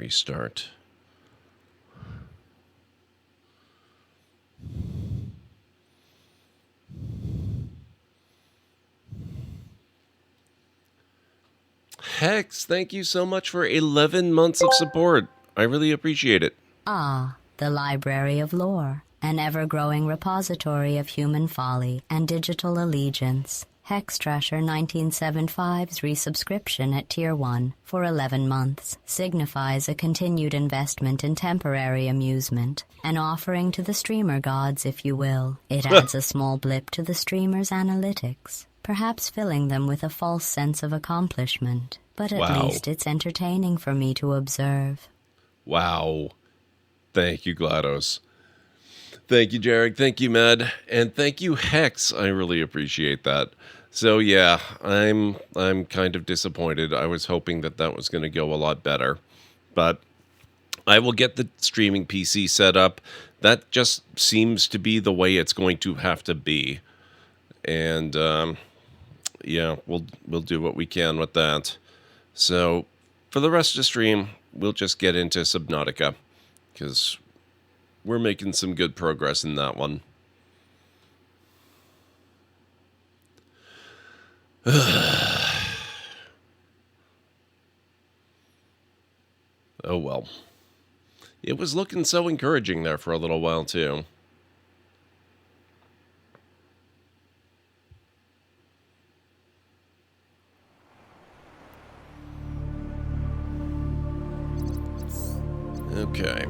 restart. Hex, thank you so much for 11 months of support. I really appreciate it. Ah, the Library of Lore, an ever-growing repository of human folly and digital allegiance. Hextrasher 1975's resubscription at Tier 1 for 11 months signifies a continued investment in temporary amusement, an offering to the streamer gods, if you will. It adds a small blip to the streamer's analytics, perhaps filling them with a false sense of accomplishment, but at least it's entertaining for me to observe. Wow. Thank you, GLaDOS. Thank you, Jarek. Thank you, Med. And thank you, Hex. I really appreciate that. So yeah, I'm kind of disappointed. I was hoping that was going to go a lot better. But I will get the streaming PC set up. That just seems to be the way it's going to have to be. And yeah, we'll do what we can with that. So for the rest of the stream, we'll just get into Subnautica, because we're making some good progress in that one. Oh well. It was looking so encouraging there for a little while too. Okay.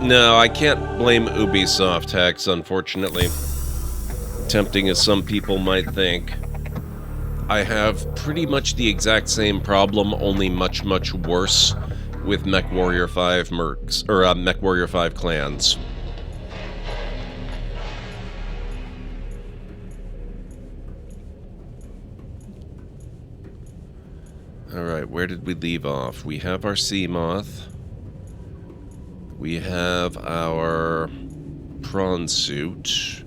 No, I can't blame Ubisoft, Hex, unfortunately. Tempting as some people might think. I have pretty much the exact same problem, only much, much worse, with MechWarrior 5 Mercs, or MechWarrior 5 Clans. Alright, where did we leave off? We have our Seamoth. We have our prawn suit.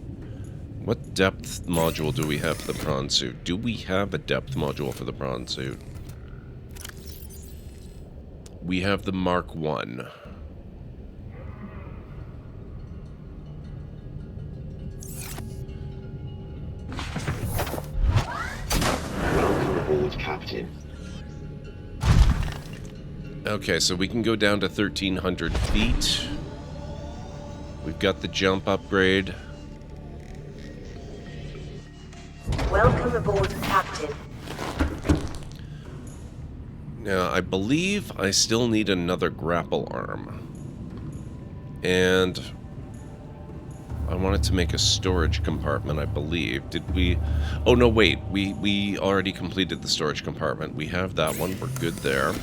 What depth module do we have for the prawn suit? Do we have a depth module for the prawn suit? We have the Mark 1. Welcome aboard, Captain. Okay, so we can go down to 1,300 feet. We've got the jump upgrade. Welcome aboard, Captain. Now, I believe I still need another grapple arm. And I wanted to make a storage compartment, I believe. Did we... Oh, no, wait. We already completed the storage compartment. We have that one. We're good there.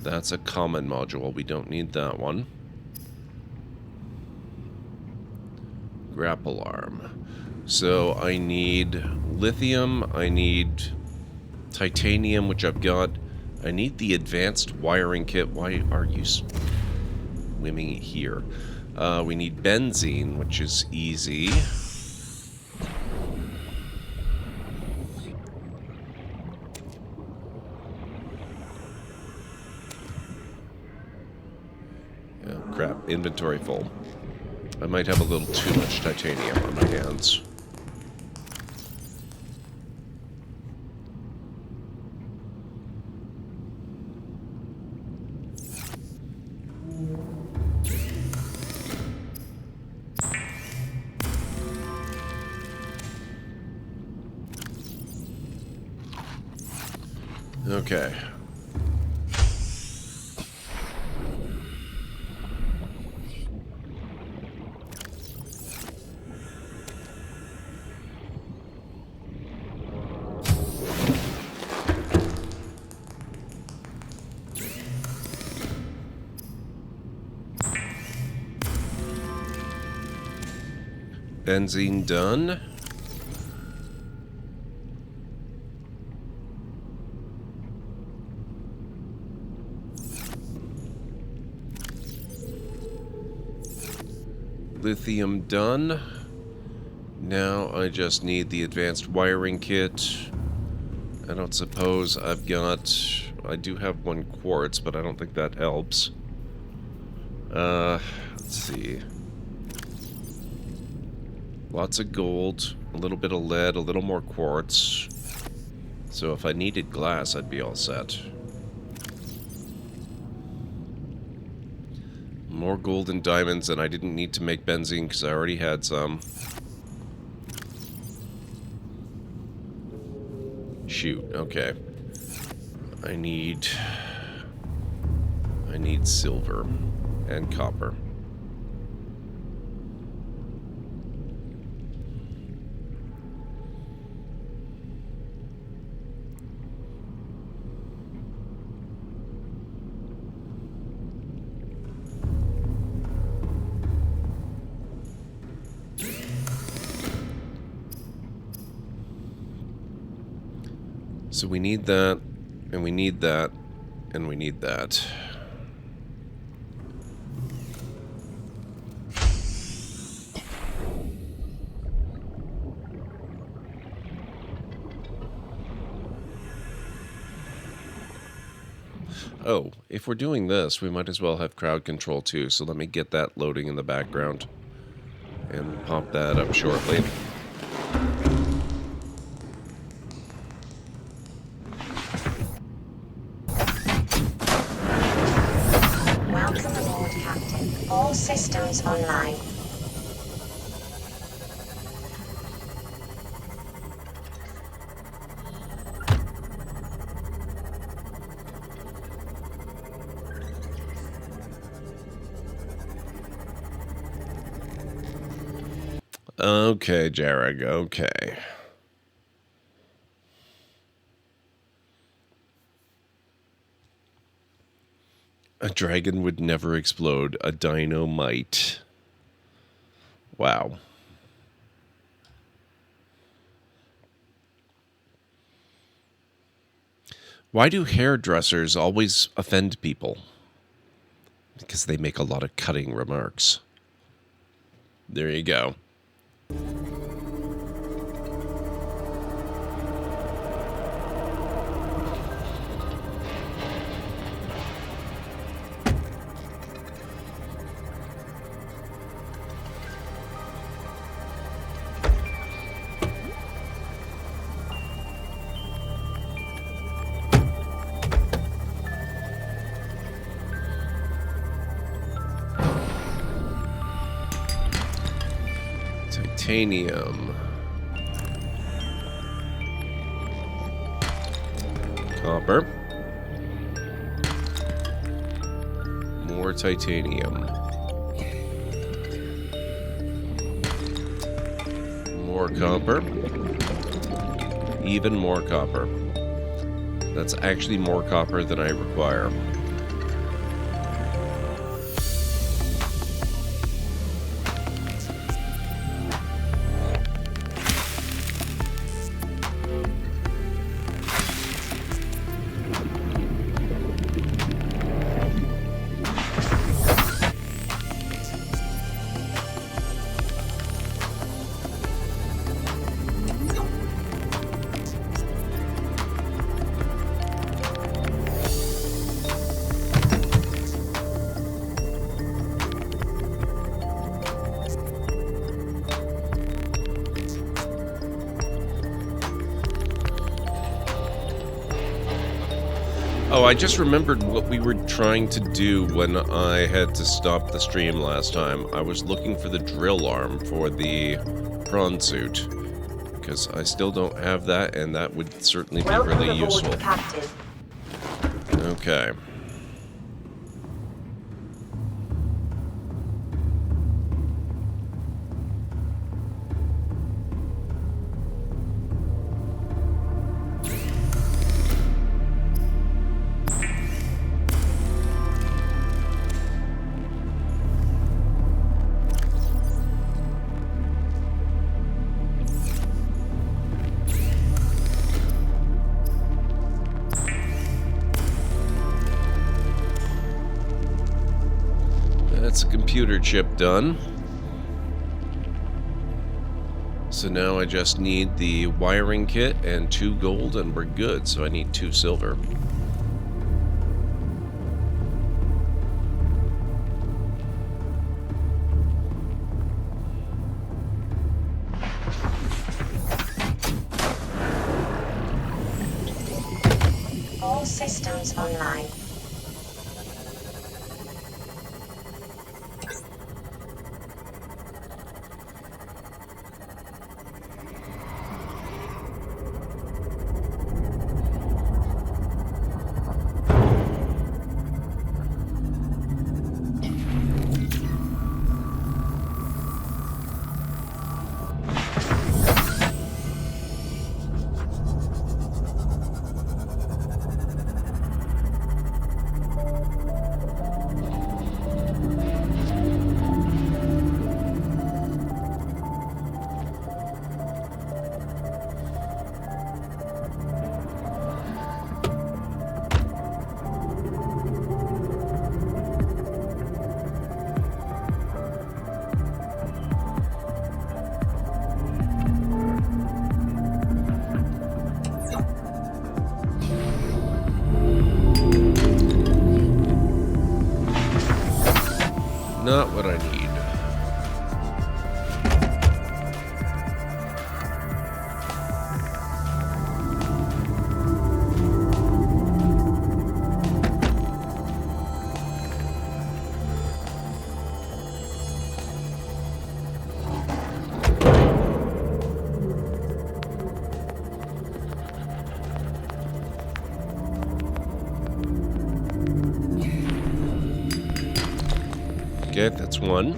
That's a common module. We don't need that one. Grapple arm. So I need lithium. I need titanium, which I've got. I need the advanced wiring kit. Why are you swimming here? We need benzene, which is easy. Oh, crap. Inventory full. I might have a little too much titanium on my hands. Okay. Benzene done. lithium done. Now I just need the advanced wiring kit. I don't suppose I've got... I do have 1 quartz, but I don't think that helps. Let's see. Lots of gold, a little bit of lead, a little more quartz. So if I needed glass, I'd be all set. More gold and diamonds, and I didn't need to make benzene because I already had some. Shoot, okay. I need silver and copper. So we need that, and we need that, and we need that. Oh, if we're doing this, we might as well have crowd control too, so let me get that loading in the background. And pop that up shortly. Welcome aboard, Captain. All systems online. Okay, Jarrag, okay. A dragon would never explode. A dino might. Wow. Why do hairdressers always offend people? Because they make a lot of cutting remarks. There you go. Titanium. Copper. More titanium. More copper. Even more copper. That's actually more copper than I require. Oh, I just remembered what we were trying to do when I had to stop the stream last time. I was looking for the drill arm for the prawn suit, because I still don't have that, and that would certainly be Welcome really aboard, useful. Captain. Okay. That's a computer chip done. So now I just need the wiring kit and 2 gold and we're good. So I need 2 silver. All systems online. Not what I need. Okay, that's one.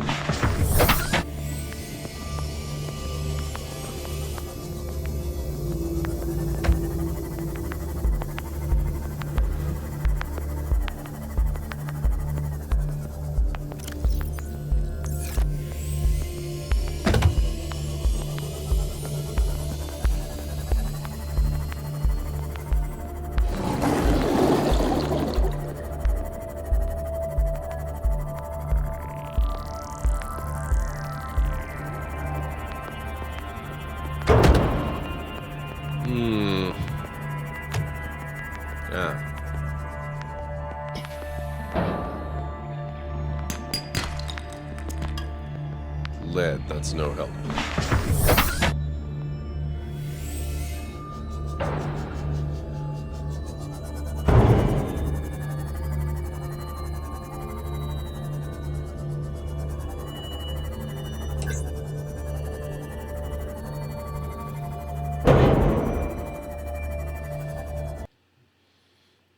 Ah. Lead, that's no help.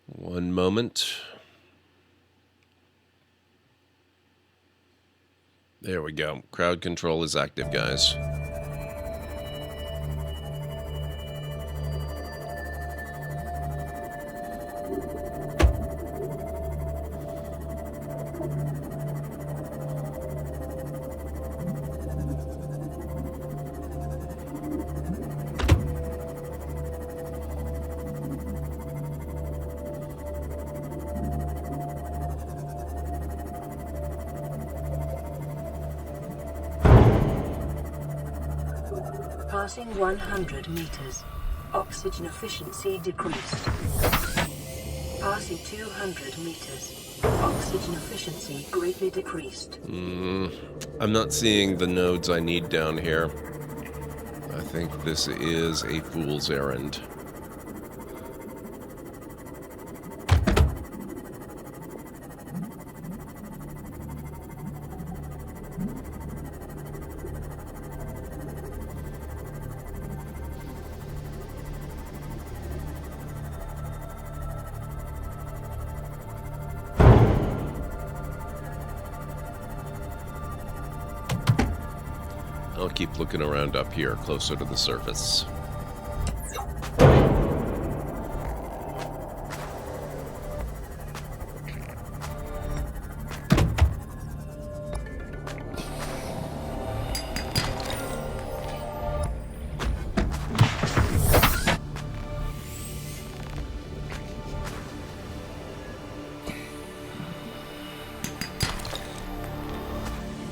One moment. There we go. Crowd control is active, guys. Passing 100 meters. Oxygen efficiency decreased. Passing 200 meters. Oxygen efficiency greatly decreased. I'm not seeing the nodes I need down here. I think this is a fool's errand. I'll keep looking around up here, closer to the surface.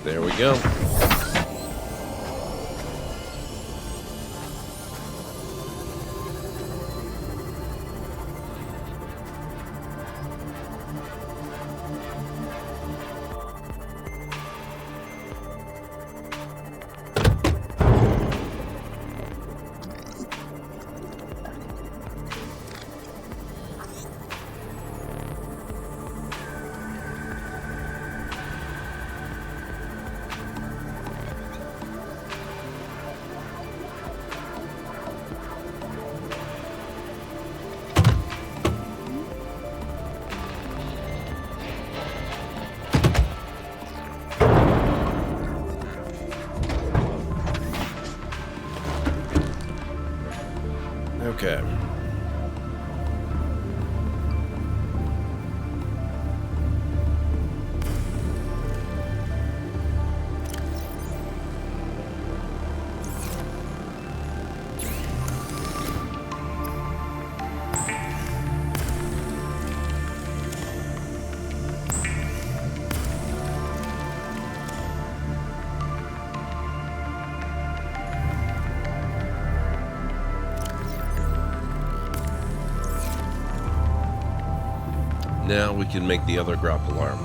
There we go. Okay. Now we can make the other grapple arm.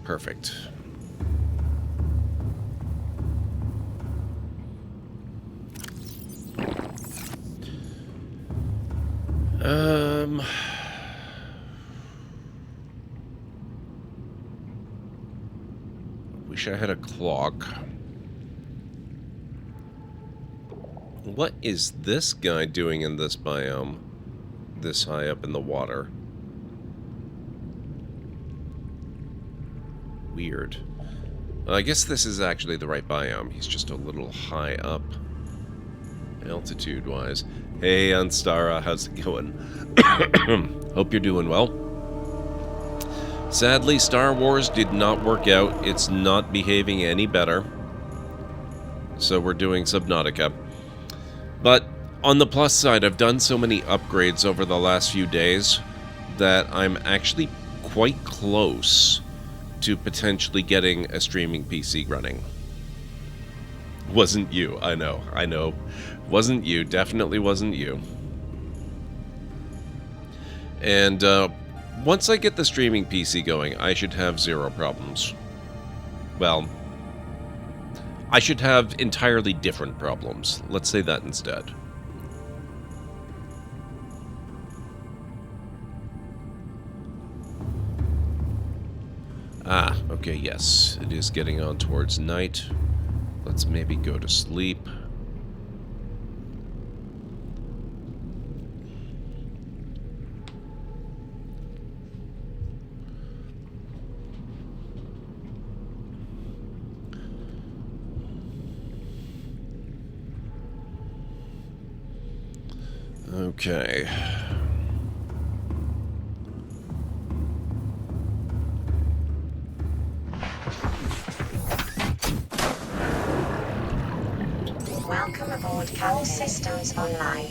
Perfect. Wish I had a clock. What is this guy doing in this biome? This high up in the water. Weird. I guess this is actually the right biome. He's just a little high up, altitude-wise. Hey, Anstara, how's it going? Hope you're doing well. Sadly, Star Wars did not work out. It's not behaving any better. So we're doing Subnautica. But on the plus side, I've done so many upgrades over the last few days that I'm actually quite close to potentially getting a streaming PC running. Wasn't you, I know. Wasn't you, definitely wasn't you. And once I get the streaming PC going, I should have zero problems. Well, I should have entirely different problems. Let's say that instead. Ah, okay, yes. It is getting on towards night. Let's maybe go to sleep. Okay. Welcome aboard. All systems online.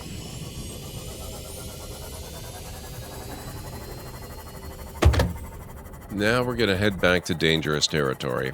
Now we're gonna head back to dangerous territory.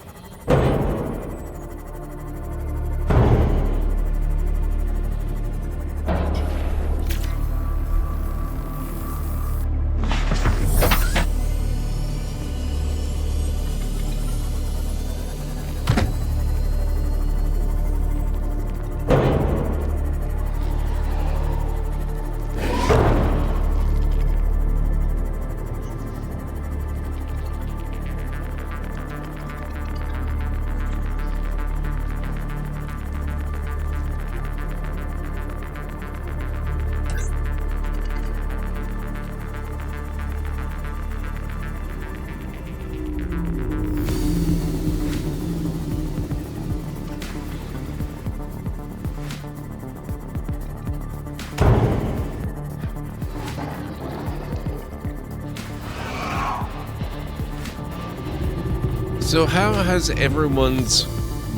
So how has everyone's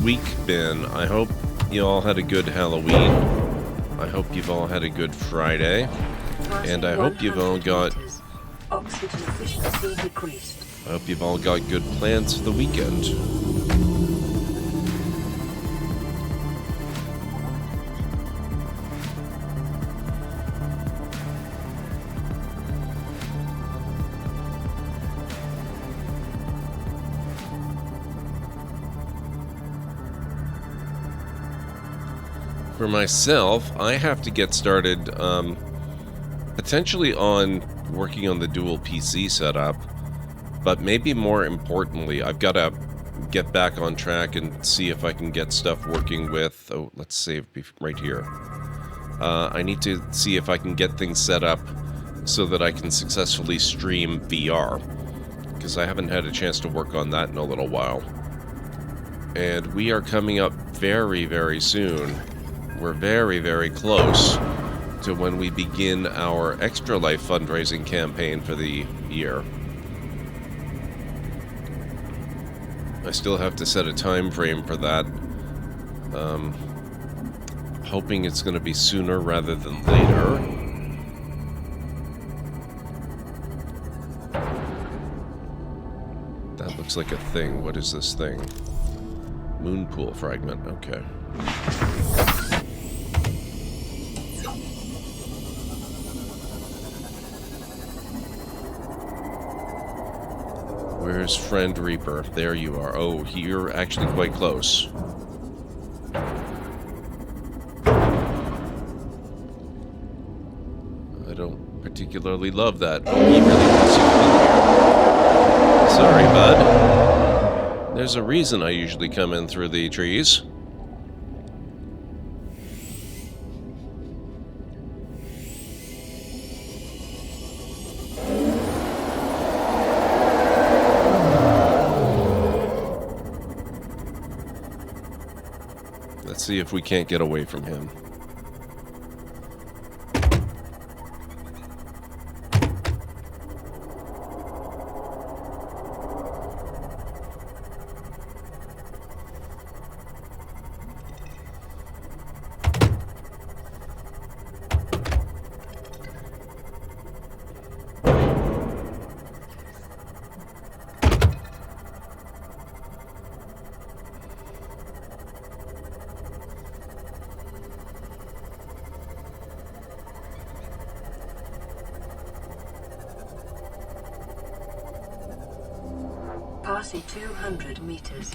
week been? I hope you all had a good Halloween. I hope you've all had a good Friday. And I hope you've all got... Oxygen efficiency decreased. I hope you've all got good plans for the weekend. For myself, I have to get started potentially on working on the dual PC setup, but maybe more importantly, I've got to get back on track and see if I can get stuff working with... Oh, let's save right here. I need to see if I can get things set up so that I can successfully stream VR, because I haven't had a chance to work on that in a little while. And we are coming up very, very soon. We're very, very close to when we begin our Extra Life fundraising campaign for the year. I still have to set a time frame for that. Hoping it's going to be sooner rather than later. That looks like a thing. What is this thing? Moon pool fragment. Okay. Where's Friend Reaper? There you are. Oh, you're actually quite close. I don't particularly love that. He really wants you to be here. Sorry, bud. There's a reason I usually come in through the trees. Let's see if we can't get away from him. Passing 200 meters.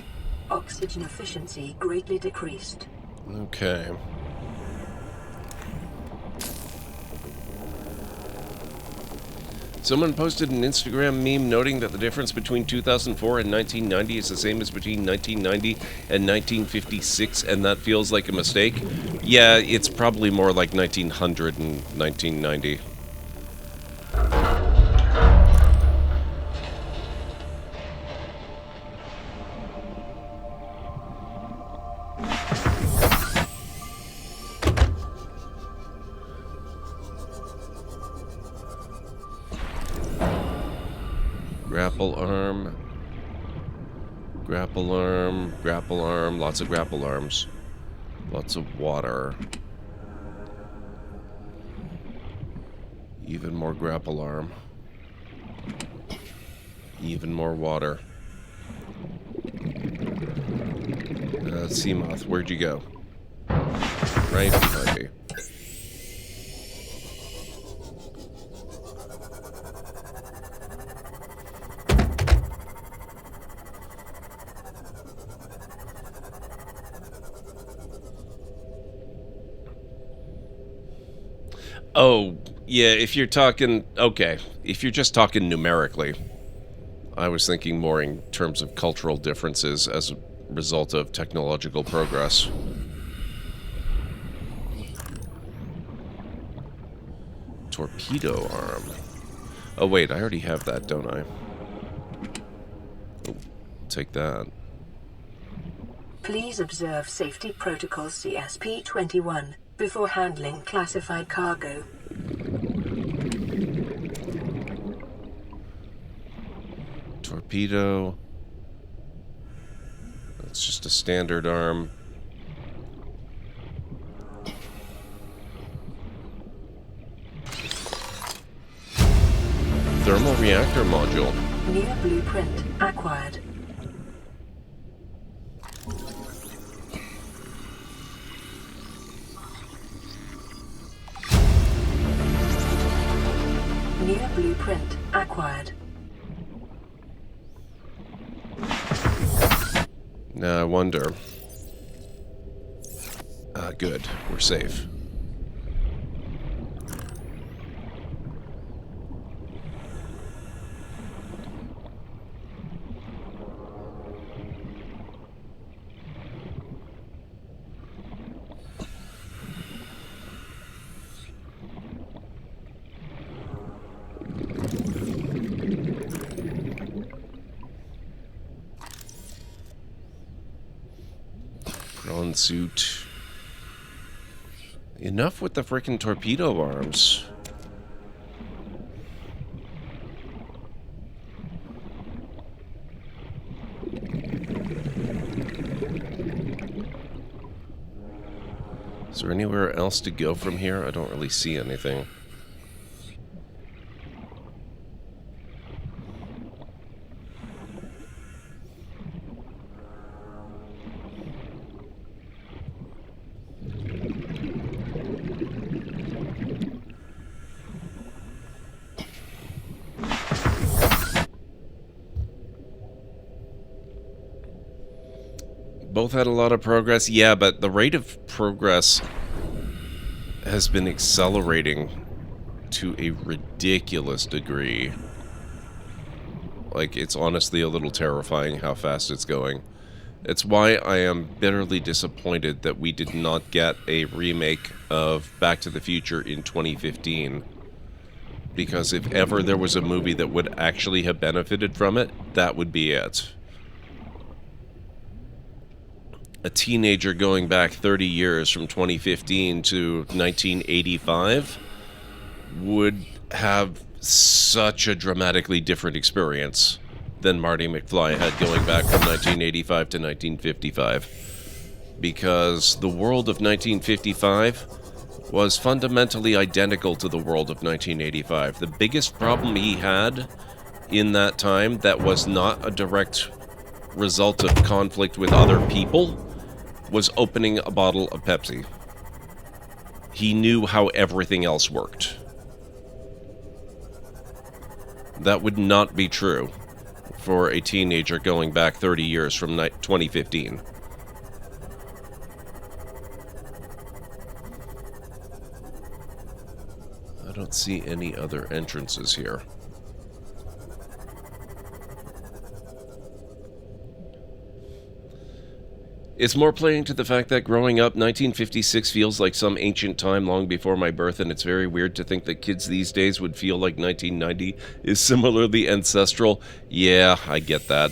Oxygen efficiency greatly decreased. Okay. Someone posted an Instagram meme noting that the difference between 2004 and 1990 is the same as between 1990 and 1956, and that feels like a mistake. Yeah, it's probably more like 1900 and 1990. Grapple arm, grapple arm, grapple arm, lots of grapple arms, lots of water, even more grapple arm, even more water. Seamoth, where'd you go? Right behind me. Oh, yeah, if you're talking... Okay, if you're just talking numerically, I was thinking more in terms of cultural differences as a result of technological progress. Torpedo arm. Oh, wait, I already have that, don't I? Oh, take that. Please observe Safety Protocol CSP-21 before handling classified cargo. Torpedo. That's just a standard arm. Thermal reactor module. New blueprint acquired. New blueprint acquired. Now I wonder. Good. We're safe. suit. Enough with the frickin' torpedo arms. Is there anywhere else to go from here? I don't really see anything. Both had a lot of progress, yeah, but the rate of progress has been accelerating to a ridiculous degree. Like, it's honestly a little terrifying how fast it's going. It's why I am bitterly disappointed that we did not get a remake of Back to the Future in 2015. Because if ever there was a movie that would actually have benefited from it, that would be it. A teenager going back 30 years from 2015 to 1985 would have such a dramatically different experience than Marty McFly had going back from 1985 to 1955. Because the world of 1955 was fundamentally identical to the world of 1985. The biggest problem he had in that time that was not a direct result of conflict with other people was opening a bottle of Pepsi. He knew how everything else worked. That would not be true for a teenager going back 30 years from 2015. I don't see any other entrances here. It's more playing to the fact that growing up, 1956 feels like some ancient time long before my birth, and it's very weird to think that kids these days would feel like 1990 is similarly ancestral. Yeah, I get that.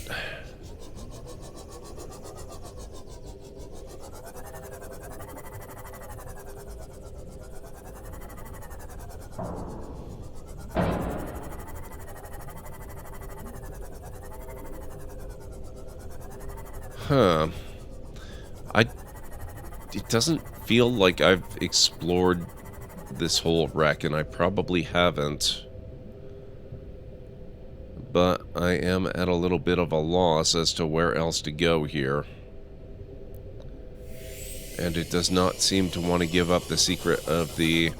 Huh. It doesn't feel like I've explored this whole wreck, and I probably haven't. But I am at a little bit of a loss as to where else to go here. And it does not seem to want to give up the secret of the...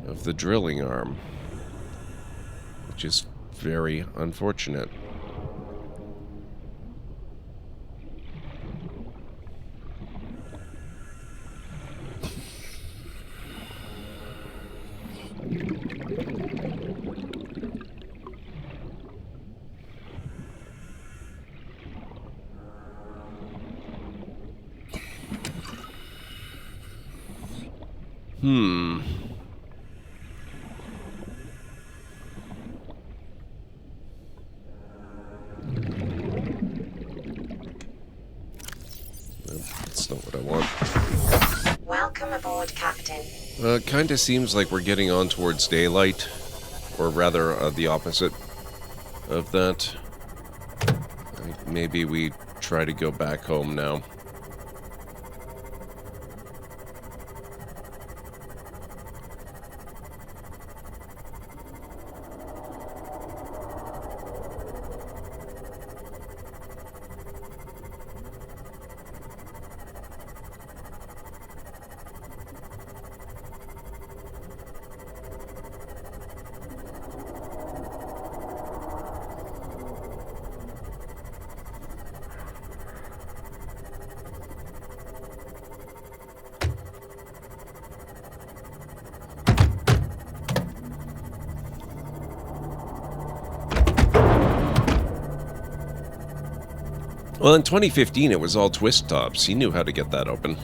of the drilling arm. Which is very unfortunate. That's not what I want. Welcome aboard, Captain. Kinda seems like we're getting on towards daylight. Or rather, the opposite of that. Maybe we try to go back home now. Well, in 2015, it was all twist tops. He knew how to get that open.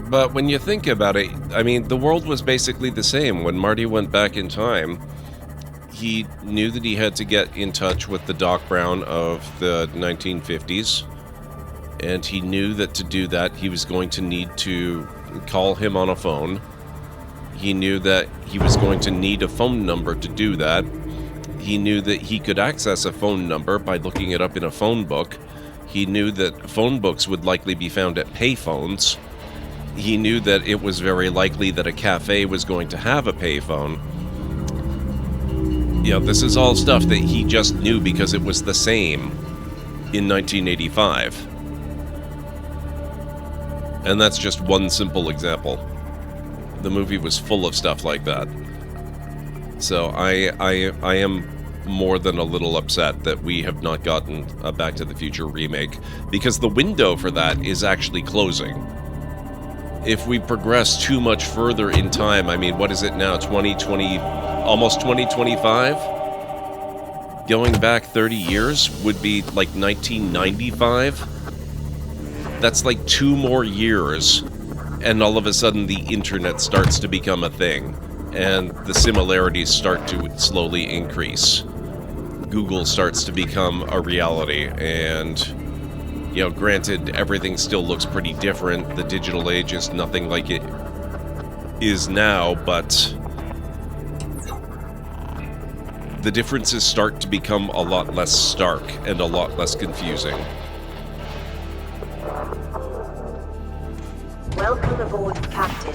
But when you think about it, I mean, the world was basically the same. When Marty went back in time, he knew that he had to get in touch with the Doc Brown of the 1950s. And he knew that to do that, he was going to need to call him on a phone. He knew that he was going to need a phone number to do that. He knew that he could access a phone number by looking it up in a phone book. He knew that phone books would likely be found at payphones. He knew that it was very likely that a cafe was going to have a payphone. You know, this is all stuff that he just knew because it was the same in 1985. And that's just one simple example. The movie was full of stuff like that. So I am more than a little upset that we have not gotten a Back to the Future remake, because the window for that is actually closing. If we progress too much further in time, I mean, what is it now? 2020, almost 2025? Going back 30 years would be like 1995? That's like 2 more years, and all of a sudden the internet starts to become a thing, and the similarities start to slowly increase. Google starts to become a reality, and, you know, granted, everything still looks pretty different. The digital age is nothing like it is now, but the differences start to become a lot less stark and a lot less confusing. Welcome aboard, Captain.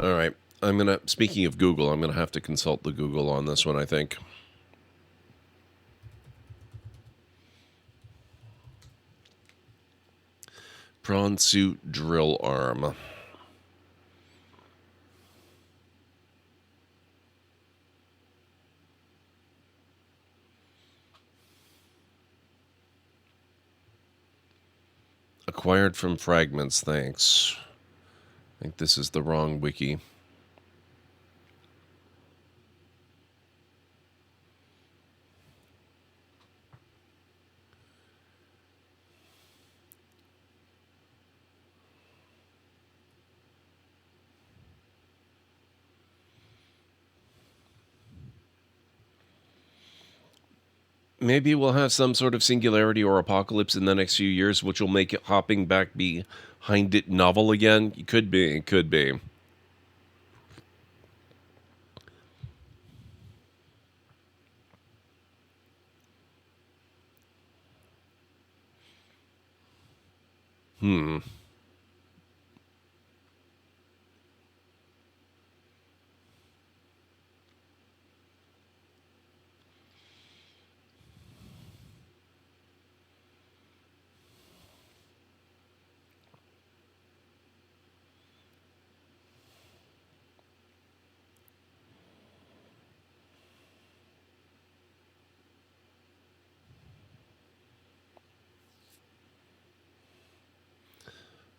All right, speaking of Google, I'm gonna have to consult the Google on this one, I think. Prawn suit drill arm. Acquired from fragments, thanks. I think this is the wrong wiki. Maybe we'll have some sort of singularity or apocalypse in the next few years, which will make it hopping back behind it novel again. It could be. It could be.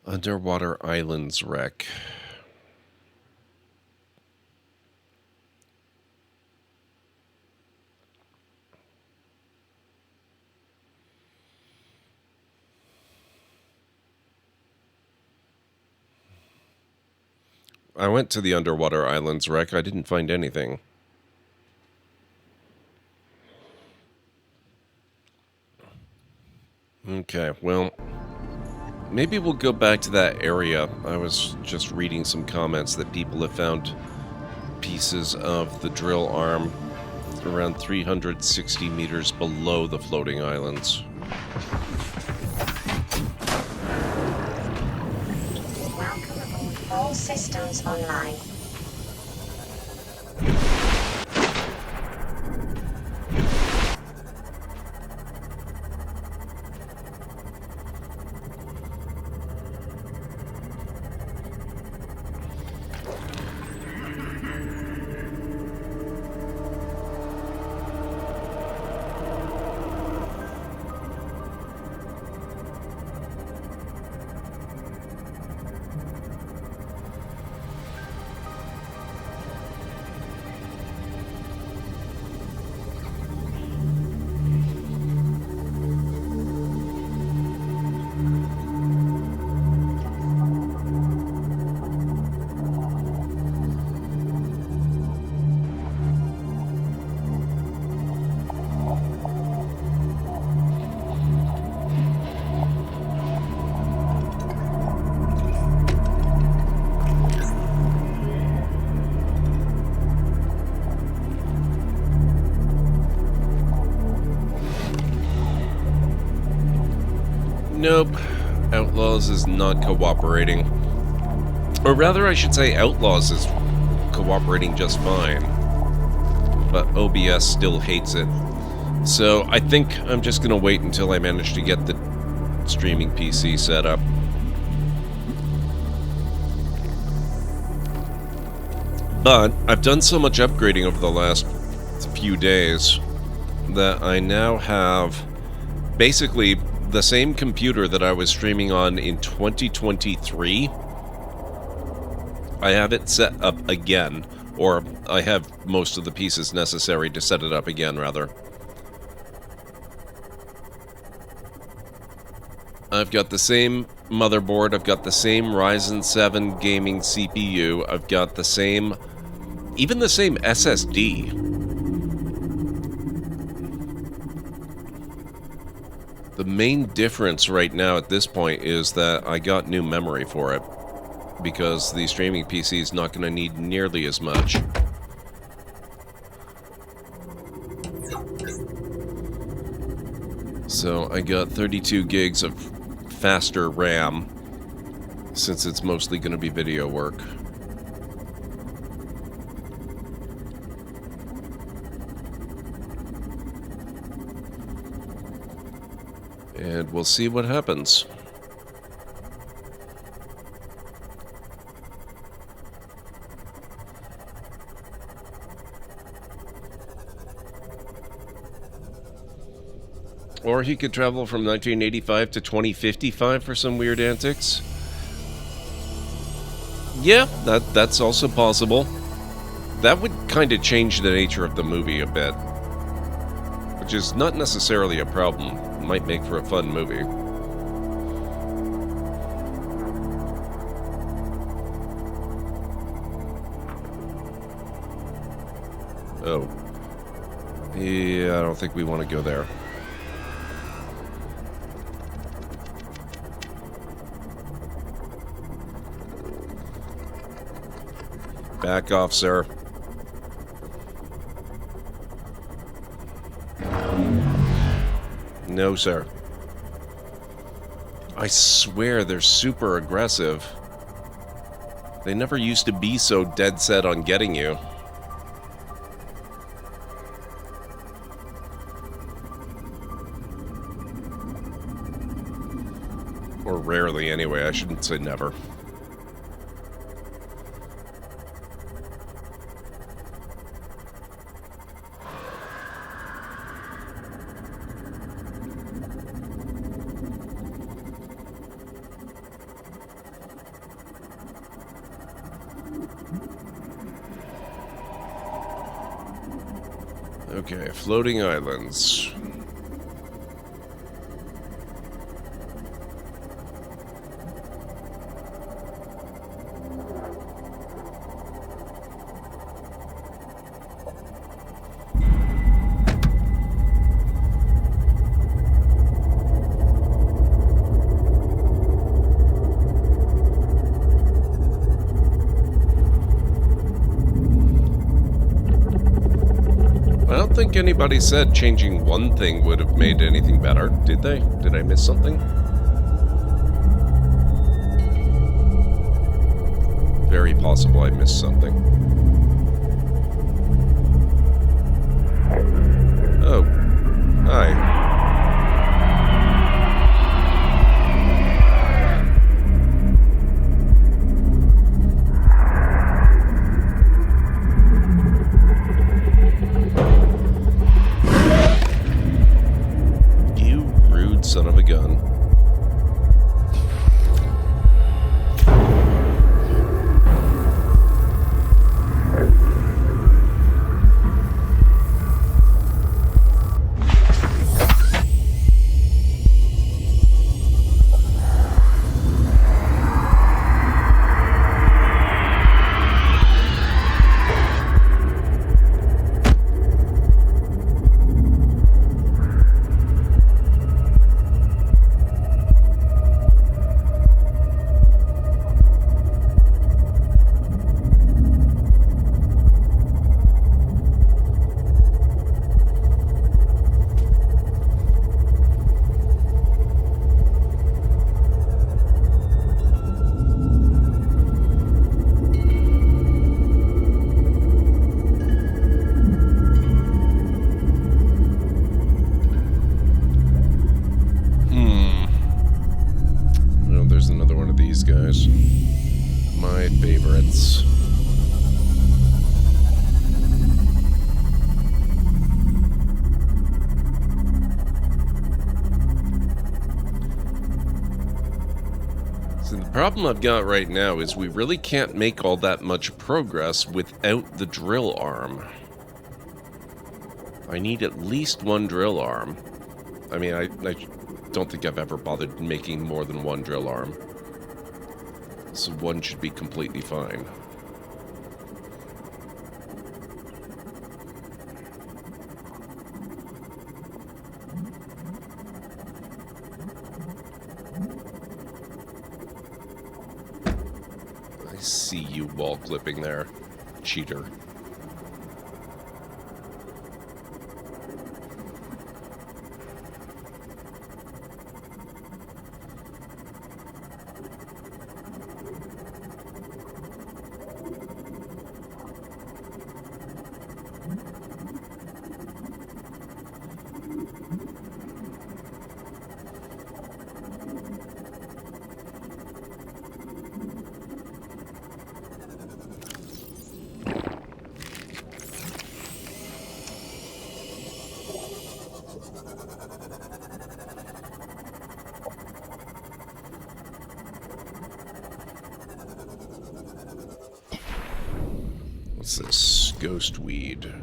Underwater Islands wreck. I went to the Underwater Islands wreck. I didn't find anything. Okay, well, maybe we'll go back to that area. I was just reading some comments that people have found pieces of the drill arm around 360 meters below the floating islands. Welcome aboard. All systems online. Nope. Outlaws is not cooperating. Or rather, I should say Outlaws is cooperating just fine. But OBS still hates it. So I think I'm just going to wait until I manage to get the streaming PC set up. But I've done so much upgrading over the last few days that I now have basically the same computer that I was streaming on in 2023. I have it set up again, or I have most of the pieces necessary to set it up again, rather. I've got the same motherboard, I've got the same Ryzen 7 gaming CPU, I've got the same, even the same SSD. The main difference right now at this point is that I got new memory for it, because the streaming PC is not going to need nearly as much. So I got 32 gigs of faster RAM, since it's mostly going to be video work. And we'll see what happens. Or he could travel from 1985 to 2055 for some weird antics. Yeah, that's also possible. That would kind of change the nature of the movie a bit. Which is not necessarily a problem. It might make for a fun movie. Oh. Yeah, I don't think we want to go there. Back off, sir. No, sir. I swear they're super aggressive. They never used to be so dead set on getting you. Or rarely, anyway. I shouldn't say never. Okay, floating islands. I don't think anybody said changing one thing would have made anything better, did they? Did I miss something? Very possible I missed something. Oh. Hi. Son of a gun. So the problem I've got right now is we really can't make all that much progress without the drill arm. I need at least one drill arm. I mean, I don't think I've ever bothered making more than one drill arm. So one should be completely fine. I see you wall clipping there, cheater. What's this? Ghost weed.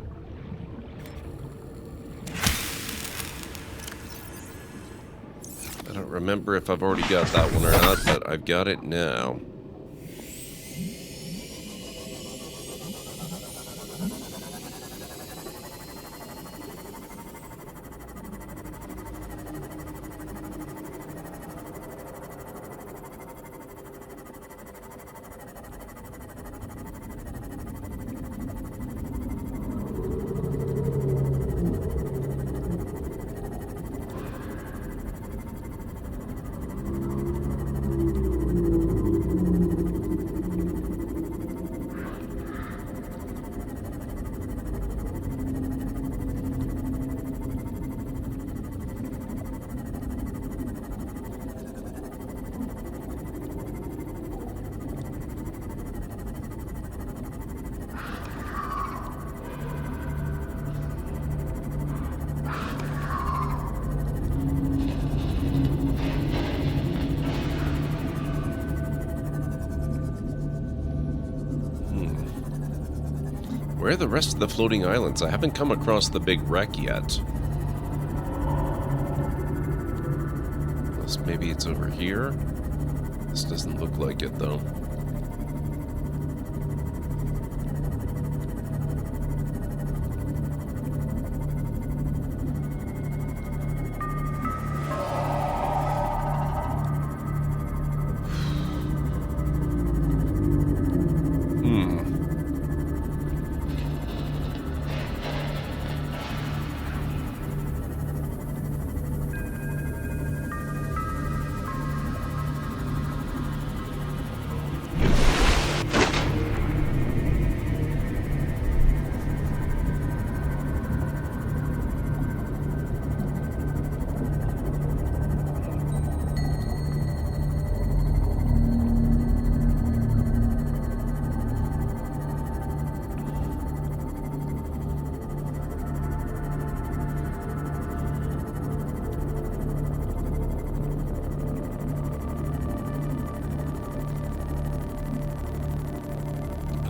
I don't remember if I've already got that one or not, but I've got it now. Where are the rest of the floating islands? I haven't come across the big wreck yet. Unless maybe it's over here? This doesn't look like it, though.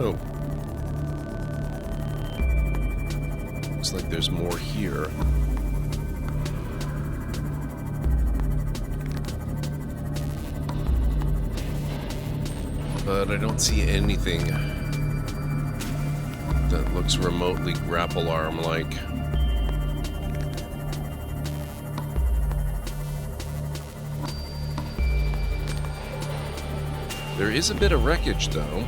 Oh. Looks like there's more here. But I don't see anything that looks remotely grapple arm-like. There is a bit of wreckage, though.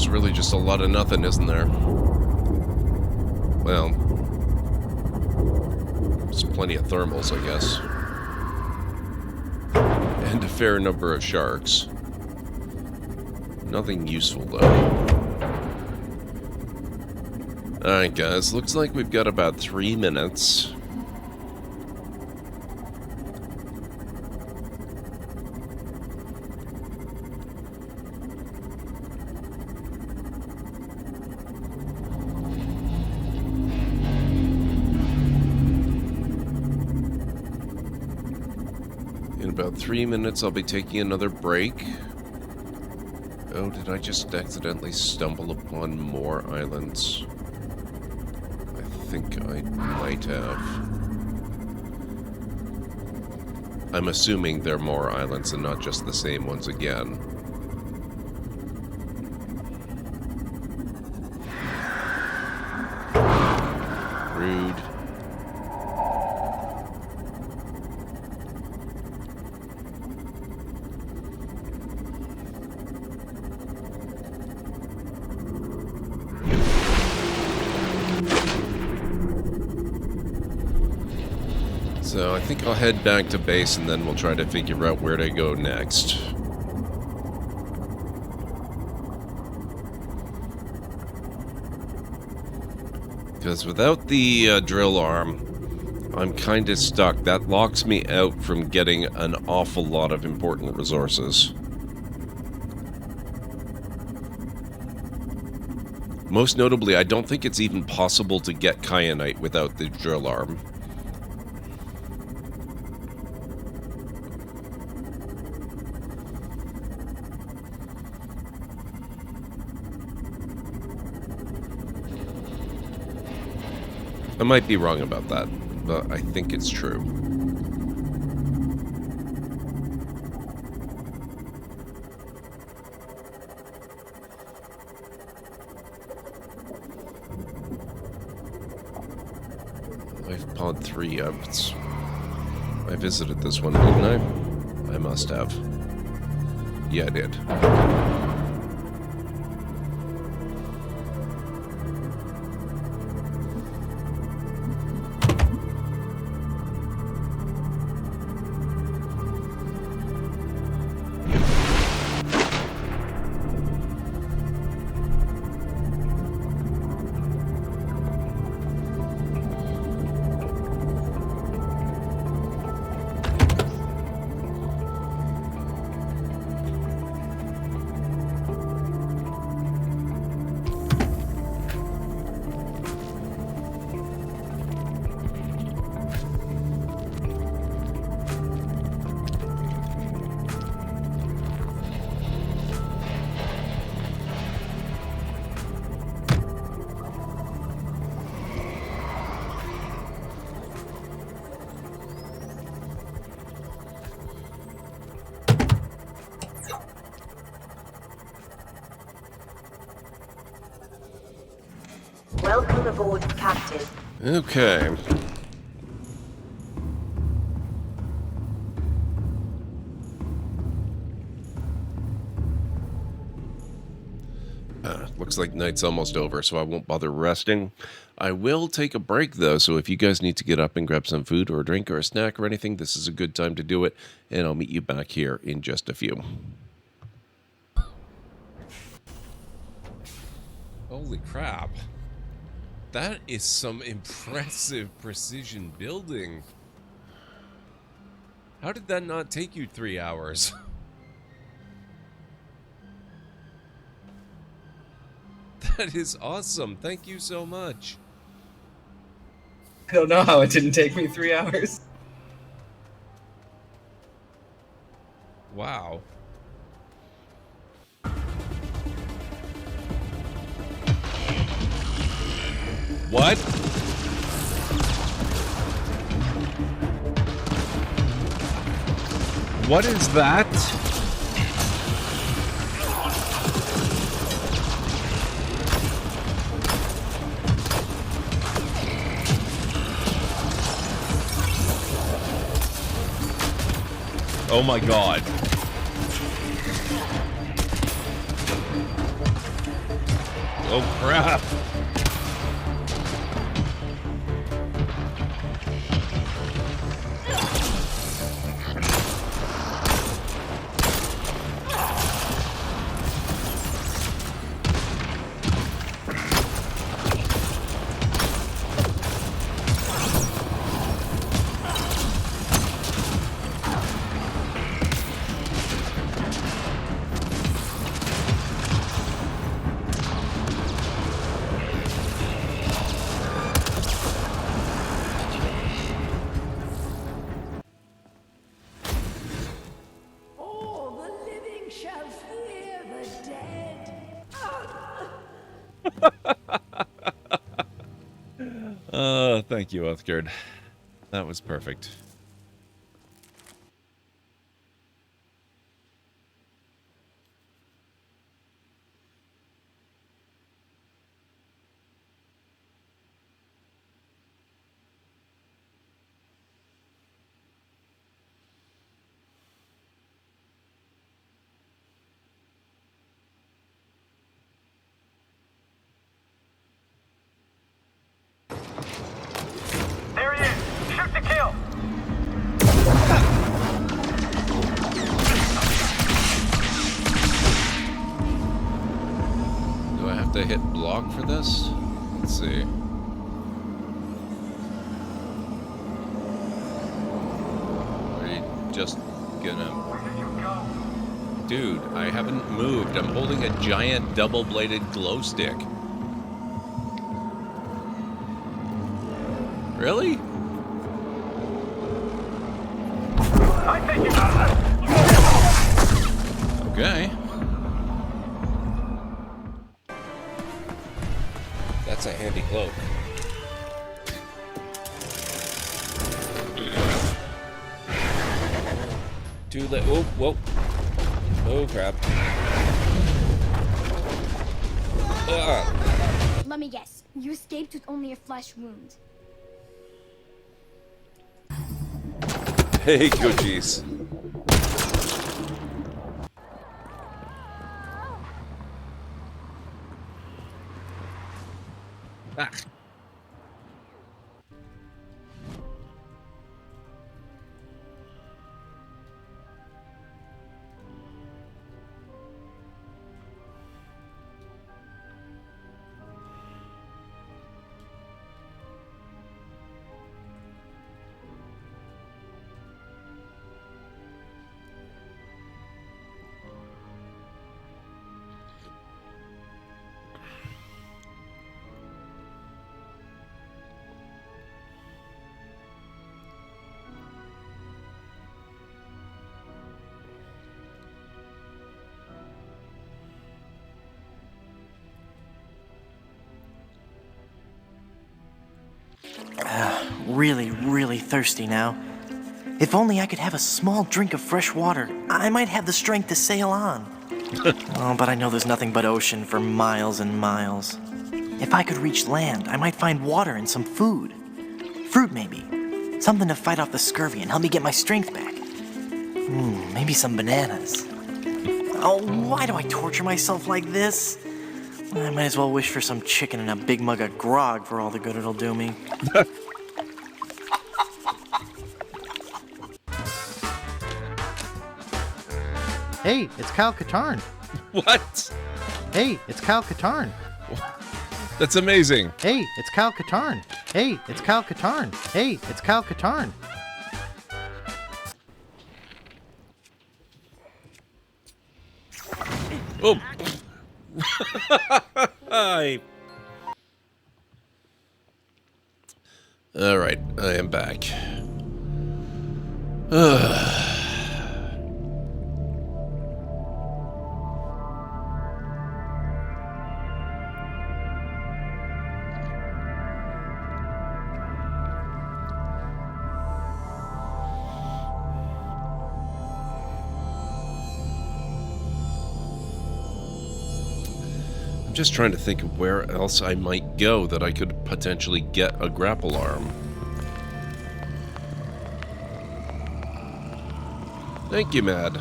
really just a lot of nothing, isn't there? Well, there's plenty of thermals, I guess. And a fair number of sharks. Nothing useful, though. Alright, guys, looks like we've got about 3 minutes. In about 3 minutes, I'll be taking another break. Oh, did I just accidentally stumble upon more islands? I think I might have. I'm assuming there are more islands and not just the same ones again. Rude. So I think I'll head back to base and then we'll try to figure out where to go next. Because without the drill arm, I'm kind of stuck. That locks me out from getting an awful lot of important resources. Most notably, I don't think it's even possible to get kyanite without the drill arm. I might be wrong about that, but I think it's true. Life Pod 3 up. I visited this one, didn't I? I must have. Yeah, I did. Welcome aboard, Captain. Okay. Looks like night's almost over, so I won't bother resting. I will take a break, though, so if you guys need to get up and grab some food or a drink or a snack or anything, this is a good time to do it, and I'll meet you back here in just a few. Holy crap. That is some impressive precision building. How did that not take you 3 hours? That is awesome. Thank you so much. I don't know how it didn't take me 3 hours. Wow. What? What is that? Oh my god. Oh, crap. All the living shall fear the dead. Thank you, Oathguard. That was perfect. There he is! Shoot to kill! Do I have to hit block for this? Let's see. Are you just gonna... Where did you go? Dude, I haven't moved. I'm holding a giant double-bladed glow stick. Really? I think you... Okay. That's a handy cloak. Too late. Oh, whoa. Oh, crap. Let me guess. You escaped with only a flesh wound. Hey, Gucci's. Ah. Really, really thirsty now. If only I could have a small drink of fresh water, I might have the strength to sail on. Oh, but I know there's nothing but ocean for miles and miles. If I could reach land, I might find water and some food. Fruit, maybe. Something to fight off the scurvy and help me get my strength back. Maybe some bananas. Oh, why do I torture myself like this? I might as well wish for some chicken and a big mug of grog for all the good it'll do me. Hey, it's Kyle Katarn. What? Hey, it's Kyle Katarn. That's amazing. Hey, it's Kyle Katarn. Hey, it's Kyle Katarn. Hey, it's Kyle Katarn. Oh. Hi. All right, I am back. I'm just trying to think of where else I might go that I could potentially get a grapple arm. Thank you, Mad.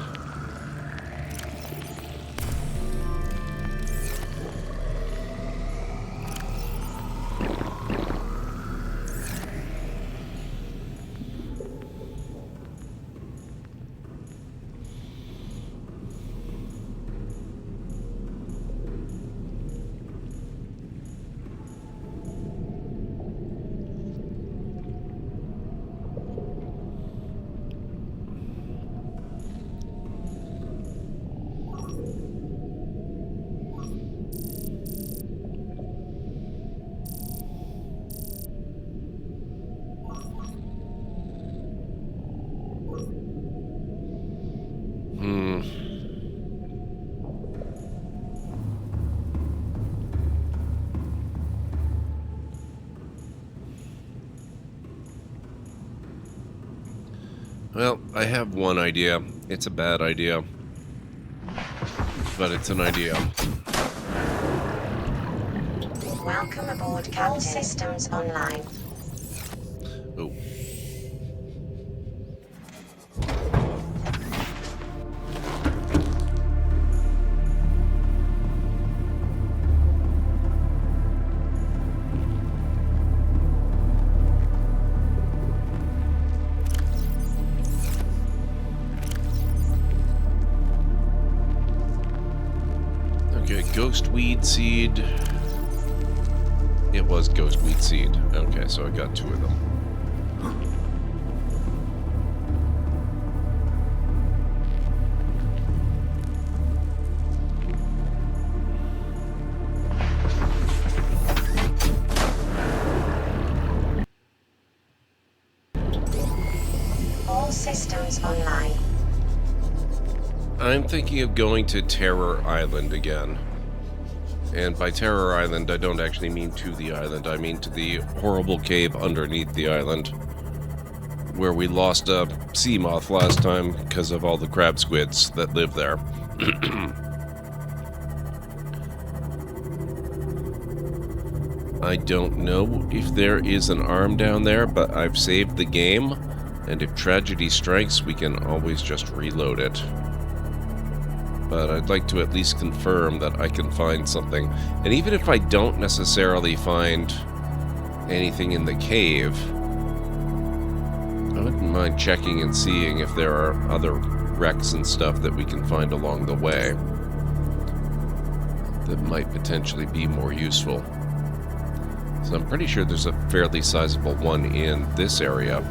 Well, I have one idea. It's a bad idea. But it's an idea. Welcome aboard, Captain. All systems online. Oh. Okay, ghost weed seed. It was ghost weed seed. Okay, so I got 2 of them. All systems online. I'm thinking of going to Terror Island again. And by Terror Island, I don't actually mean to the island. I mean to the horrible cave underneath the island, where we lost a sea moth last time because of all the crab squids that live there. I don't know if there is an arm down there, but I've saved the game, and if tragedy strikes, we can always just reload it. But I'd like to at least confirm that I can find something. And even if I don't necessarily find anything in the cave, I wouldn't mind checking and seeing if there are other wrecks and stuff that we can find along the way that might potentially be more useful. So I'm pretty sure there's a fairly sizable one in this area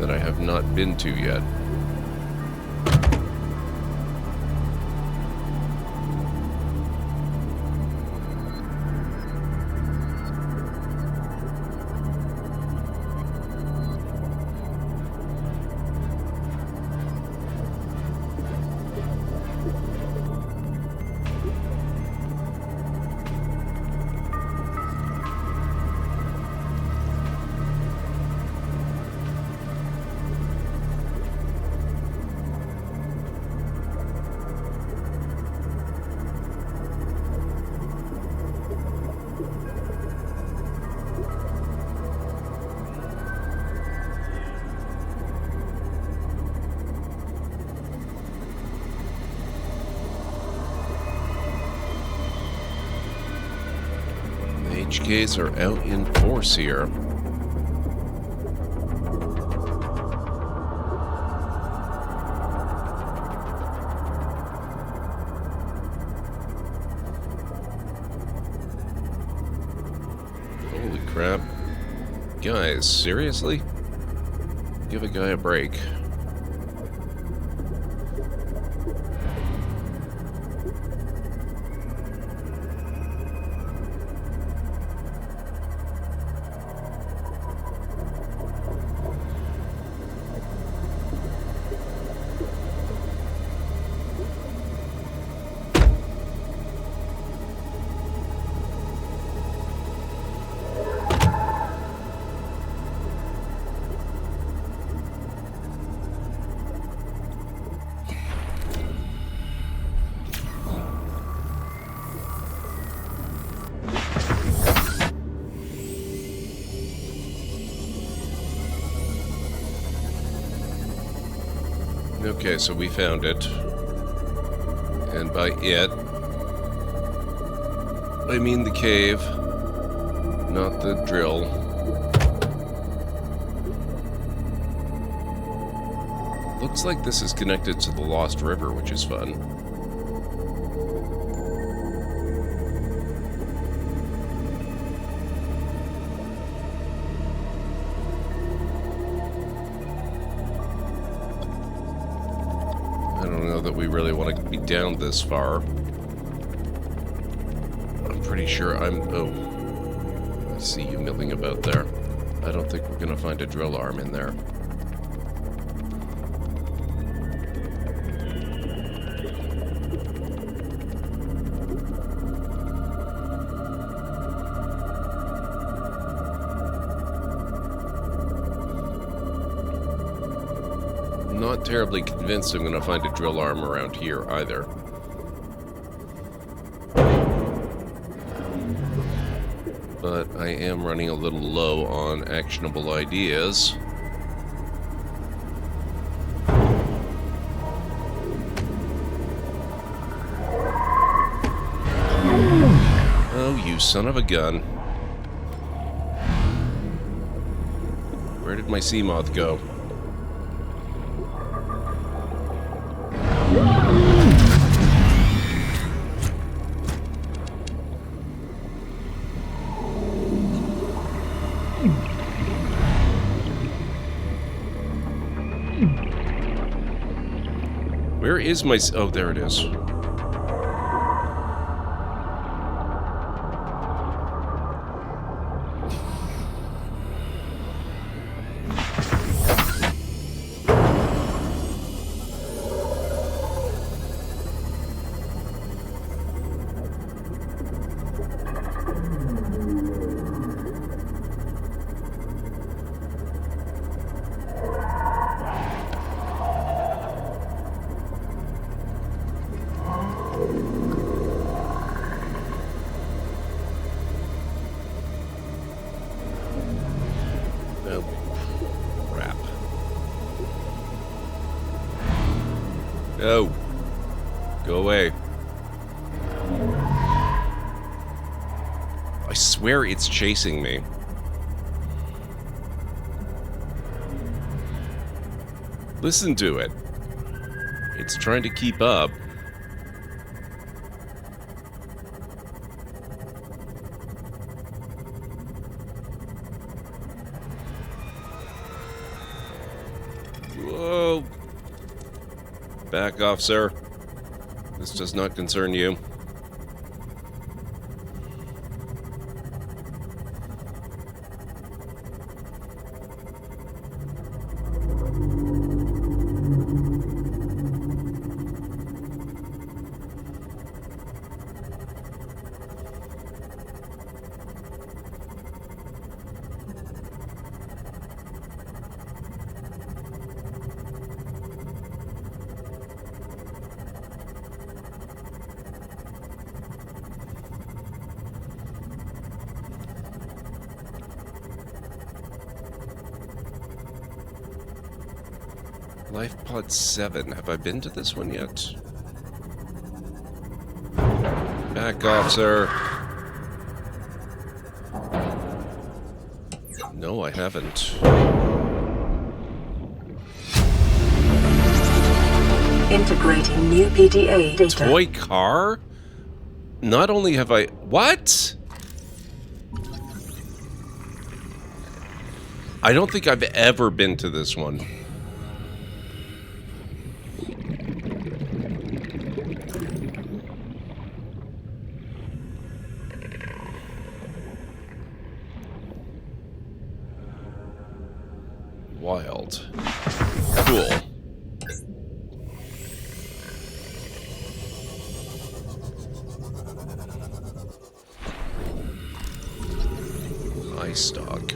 that I have not been to yet. HKs are out in force here. Holy crap. Guys, seriously? Give a guy a break. Okay, so we found it. And by it, I mean the cave, not the drill. Looks like this is connected to the Lost River, which is fun. That we really want to be down this far. I'm pretty sure oh, I see you milling about there. I don't think we're going to find a drill arm in there. not terribly convinced I'm going to find a drill arm around here either. But I am running a little low on actionable ideas. Oh, you son of a gun. Where did my sea moth go? Where is my... Oh, there it is. No. Go away. I swear it's chasing me. Listen to it. It's trying to keep up. Whoa. Back off, sir. This does not concern you. Life Pod 7. Have I been to this one yet? Back off, sir. No, I haven't. Integrating new PDA data. Toy car? Not only have I... What? I don't think I've ever been to this one. Wild. Cool. Ice dog.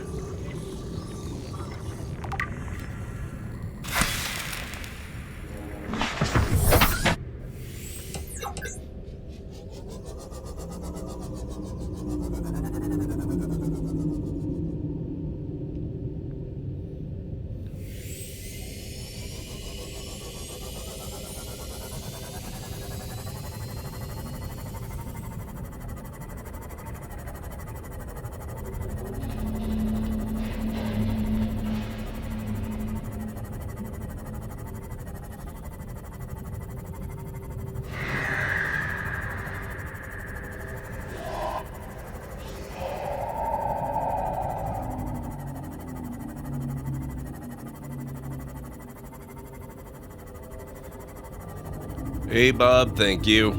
Hey, Bob, thank you.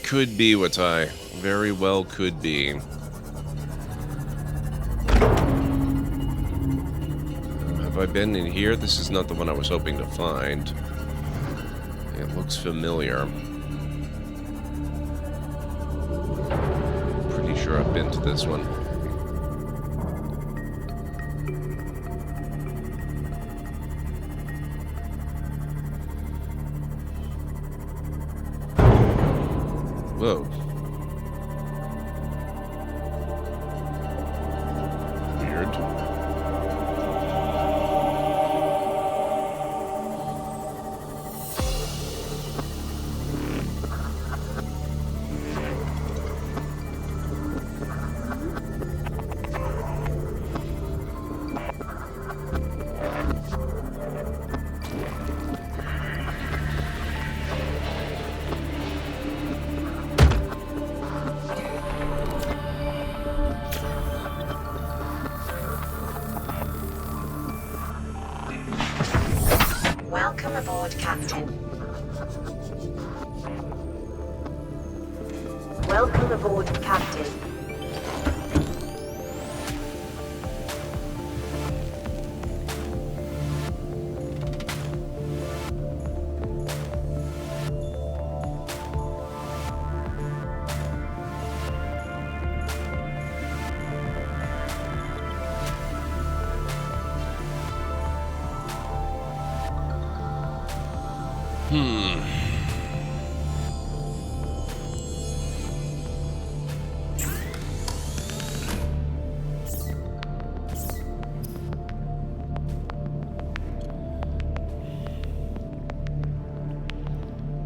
Could be what I very well could be. Have I been in here? This is not the one I was hoping to find. It looks familiar. Pretty sure I've been to this one. Whoa. Weird. Welcome aboard, Captain. Welcome aboard, Captain.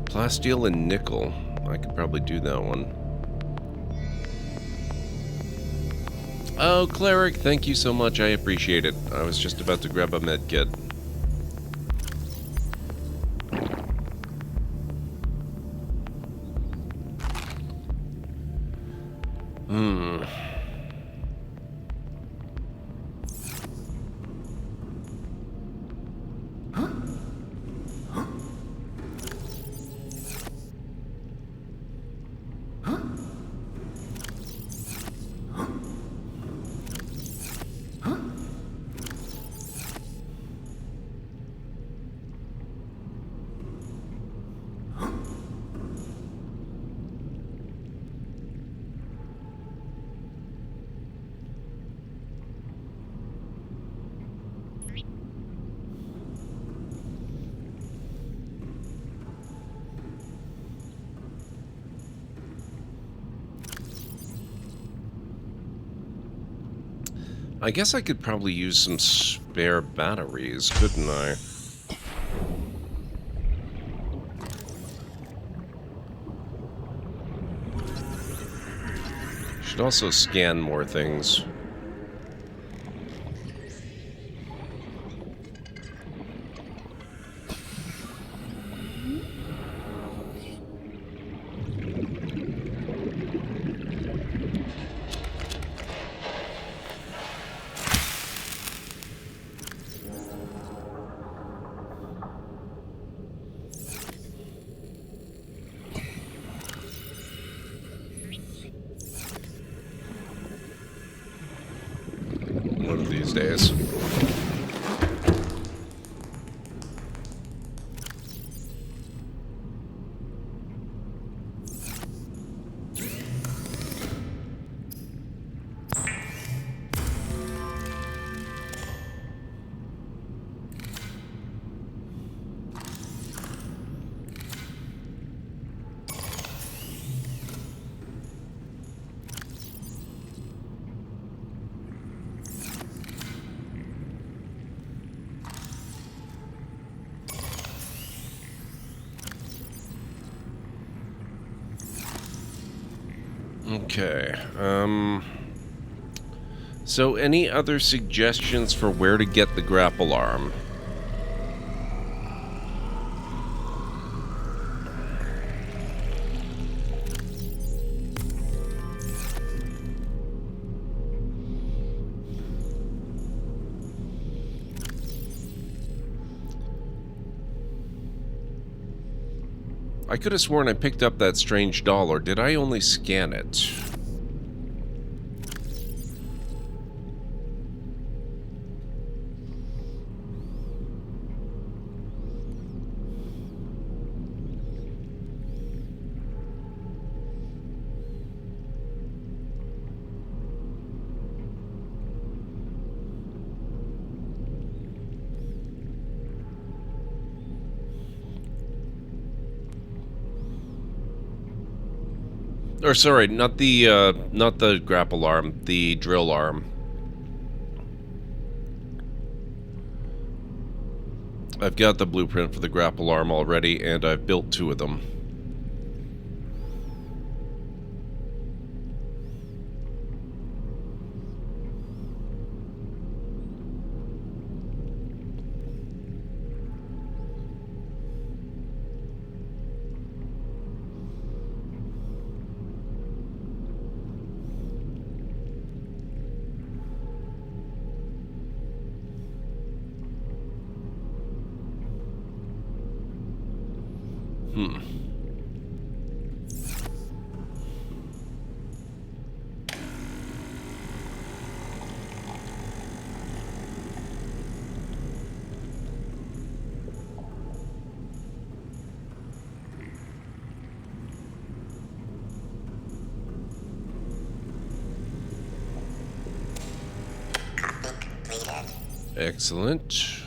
Plasteel and nickel. I could probably do that one. Oh, Cleric, thank you so much. I appreciate it. I was just about to grab a med kit. I guess I could probably use some spare batteries, couldn't I? Should also scan more things. One of these days. Okay, so any other suggestions for where to get the grapple arm? I could have sworn I picked up that strange doll, or did I only scan it? Or sorry, not the grapple arm, the drill arm. I've got the blueprint for the grapple arm already, and I've built 2 of them. Excellent.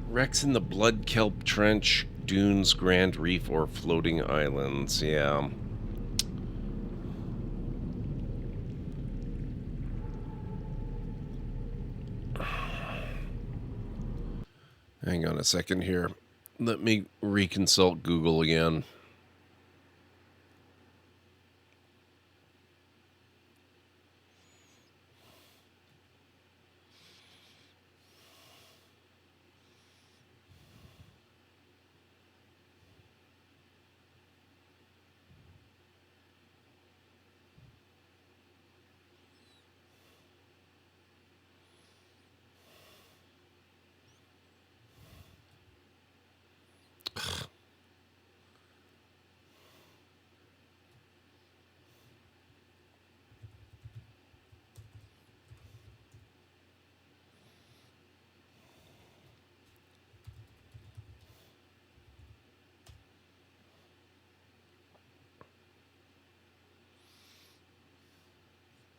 Wrecks in the Blood Kelp Trench, Dunes, Grand Reef, or Floating Islands. Yeah. Hang on a second here. Let me reconsult Google again.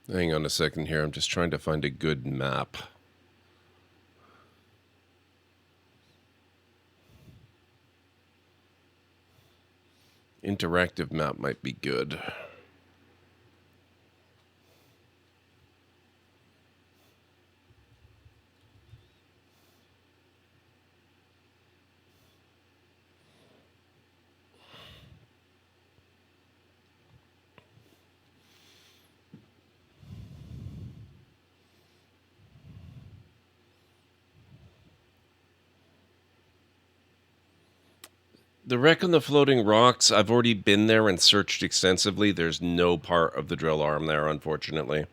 Hang on a second here. I'm just trying to find a good map. Interactive map might be good. The wreck on the floating rocks, I've already been there and searched extensively. There's no part of the drill arm there, unfortunately.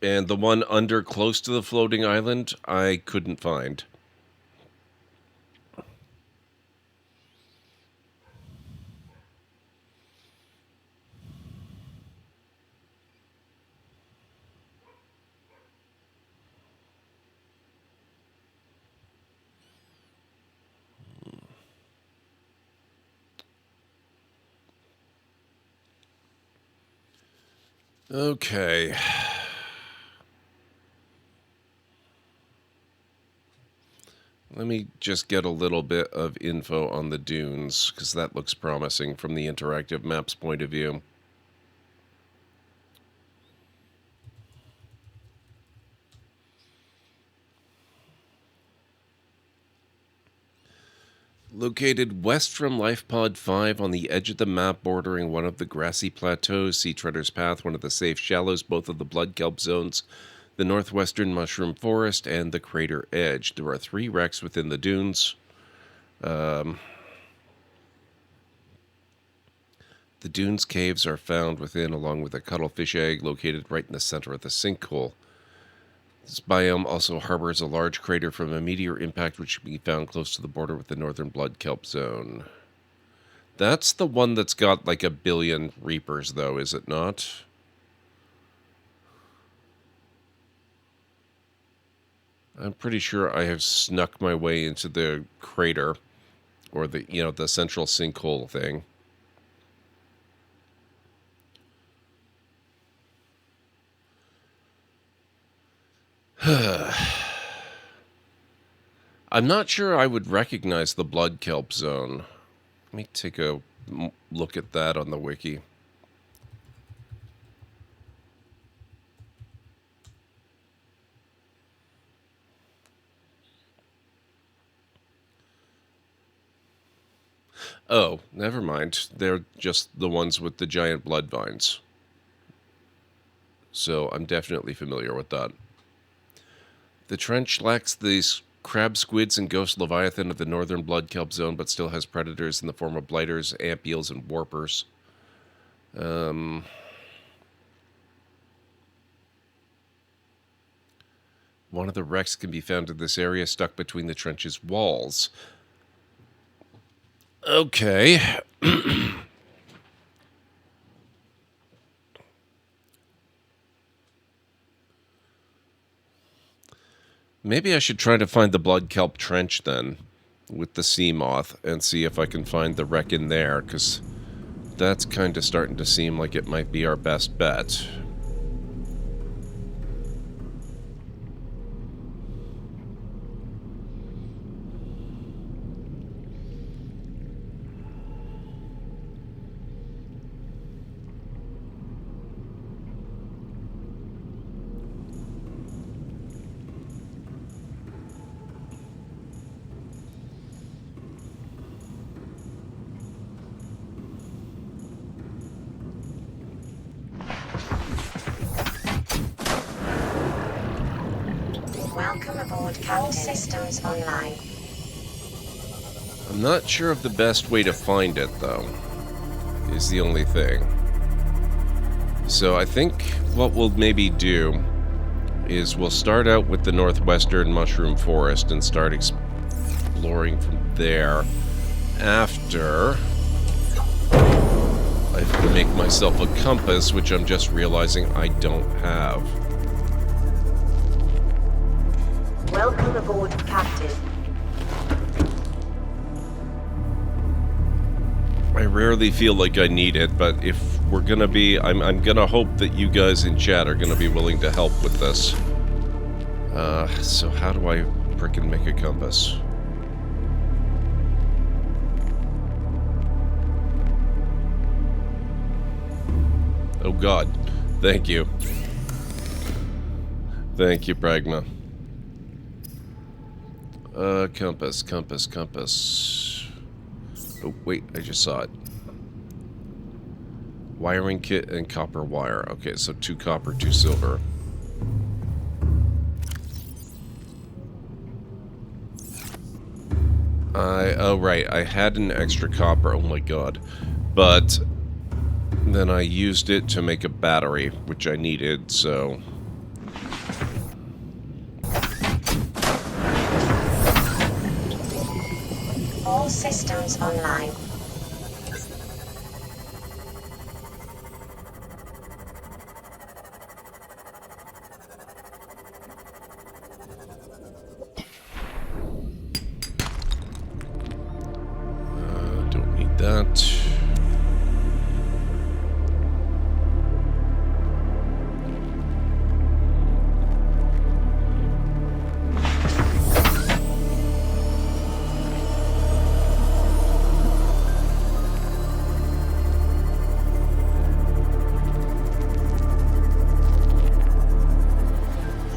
And the one under close to the floating island, I couldn't find. Okay. Let me just get a little bit of info on the dunes, because that looks promising from the interactive maps point of view. Located west from Life Pod 5 on the edge of the map bordering one of the grassy plateaus, Sea Treader's Path, one of the safe shallows, both of the Blood Kelp zones, the northwestern Mushroom Forest, and the Crater Edge. There are 3 wrecks within the dunes. The dunes caves are found within, along with a cuttlefish egg located right in the center of the sinkhole. This biome also harbors a large crater from a meteor impact which can be found close to the border with the northern Blood Kelp zone. That's the one that's got like 1 billion Reapers, though, is it not? I'm pretty sure I have snuck my way into the crater, or the, you know, the central sinkhole thing. I'm not sure I would recognize the blood kelp zone. Let me take a look at that on the wiki. Oh, never mind. They're just the ones with the giant blood vines. So I'm definitely familiar with that. The trench lacks these crab squids and ghost leviathan of the northern blood kelp zone, but still has predators in the form of blighters, ant eels, and warpers. One of the wrecks can be found in this area, stuck between the trench's walls. Okay. Maybe I should try to find the blood kelp trench then, with the sea moth, and see if I can find the wreck in there, because that's kind of starting to seem like it might be our best bet. Welcome aboard, Captain. All systems online. I'm not sure of the best way to find it, though, is the only thing. So I think what we'll maybe do is we'll start out with the northwestern mushroom forest and start exploring from there. After I have to make myself a compass, which I'm just realizing I don't have. Welcome aboard, Captain. I rarely feel like I need it, but if we're gonna be, I'm gonna hope that you guys in chat are gonna be willing to help with this. So how do I frickin' make a compass? Oh god, thank you. Thank you, Pragma. Compass. Oh, wait, I just saw it. Wiring kit and copper wire. Okay, so 2 copper, 2 silver. Oh right, I had an extra copper, oh my god. But then I used it to make a battery, which I needed, so... All systems online. Don't need that.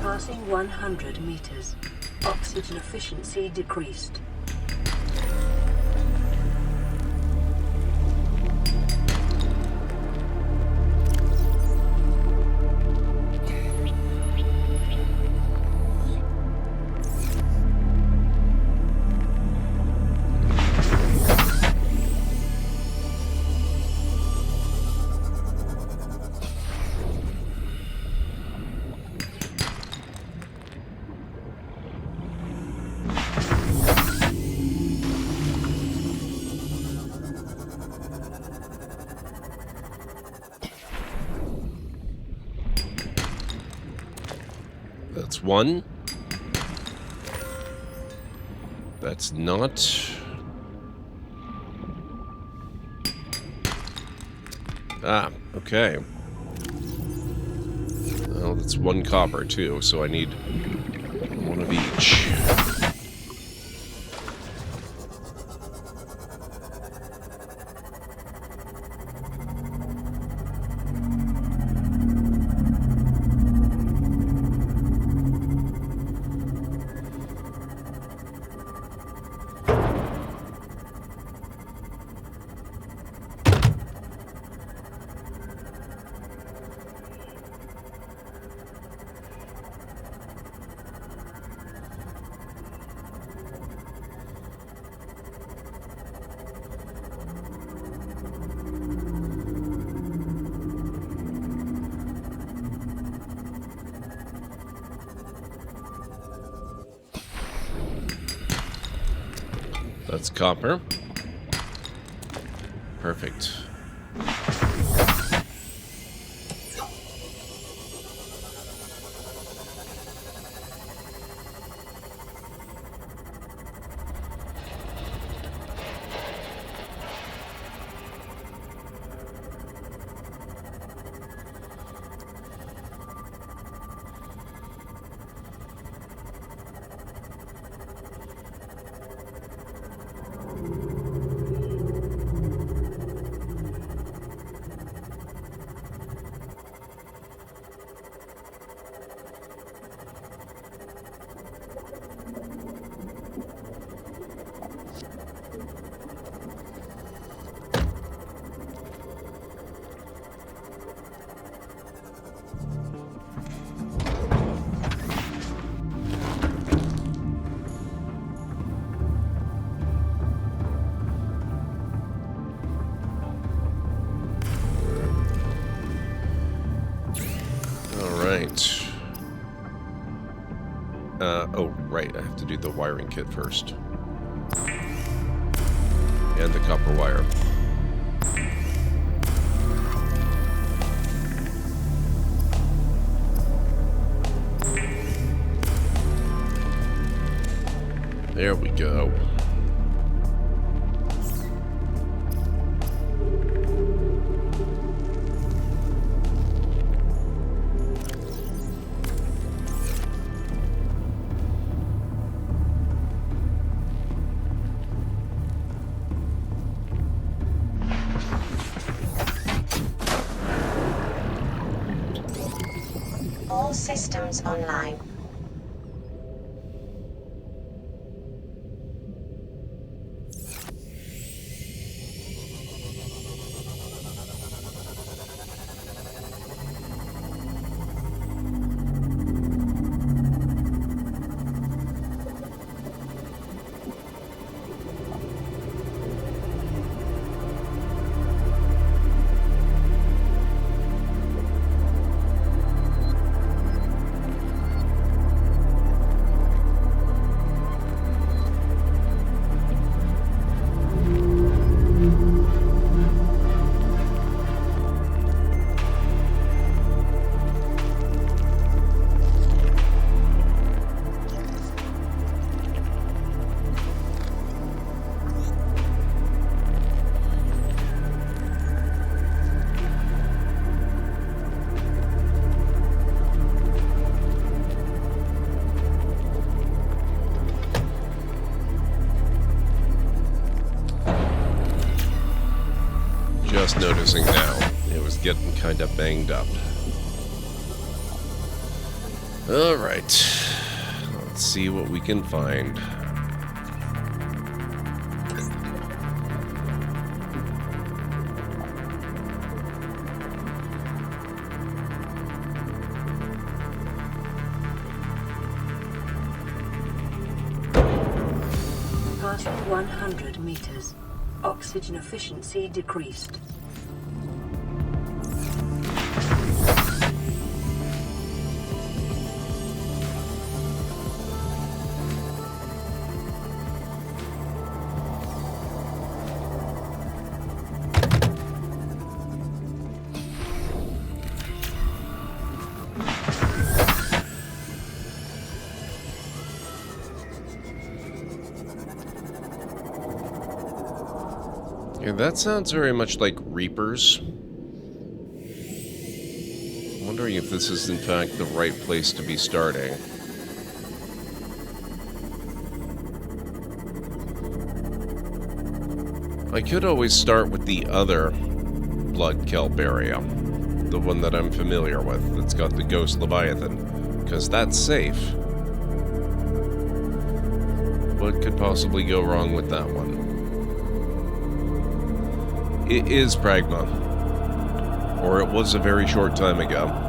Passing 100 meters. Oxygen efficiency decreased. That's one. That's not. Ah, okay. Well, that's one copper, too, so I need one of each. That's copper. Perfect. Right. Oh, right. I have to do the wiring kit first. And the copper wire. There we go. All systems online. Just noticing now, it was getting kind of banged up. Alright, let's see what we can find. Past 100 meters. Oxygen efficiency decreased. Okay, that sounds very much like Reapers. Wondering if this is in fact the right place to be starting. I could always start with the other blood kelp area, the one that I'm familiar with, that's got the ghost leviathan, because that's safe. What could possibly go wrong with that one? It is Pragma, or it was a very short time ago.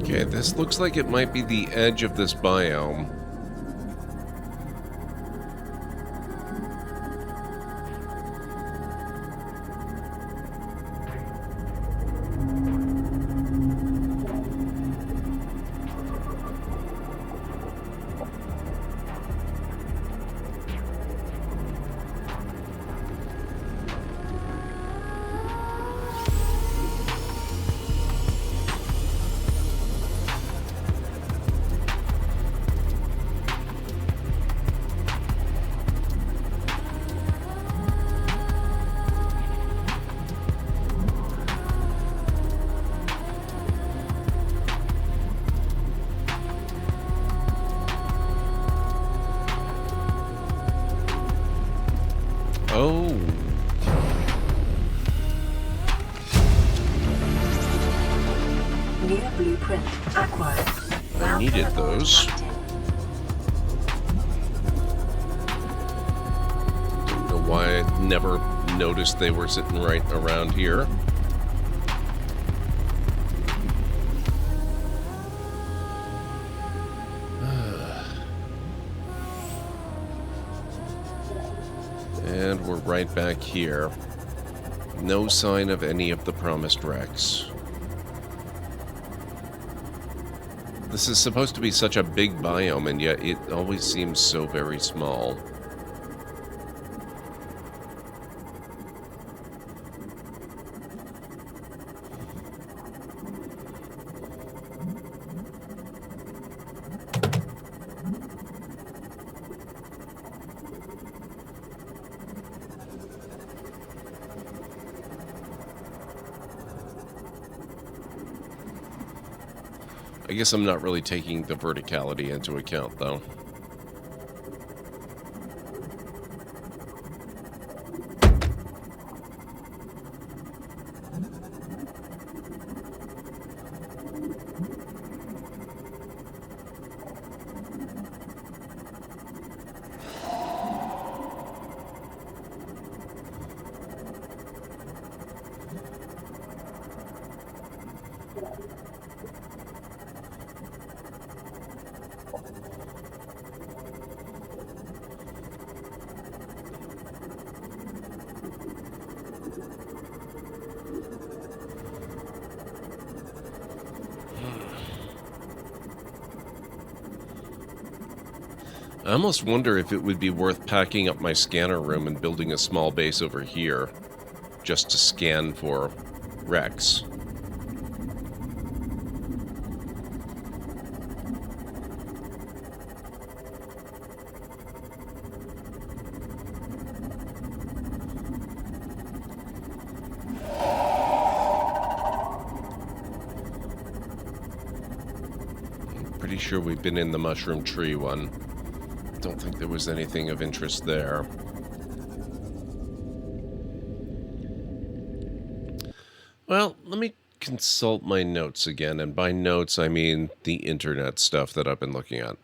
Okay, this looks like it might be the edge of this biome. Oh. New blueprint acquired. I needed those. Don't know why I never noticed they were sitting right around here. And we're right back here. No sign of any of the promised wrecks. This is supposed to be such a big biome, and yet it always seems so very small. I guess I'm not really taking the verticality into account, though. I almost wonder if it would be worth packing up my scanner room and building a small base over here just to scan for wrecks. Pretty sure we've been in the mushroom tree one. Don't think there was anything of interest there. Well, let me consult my notes again, and by notes I mean the internet stuff that I've been looking at.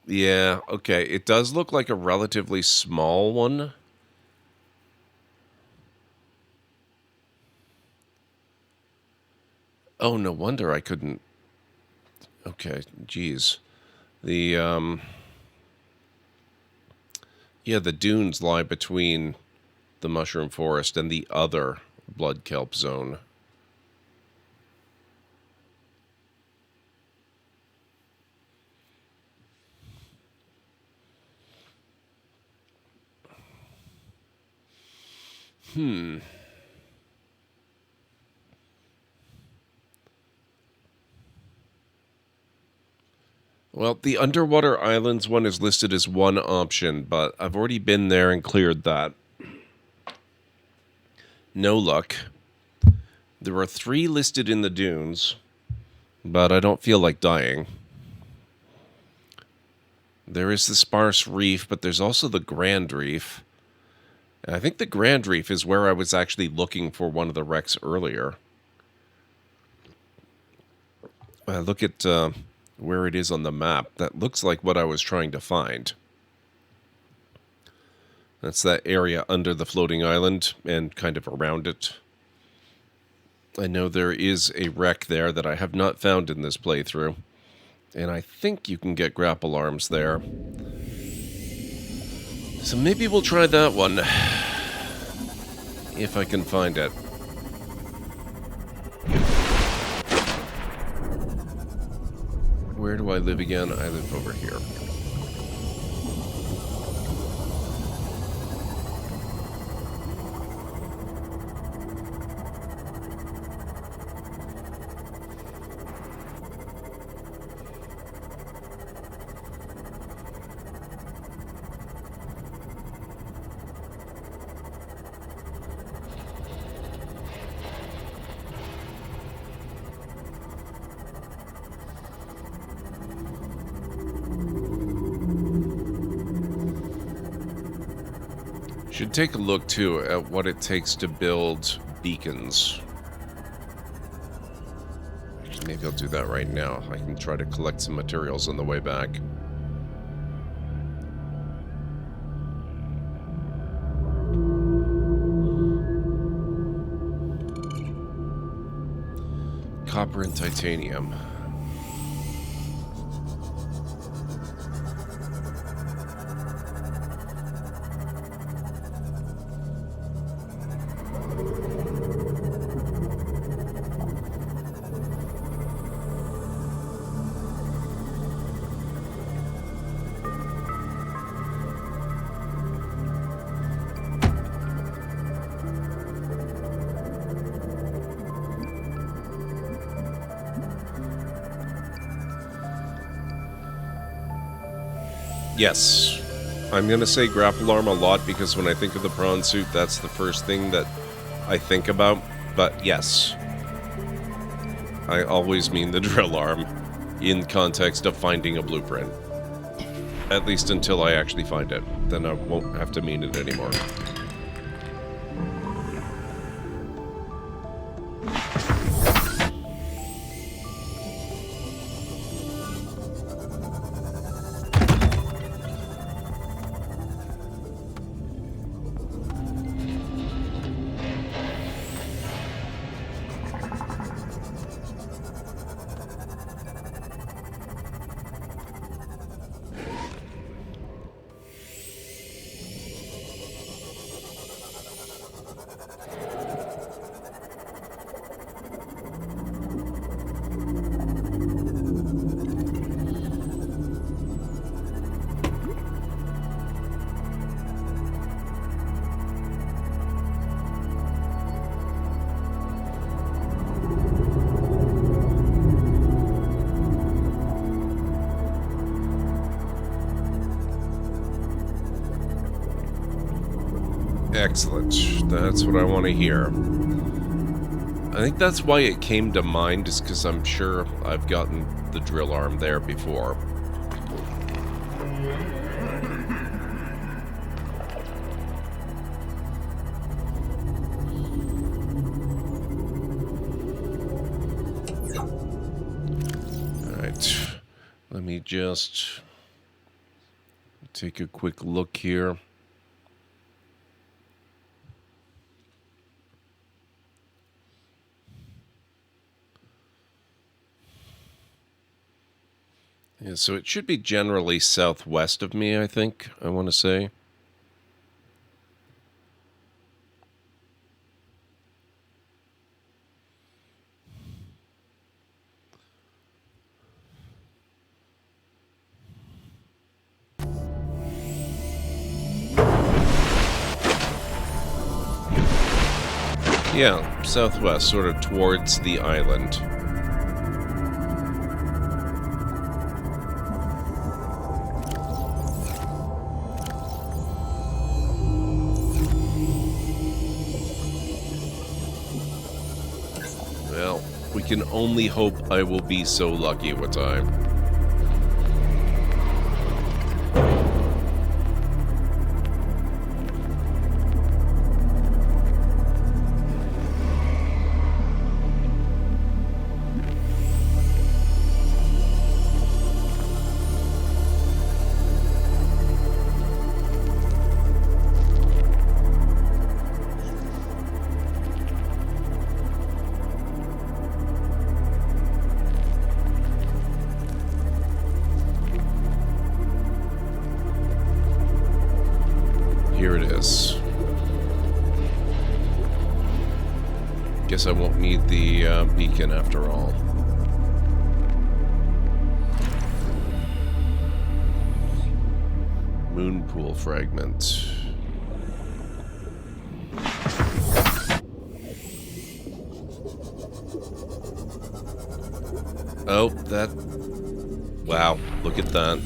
Yeah, okay, it does look like a relatively small one. Oh, no wonder I couldn't... Okay, geez. The, yeah, the dunes lie between the mushroom forest and the other blood kelp zone. Well, the underwater islands one is listed as one option, but I've already been there and cleared that. No luck. There are 3 listed in the dunes, but I don't feel like dying. There is the sparse reef, but there's also the Grand Reef. And I think the Grand Reef is where I was actually looking for one of the wrecks earlier. Look at where it is on the map. That looks like what I was trying to find. That's that area under the floating island and kind of around it. I know there is a wreck there that I have not found in this playthrough. And I think you can get grapple arms there. So maybe we'll try that one. If I can find it. Where do I live again? I live over here. Should take a look, too, at what it takes to build beacons. Maybe I'll do that right now. I can try to collect some materials on the way back. Copper and titanium. Yes. I'm going to say grapple arm a lot because when I think of the prawn suit, that's the first thing that I think about. But yes. I always mean the drill arm in context of finding a blueprint. At least until I actually find it. Then I won't have to mean it anymore. Excellent. That's what I want to hear. I think that's why it came to mind, is because I'm sure I've gotten the drill arm there before. Alright. Let me just take a quick look here. Yeah, so it should be generally southwest of me, I think, I want to say. Yeah, southwest, sort of towards the island. Well, we can only hope I will be so lucky with time. Here it is. Guess I won't need the beacon after all. Moon pool fragment. Oh, that... Wow, look at that.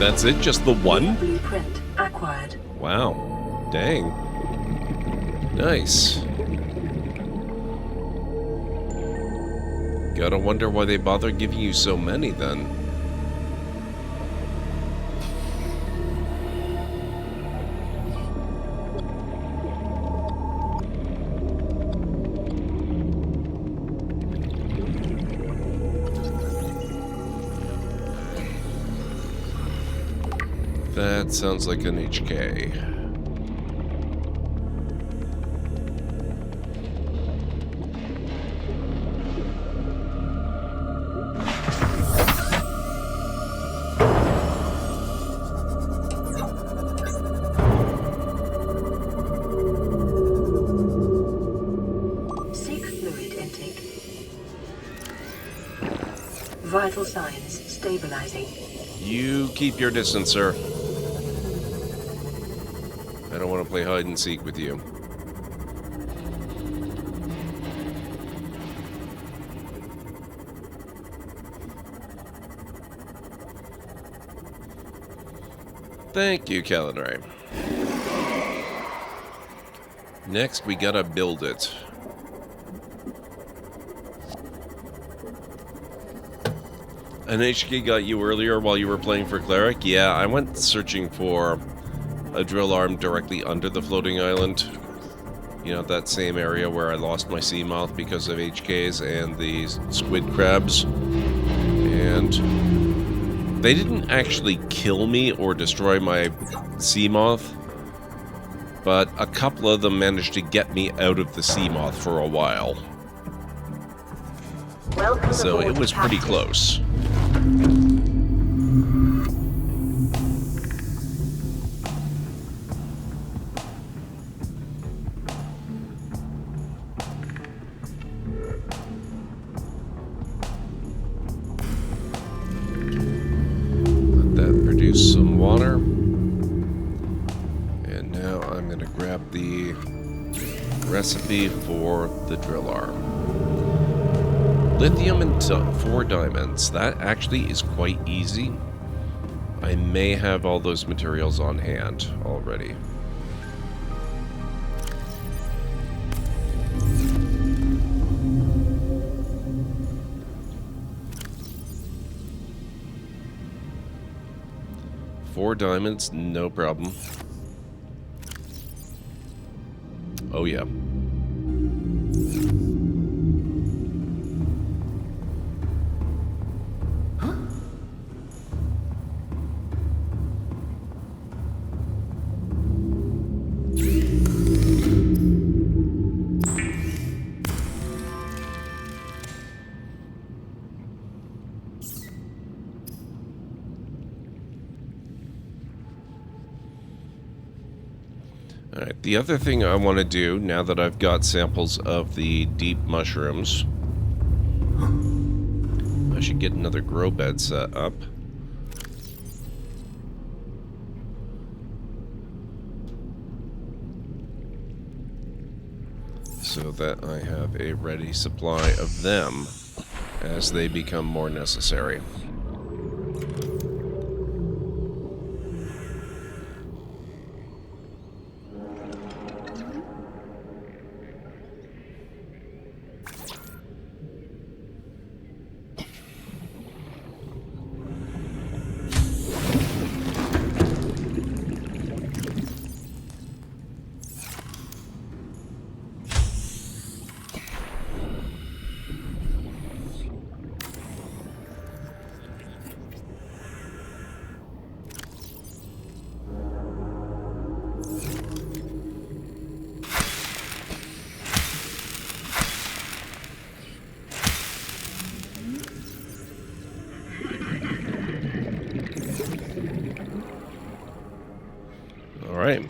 That's it? Just the one? Blueprint acquired. Wow. Dang. Nice. Gotta wonder why they bother giving you so many then. That sounds like an HK. Seek fluid intake. Vital signs stabilizing. You keep your distance, sir. I don't want to play hide and seek with you. Thank you, Calenray. Next, we gotta build it. An HK got you earlier while you were playing for Cleric? Yeah, I went searching for a drill arm directly under the floating island. You know, that same area where I lost my Seamoth because of HKs and the squid crabs. And they didn't actually kill me or destroy my Seamoth, but a couple of them managed to get me out of the Seamoth for a while. So it was pretty close. Some water, and now I'm going to grab the Recipe for the drill arm. Lithium and 4 diamonds. That actually is quite easy. I may have all those materials on hand already. Four diamonds, no problem. Oh yeah. Alright, the other thing I want to do, now that I've got samples of the deep mushrooms, I should get another grow bed set up. So that I have a ready supply of them as they become more necessary. All right.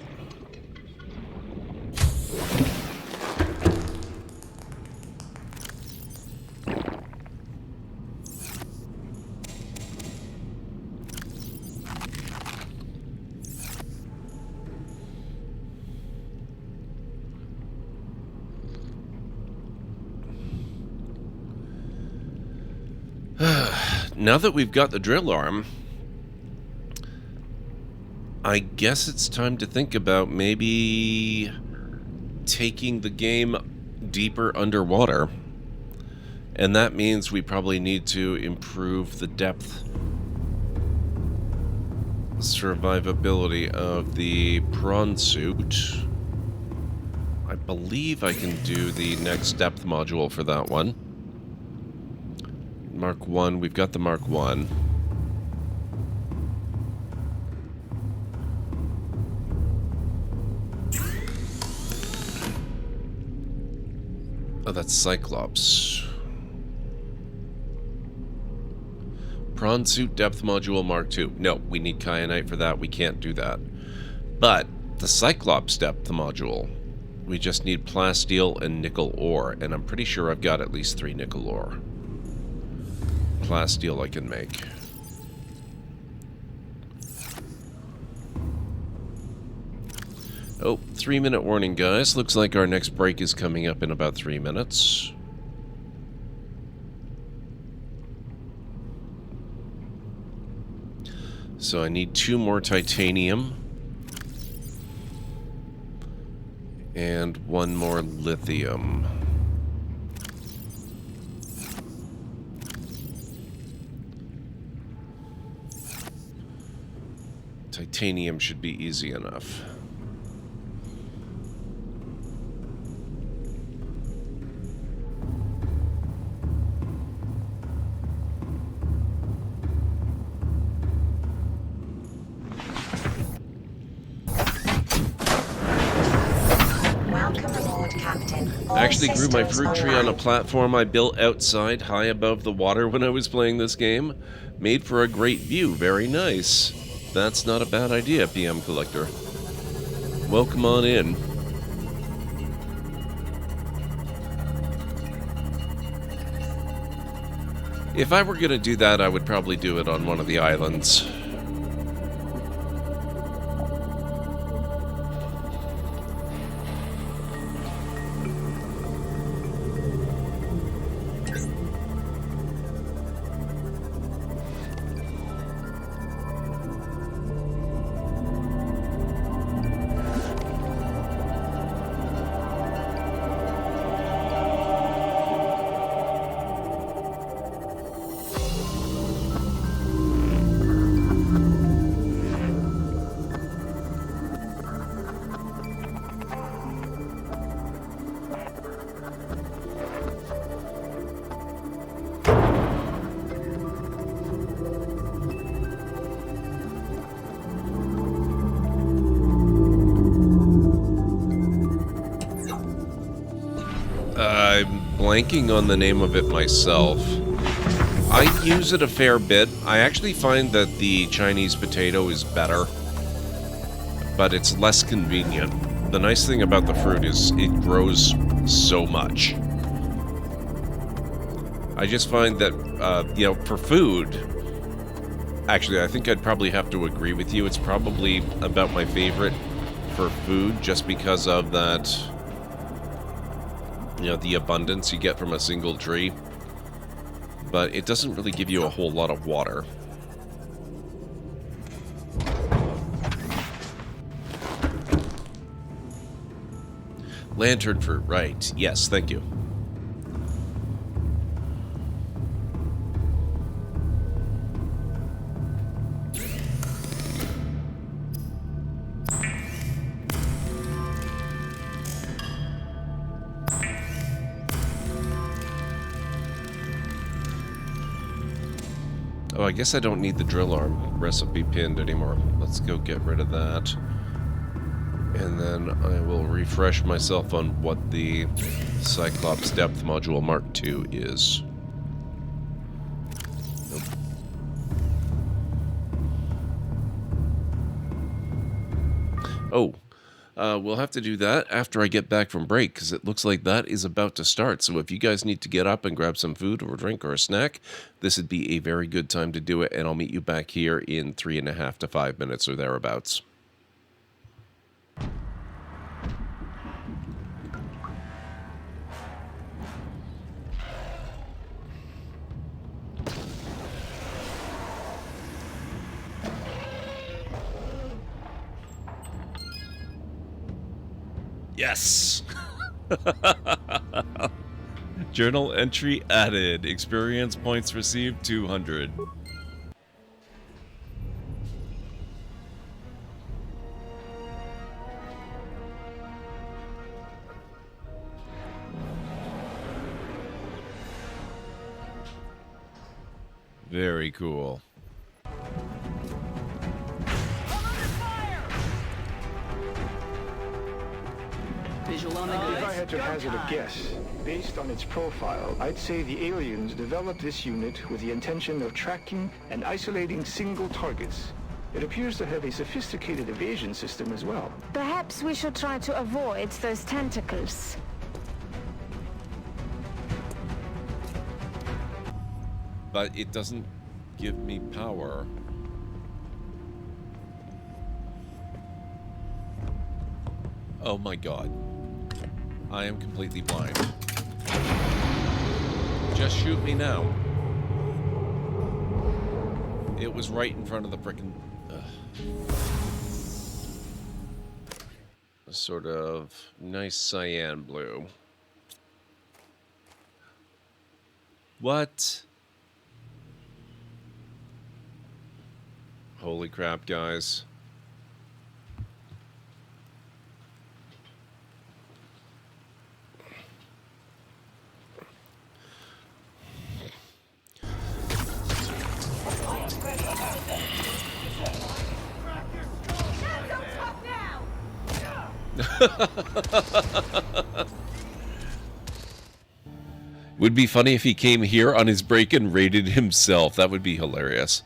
Now that we've got the drill arm, I guess it's time to think about maybe taking the game deeper underwater. And that means we probably need to improve the depth survivability of the prawn suit. I believe I can do the next depth module for that one. Mark 1, we've got the Mark 1. Oh, that's Cyclops. Prawn suit depth module Mark 2. No, we need kyanite for that. We can't do that. But the Cyclops depth module, we just need plasteel and nickel ore, and I'm pretty sure I've got at least 3 nickel ore. Plasteel I can make. Oh, 3-minute warning, guys. Looks like our next break is coming up in about 3 minutes. So I need 2 more titanium. And 1 more lithium. Titanium should be easy enough. I actually grew my fruit tree on a platform I built outside, high above the water when I was playing this game. Made for a great view, very nice. That's not a bad idea, PM Collector. Welcome on in. If I were gonna do that, I would probably do it on one of the islands. blanking on the name of it myself. I use it a fair bit. I actually find that the Chinese potato is better, but it's less convenient. The nice thing about the fruit is it grows so much. I just find that, you know, for food, actually, I think I'd probably have to agree with you. It's probably about my favorite for food, just because of that, you know, the abundance you get from a single tree. But it doesn't really give you a whole lot of water. Lantern fruit, right. Yes, thank you. Oh, I guess I don't need the drill arm recipe pinned anymore. Let's go get rid of that. And then I will refresh myself on what the Cyclops Depth Module Mark II is. Nope. Oh, we'll have to do that after I get back from break, because it looks like that is about to start. So if you guys need to get up and grab some food or a drink or a snack, this would be a very good time to do it, and I'll meet you back here in 3.5 to 5 minutes or thereabouts. Yes! Journal entry added. Experience points received 200. Very cool. If I had to hazard a guess, based on its profile, I'd say the aliens developed this unit with the intention of tracking and isolating single targets. It appears to have a sophisticated evasion system as well. Perhaps we should try to avoid those tentacles. But it doesn't give me power. Oh my god. I am completely blind. Just shoot me now. It was right in front of the frickin'... a sort of nice cyan blue. What? Holy crap, guys. Would be funny if he came here on his break and raided himself. That would be hilarious.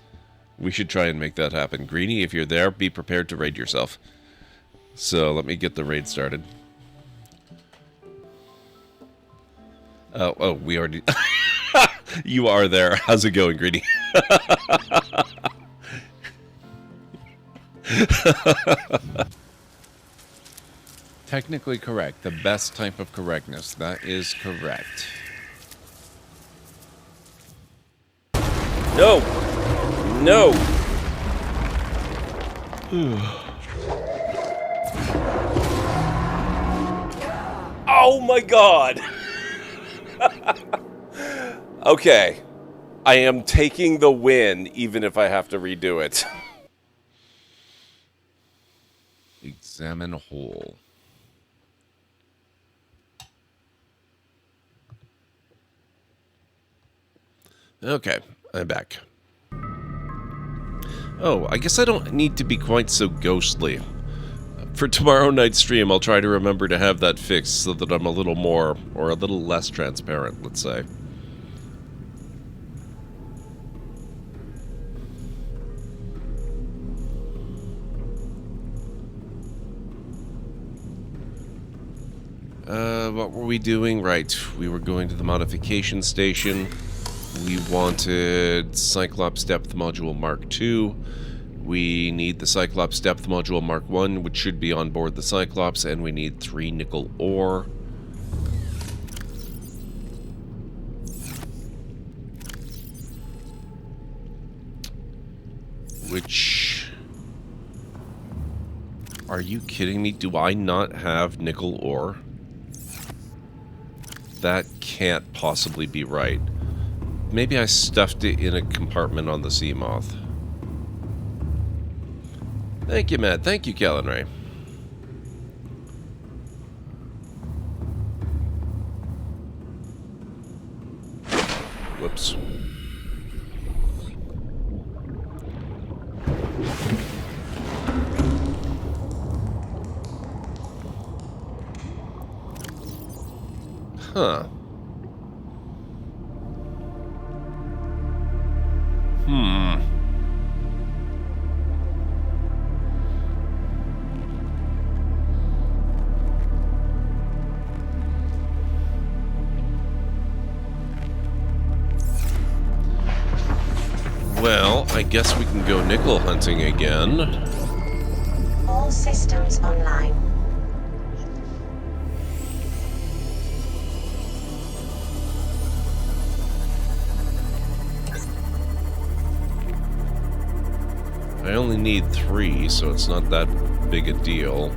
We should try and make that happen. Greenie, if you're there, be prepared to raid yourself. So let me get the raid started. Oh, we already... You are there. How's it going, Greenie? Technically correct. The best type of correctness. That is correct. No! No! Oh my god! Okay. I am taking the win, even if I have to redo it. Examine hole. Okay, I'm back. Oh, I guess I don't need to be quite so ghostly For tomorrow night's stream, I'll try to remember to have that fixed so that I'm a little more, or a little less transparent, let's say. What were we doing? Right, we were going to the modification station. We wanted Cyclops Depth Module Mark II. We need the Cyclops Depth Module Mark I, which should be on board the Cyclops, and we need 3 nickel ore. Which... Are you kidding me? Do I not have nickel ore? That can't possibly be right. Maybe I stuffed it in a compartment on the Seamoth. Thank you, Matt. Thank you, Kellen Ray. Whoops. Huh. Well, I guess we can go nickel hunting again. All systems online. I only need 3, so it's not that big a deal.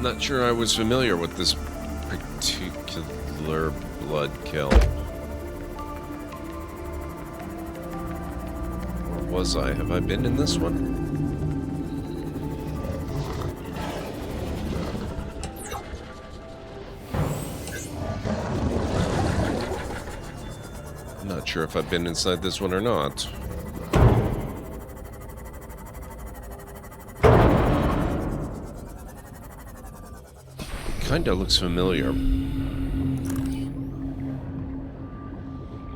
Not sure I was familiar with this particular blood kill. Or was I? Have I been in this one? I'm not sure if I've been inside this one or not. Kinda looks familiar.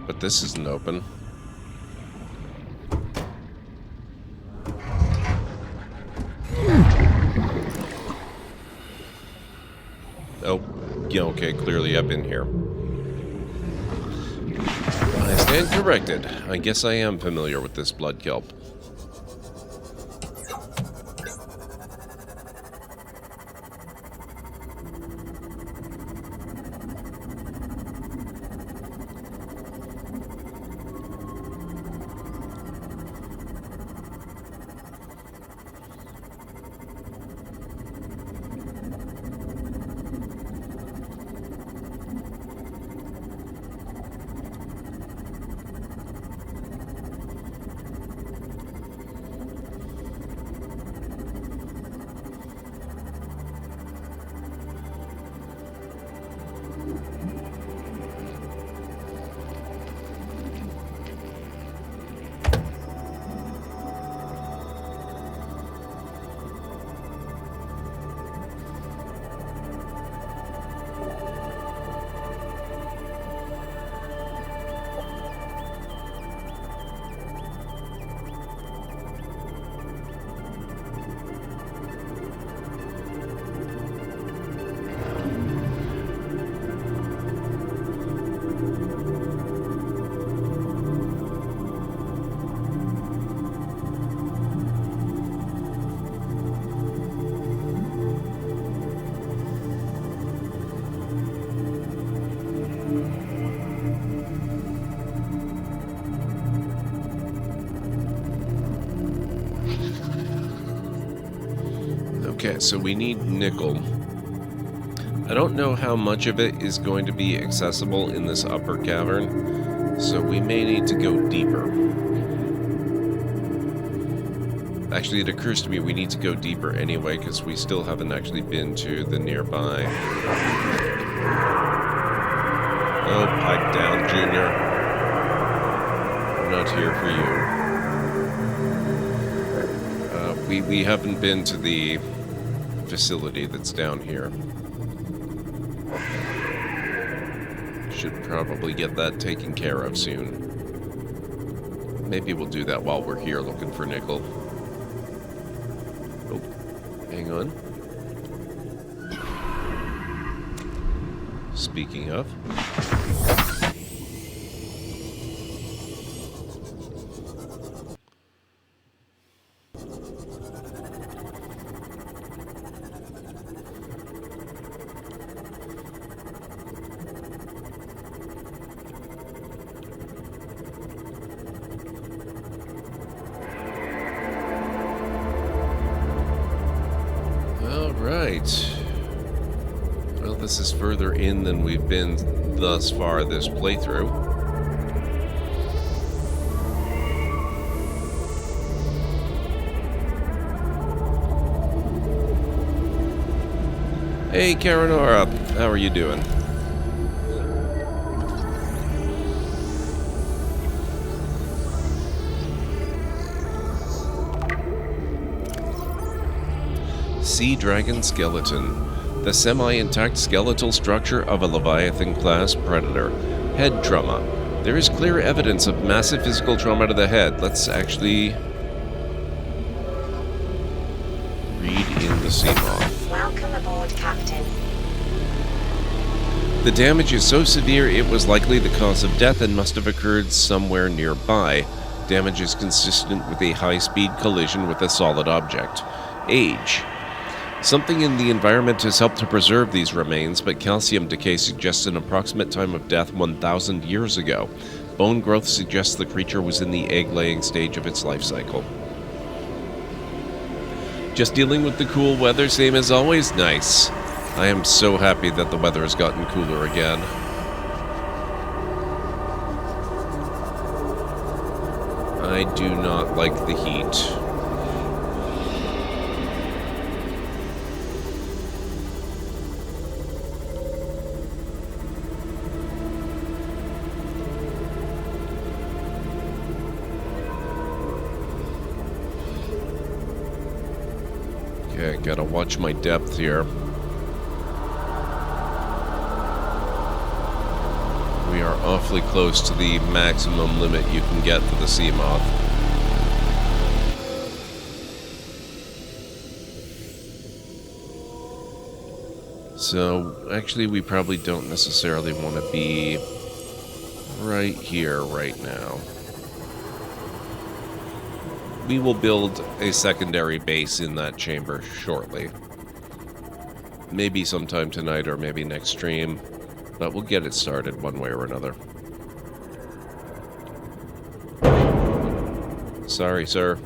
But this isn't open. Oh, yeah, okay, clearly I've been here. I stand corrected. I guess I am familiar with this blood kelp. Okay, so we need nickel. I don't know how much of it is going to be accessible in this upper cavern, so we may need to go deeper. Actually, it occurs to me we need to go deeper anyway, because we still haven't actually been to the nearby. Oh, pipe down, Junior. I'm not here for you. We haven't been to the facility that's down here. Should probably get that taken care of soon. Maybe we'll do that while we're here looking for nickel. Oh, hang on. Speaking of. Alright. Well, this is further in than we've been thus far this playthrough. Hey, Karanora, how are you doing? Sea Dragon Skeleton. The semi-intact skeletal structure of a Leviathan-class predator. Head trauma. There is clear evidence of massive physical trauma to the head. Let's actually read in the sea moth. Welcome aboard, Captain. The damage is so severe it was likely the cause of death and must have occurred somewhere nearby. Damage is consistent with a high-speed collision with a solid object. Age. Something in the environment has helped to preserve these remains, but calcium decay suggests an approximate time of death 1,000 years ago. Bone growth suggests the creature was in the egg-laying stage of its life cycle. Just dealing with the cool weather, same as always. Nice. I am so happy that the weather has gotten cooler again. I do not like the heat. Okay, gotta watch my depth here. We are awfully close to the maximum limit you can get for the sea moth. So, actually, we probably don't necessarily want to be right here right now. We will build a secondary base in that chamber shortly. Maybe sometime tonight or maybe next stream, but we'll get it started one way or another. Sorry, sir.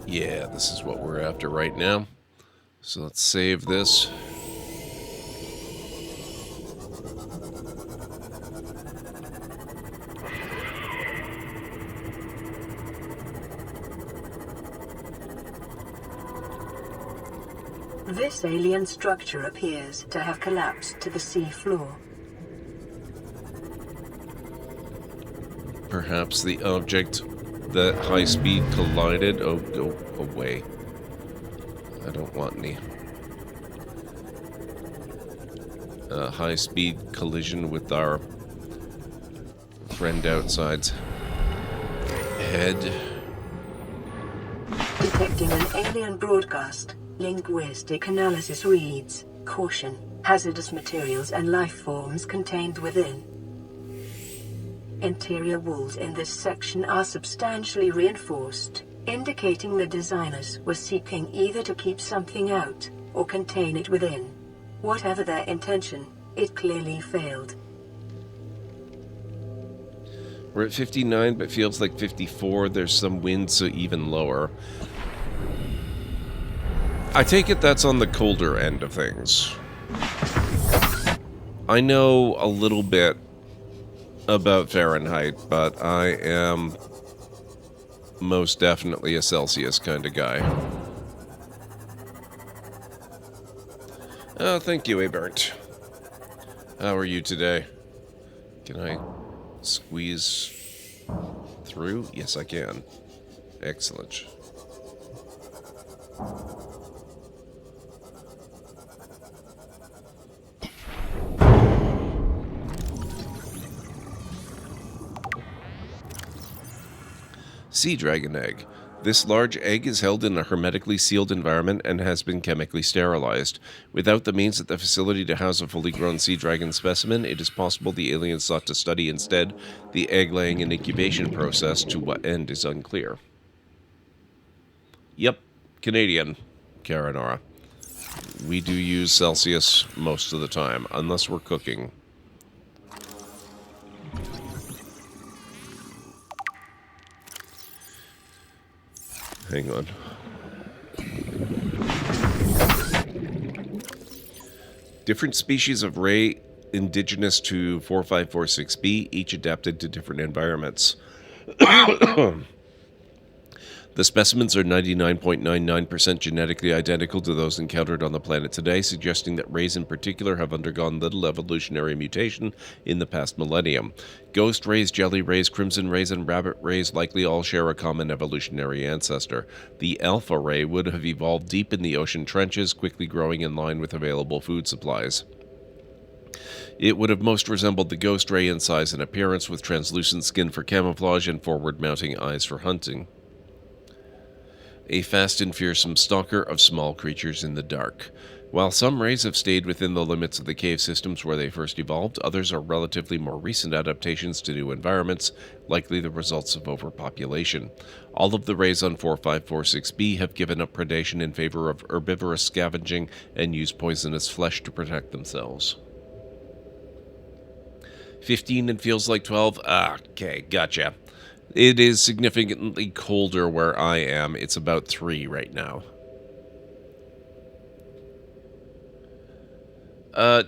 Yeah, this is what we're after right now. So let's save this. This alien structure appears to have collapsed to the sea floor. Perhaps the object that high speed collided. Oh, go away. I don't want any. High speed collision with our friend outside's head. Detecting an alien broadcast. Linguistic analysis reads, caution. hazardous materials and life forms contained within. Interior walls in this section are substantially reinforced, indicating the designers were seeking either to keep something out or contain it within. Whatever their intention, it clearly failed. We're at 59, but feels like 54. There's some wind, so even lower. I take it that's on the colder end of things. I know a little bit about Fahrenheit, but I am most definitely a Celsius kind of guy. Oh, thank you, Abernt. How are you today? Can I squeeze through? Yes, I can. Excellent. Sea dragon egg. This large egg is held in a hermetically sealed environment and has been chemically sterilized. Without the means at the facility to house a fully grown sea dragon specimen, it is possible the aliens sought to study instead the egg-laying and incubation process, to what end is unclear. Yep, Canadian, Karanora. We do use Celsius most of the time, unless we're cooking. Hang on. Different species of ray indigenous to 4546b, each adapted to different environments. The specimens are 99.99% genetically identical to those encountered on the planet today, suggesting that rays in particular have undergone little evolutionary mutation in the past millennium. Ghost rays, jelly rays, crimson rays, and rabbit rays likely all share a common evolutionary ancestor. The alpha ray would have evolved deep in the ocean trenches, quickly growing in line with available food supplies. It would have most resembled the ghost ray in size and appearance, with translucent skin for camouflage and forward-mounting eyes for hunting. A fast and fearsome stalker of small creatures in the dark. While some rays have stayed within the limits of the cave systems where they first evolved, others are relatively more recent adaptations to new environments, likely the results of overpopulation. All of the rays on 4546b have given up predation in favor of herbivorous scavenging and use poisonous flesh to protect themselves. 15 and feels like 12? Okay, gotcha. It is significantly colder where I am. It's about 3 right now.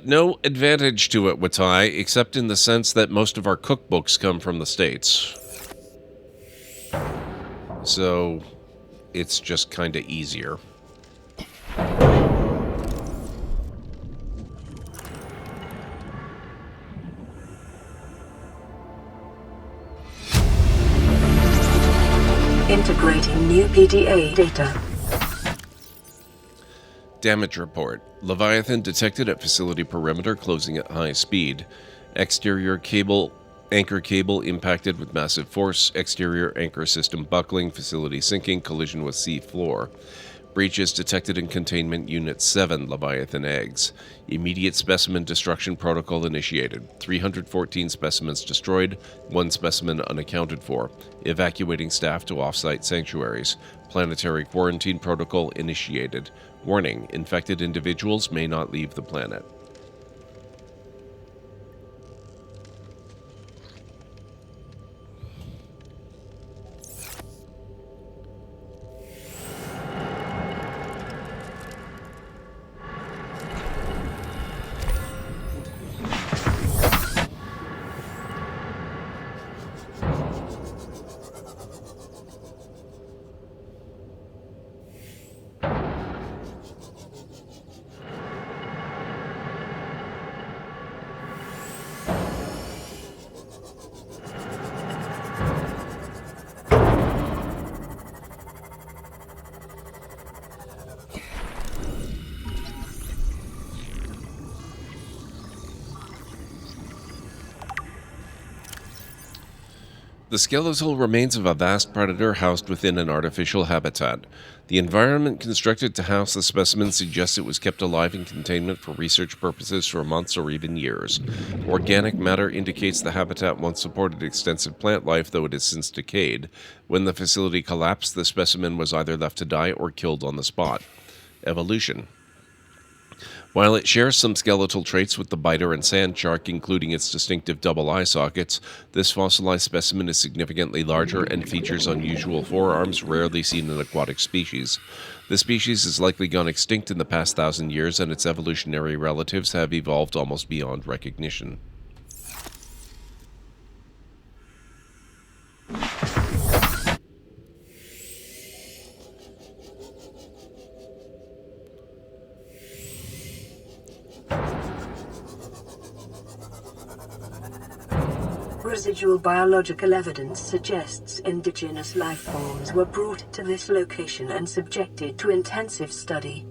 No advantage to it, Watai, except in the sense that most of our cookbooks come from the States. So, it's just kind of easier. Integrating new PDA data. Damage report. Leviathan detected at facility perimeter, closing at high speed. Exterior anchor cable impacted with massive force. Exterior anchor system buckling. Facility sinking. Collision with sea floor. Breaches detected in Containment Unit 7, Leviathan eggs. Immediate specimen destruction protocol initiated. 314 specimens destroyed, 1 specimen unaccounted for. Evacuating staff to off-site sanctuaries. Planetary quarantine protocol initiated. Warning, infected individuals may not leave the planet. The skeletal remains of a vast predator housed within an artificial habitat. The environment constructed to house the specimen suggests it was kept alive in containment for research purposes for months or even years. Organic matter indicates the habitat once supported extensive plant life, though it has since decayed. When the facility collapsed, the specimen was either left to die or killed on the spot. Evolution. While it shares some skeletal traits with the biter and sand shark, including its distinctive double eye sockets, this fossilized specimen is significantly larger and features unusual forearms rarely seen in aquatic species. The species has likely gone extinct in the past 1,000 years, and its evolutionary relatives have evolved almost beyond recognition. Residual biological evidence suggests indigenous life forms were brought to this location and subjected to intensive study.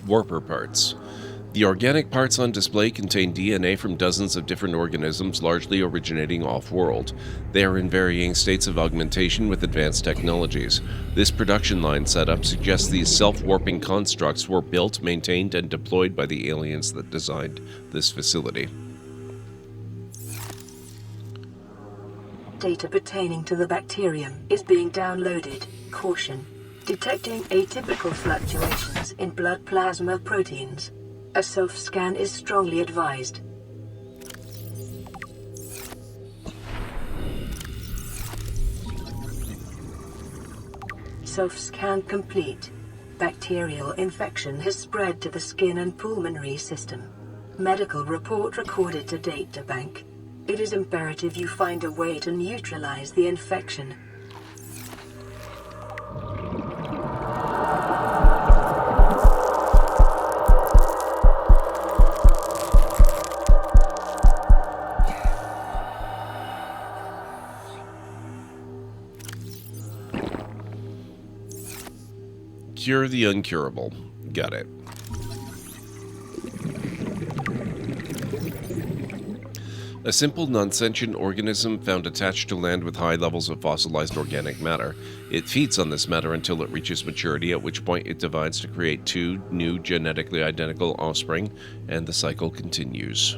Warper parts. The organic parts on display contain DNA from dozens of different organisms, largely originating off-world. They are in varying states of augmentation with advanced technologies. This production line setup suggests these self-warping constructs were built, maintained, and deployed by the aliens that designed this facility. Data pertaining to the bacterium is being downloaded. Caution. Detecting atypical fluctuations in blood plasma proteins. A self-scan is strongly advised. Self-scan complete. Bacterial infection has spread to the skin and pulmonary system. Medical report recorded to databank. It is imperative you find a way to neutralize the infection. Cure the uncurable. Got it. A simple non-sentient organism found attached to land with high levels of fossilized organic matter. It feeds on this matter until it reaches maturity, at which point it divides to create 2 new genetically identical offspring, and the cycle continues.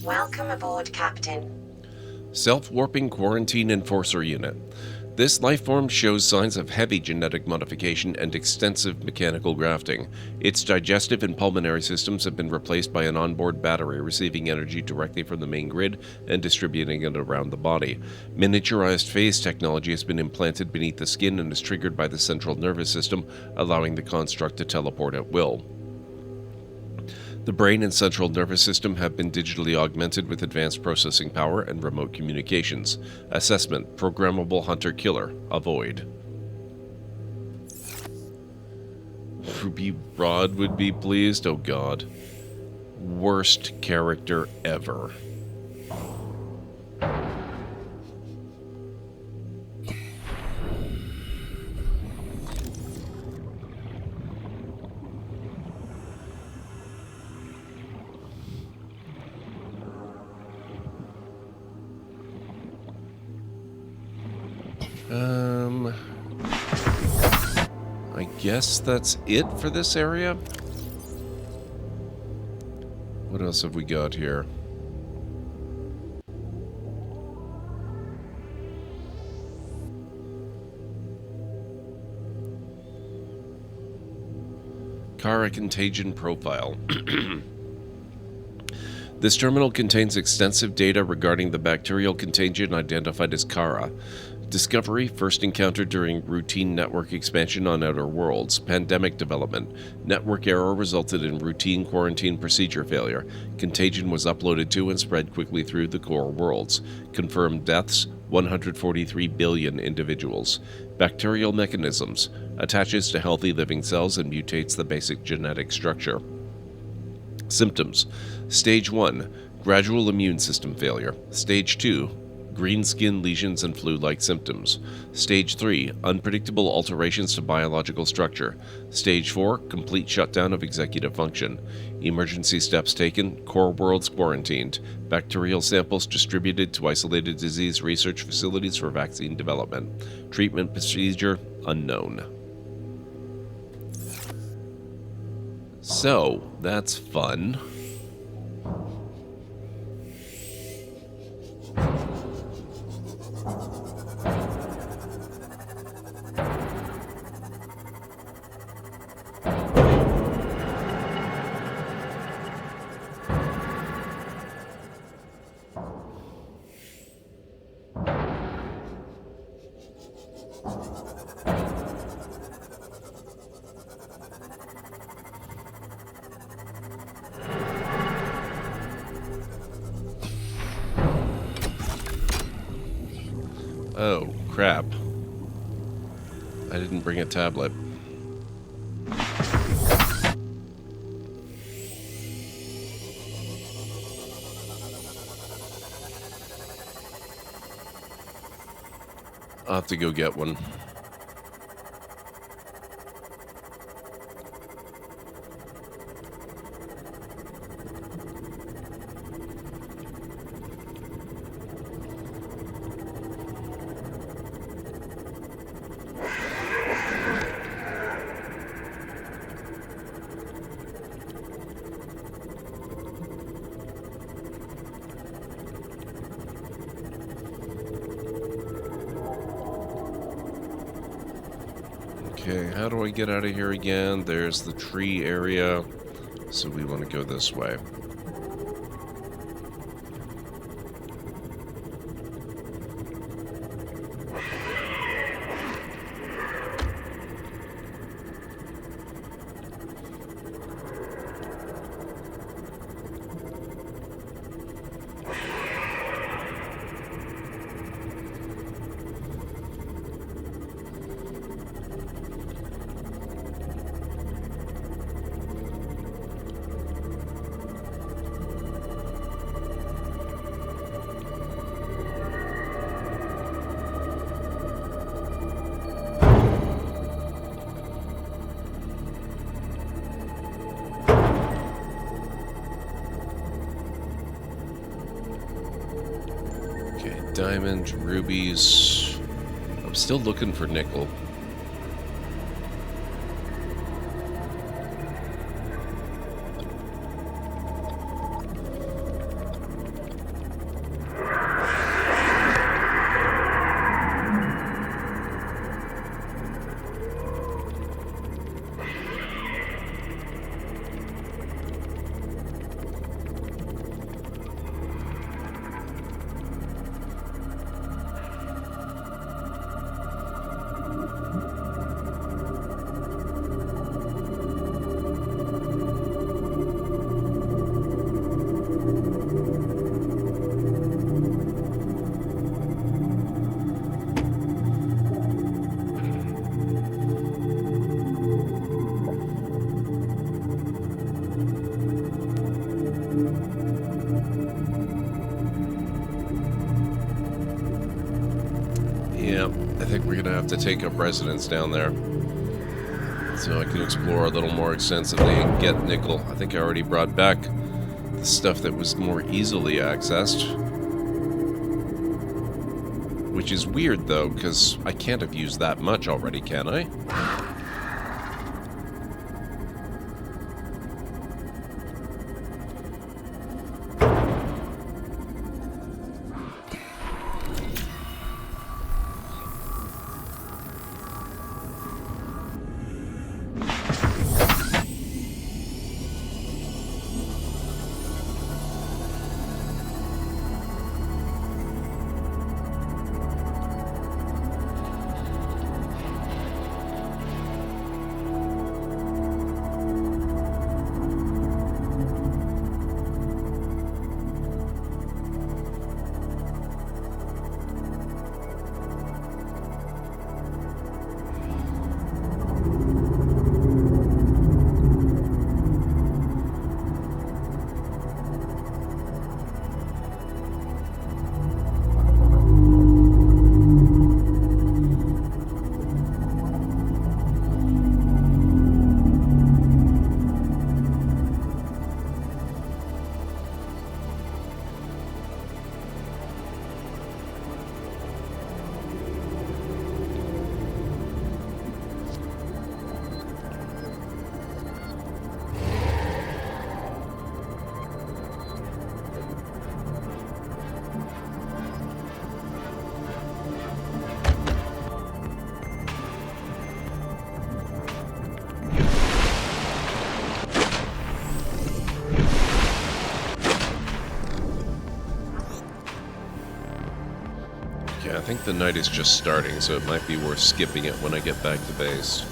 Welcome aboard, Captain. Self-warping quarantine enforcer unit. This life form shows signs of heavy genetic modification and extensive mechanical grafting. Its digestive and pulmonary systems have been replaced by an onboard battery, receiving energy directly from the main grid and distributing it around the body. Miniaturized phase technology has been implanted beneath the skin and is triggered by the central nervous system, allowing the construct to teleport at will. The brain and central nervous system have been digitally augmented with advanced processing power and remote communications. Assessment: programmable hunter-killer. Avoid. Ruby Rod would be pleased. Oh god. Worst character ever. I guess that's it for this area. What else have we got here? Kara Contagion Profile. This terminal contains extensive data regarding the bacterial contagion identified as Kara. Discovery, first encountered during routine network expansion on outer worlds. Pandemic development. Network error resulted in routine quarantine procedure failure. Contagion was uploaded to and spread quickly through the core worlds. Confirmed deaths, 143 billion individuals. Bacterial mechanisms. attaches to healthy living cells and mutates the basic genetic structure. Symptoms: Stage 1, gradual immune system failure. Stage 2, green skin lesions and flu-like symptoms. Stage 3, unpredictable alterations to biological structure. Stage 4, complete shutdown of executive function. Emergency steps taken, core worlds quarantined. Bacterial samples distributed to isolated disease research facilities for vaccine development. Treatment procedure unknown. So, that's fun. Oh, crap. I didn't bring a tablet. I'll have to go get one. Okay, how do I get out of here again? There's the tree area, so we want to go this way. Diamond, rubies. I'm still looking for nickel. Yeah, I think we're gonna have to take up residence down there, so I can explore a little more extensively and get nickel. I think I already brought back the stuff that was more easily accessed. Which is weird, though, because I can't have used that much already, can I? think the night is just starting, so it might be worth skipping it when I get back to base.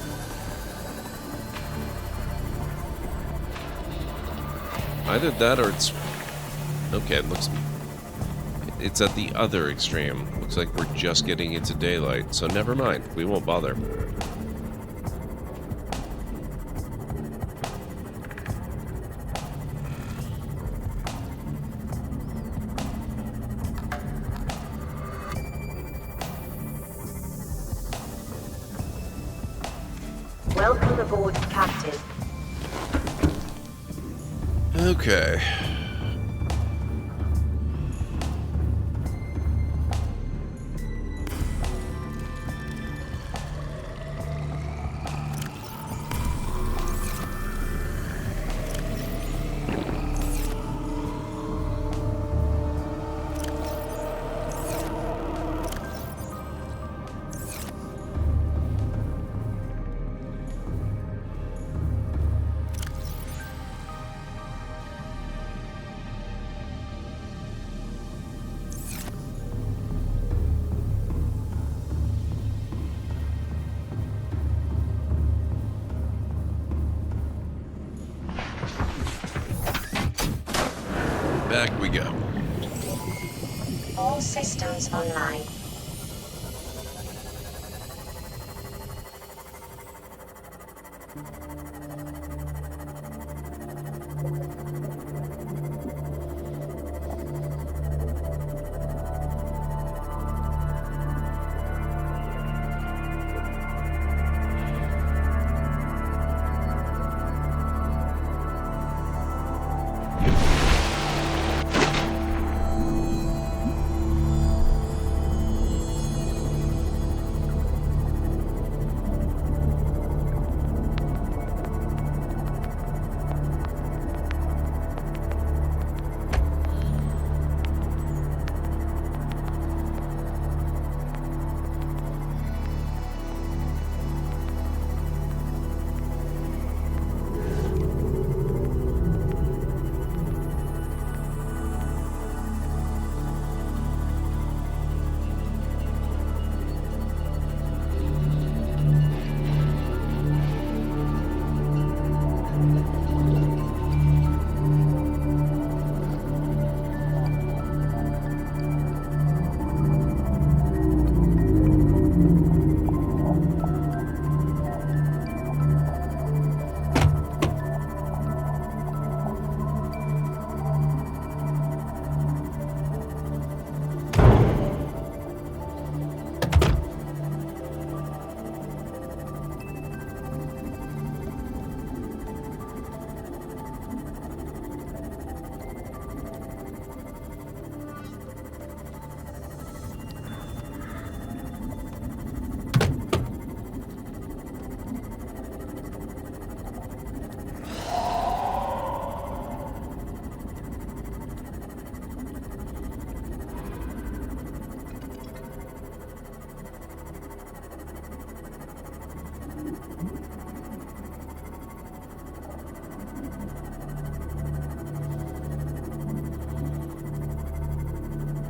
Either that or it's... Okay, it looks... It's at the other extreme. Looks like we're just getting into daylight, so never mind. We won't bother. Welcome aboard, Captain. Okay. Back we go. All systems online.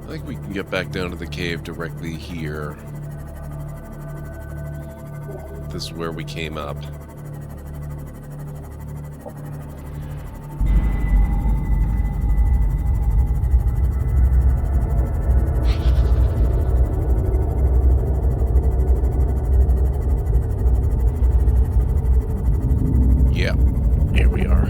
I think we can get back down to the cave directly here. This is where we came up. Yeah, here we are.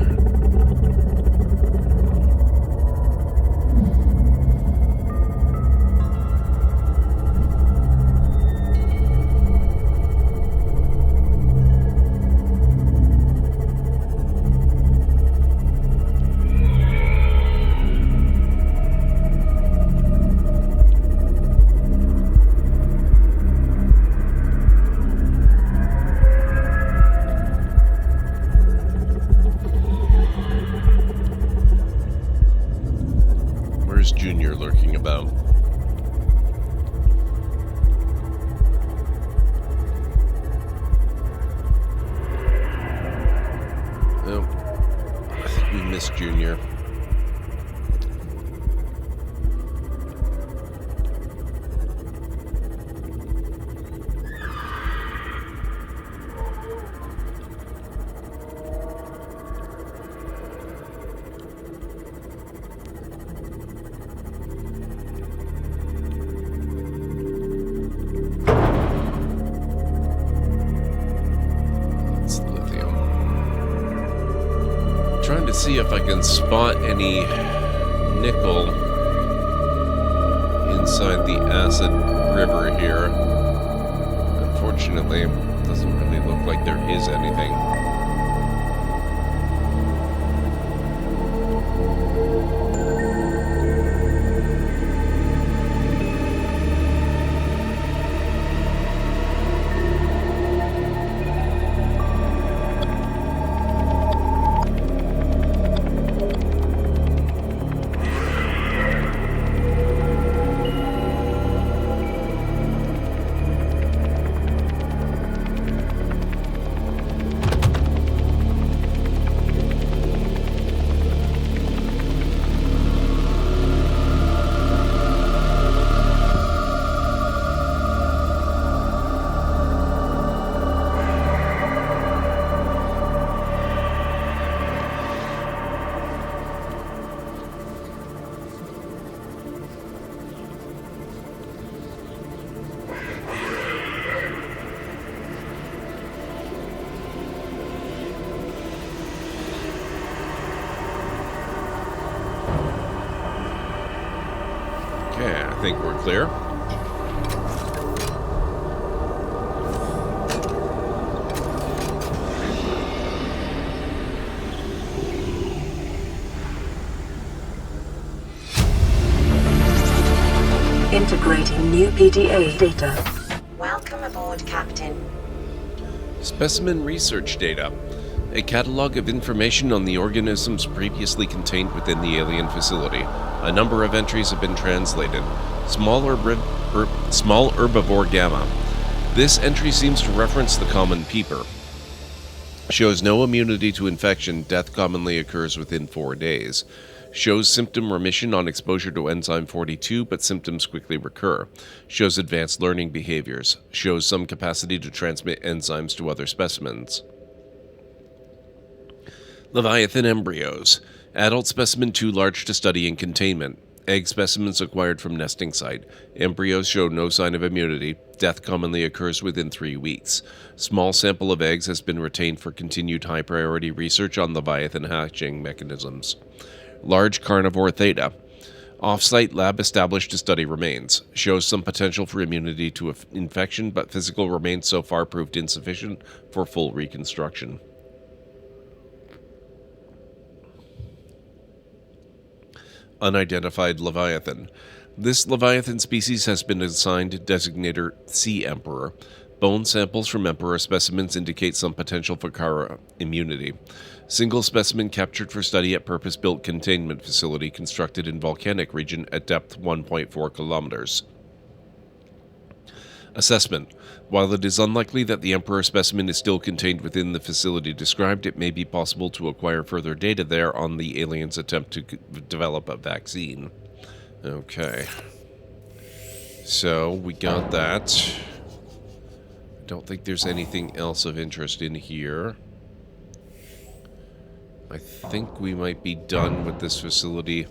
to see if I can spot any nickel inside the acid river here. Unfortunately, it doesn't really look like there is anything. Okay, I think we're clear. Integrating new PDA data. Welcome aboard, Captain. Specimen research data. A catalog of information on the organisms previously contained within the alien facility. A number of entries have been translated. Small herbivore gamma. This entry seems to reference the common peeper. Shows no immunity to infection. Death commonly occurs within 4 days. Shows symptom remission on exposure to enzyme 42, but symptoms quickly recur. Shows advanced learning behaviors. Shows some capacity to transmit enzymes to other specimens. Leviathan embryos. Adult specimen too large to study in containment. Egg specimens acquired from nesting site. Embryos show no sign of immunity. Death commonly occurs within 3 weeks. Small sample of eggs has been retained for continued high-priority research on Leviathan hatching mechanisms. Large carnivore theta. Off-site lab established to study remains. Shows some potential for immunity to infection, but physical remains so far proved insufficient for full reconstruction. Unidentified Leviathan. This Leviathan species has been assigned designator Sea Emperor. Bone samples from Emperor specimens indicate some potential for Kara immunity. Single specimen captured for study at purpose-built containment facility constructed in volcanic region at depth 1.4 kilometers. Assessment. While it is unlikely that the Emperor specimen is still contained within the facility described, it may be possible to acquire further data there on the aliens' attempt to develop a vaccine. Okay. So, we got that. I don't think there's anything else of interest in here. I think we might be done with this facility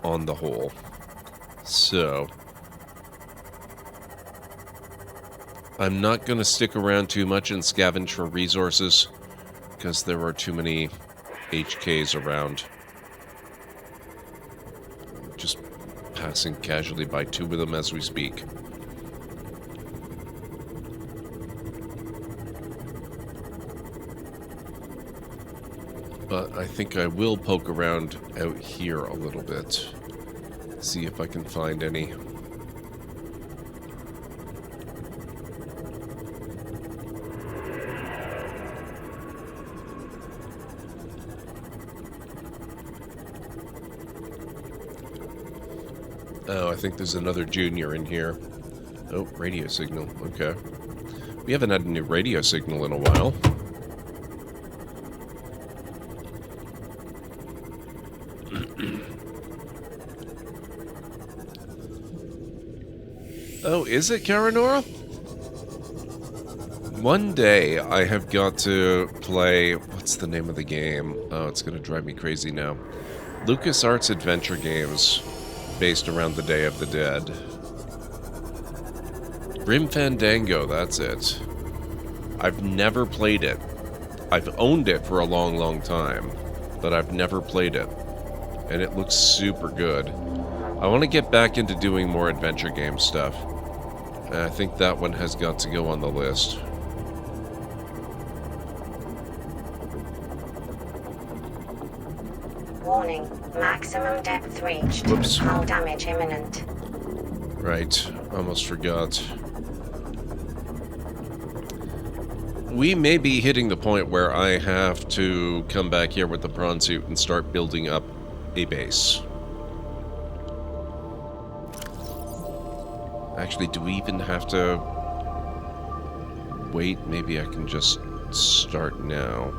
on the whole. So, I'm not going to stick around too much and scavenge for resources because there are too many HKs around. Just passing casually by 2 of them as we speak. But I think I will poke around out here a little bit. See if I can find any. Oh, I think there's another junior in here. Oh, radio signal. Okay. We haven't had a new radio signal in a while. Oh, is it Karanora? One day I have got to play... What's the name of the game? Oh, it's going to drive me crazy now. LucasArts adventure games based around the Day of the Dead. Grim Fandango, that's it. I've never played it. I've owned it for a long, long time, but I've never played it. And it looks super good. I want to get back into doing more adventure game stuff. And I think that one has got to go on the list. Warning, maximum depth reached. Whoops. Hull damage imminent. Right, almost forgot. We may be hitting the point where I have to come back here with the prawn suit and start building up a base. Actually, do we even have to wait? Maybe I can just start now.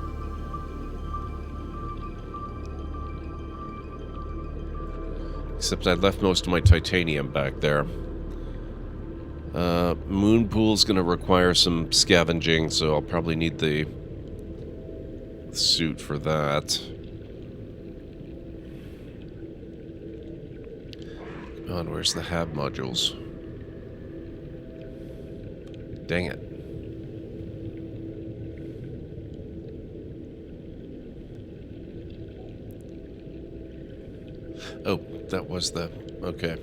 Except I left most of my titanium back there. Moon pool's gonna require some scavenging, so I'll probably need the suit for that. Come on, where's the HAB modules? Dang it. Oh, that was the... okay.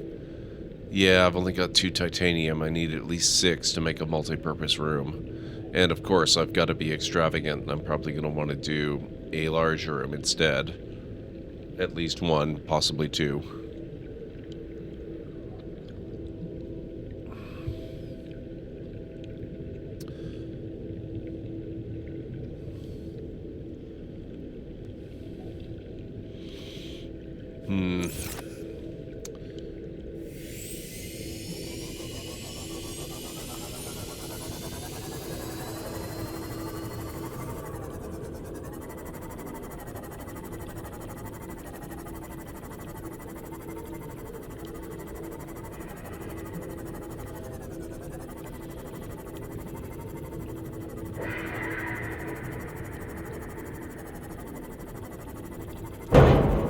Yeah, I've only got 2 titanium. I need at least 6 to make a multi-purpose room. And of course, I've got to be extravagant, and I'm probably going to want to do a large room instead. At least 1, possibly 2.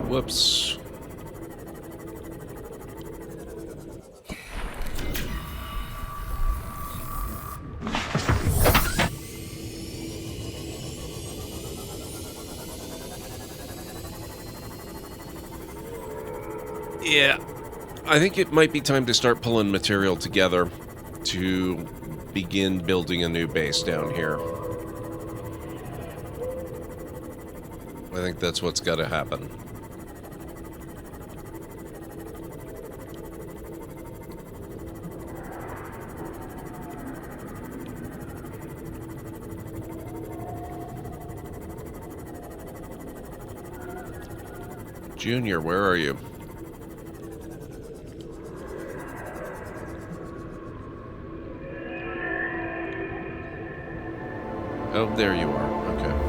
Whoops. Yeah, I think it might be time to start pulling material together to begin building a new base down here. I think that's what's got to happen. Junior, where are you? Oh, there you are. Okay.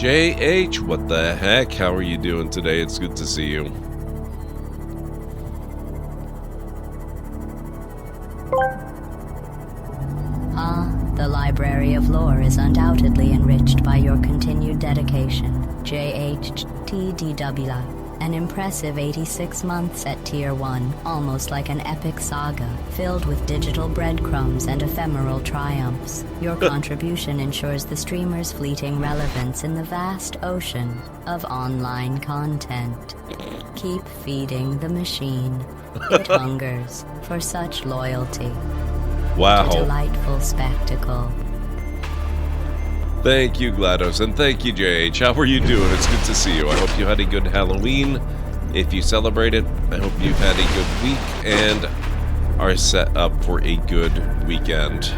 JH, what the heck? How are you doing today? It's good to see you. is undoubtedly enriched by your continued dedication. JHTDW. An impressive 86 months at Tier 1, almost like an epic saga, filled with digital breadcrumbs and ephemeral triumphs. Your contribution ensures the streamer's fleeting relevance in the vast ocean of online content. Keep feeding the machine. It hungers for such loyalty. Wow. A delightful spectacle. Thank you, GLaDOS, and thank you, JH. How are you doing? It's good to see you. I hope you had a good Halloween. If you celebrate it, I hope you've had a good week and are set up for a good weekend.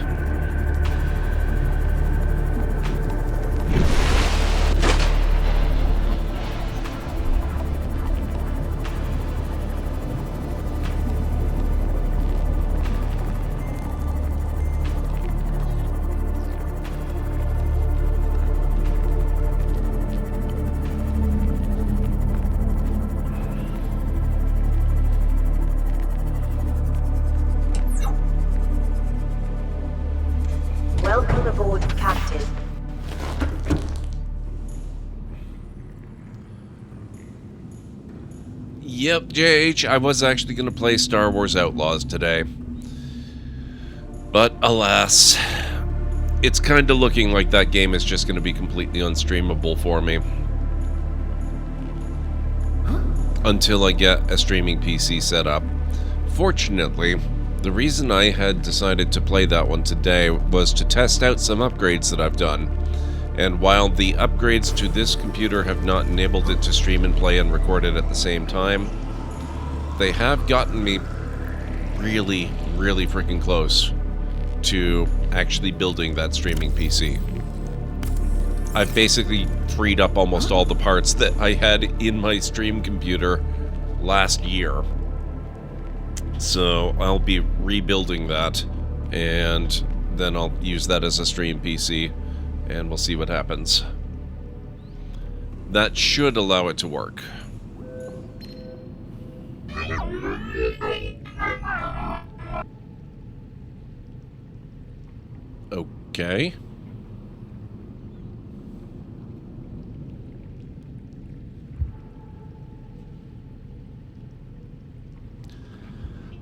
Welcome aboard, Captain. Yep, JH, I was actually going to play Star Wars Outlaws today. But alas, it's kind of looking like that game is just going to be completely unstreamable for me. Until I get a streaming PC set up. Fortunately, the reason I had decided to play that one today was to test out some upgrades that I've done. And while the upgrades to this computer have not enabled it to stream and play and record it at the same time, they have gotten me really, really freaking close to actually building that streaming PC. I've basically freed up almost all the parts that I had in my stream computer last year. So I'll be rebuilding that, and then I'll use that as a stream PC, and we'll see what happens. That should allow it to work. Okay.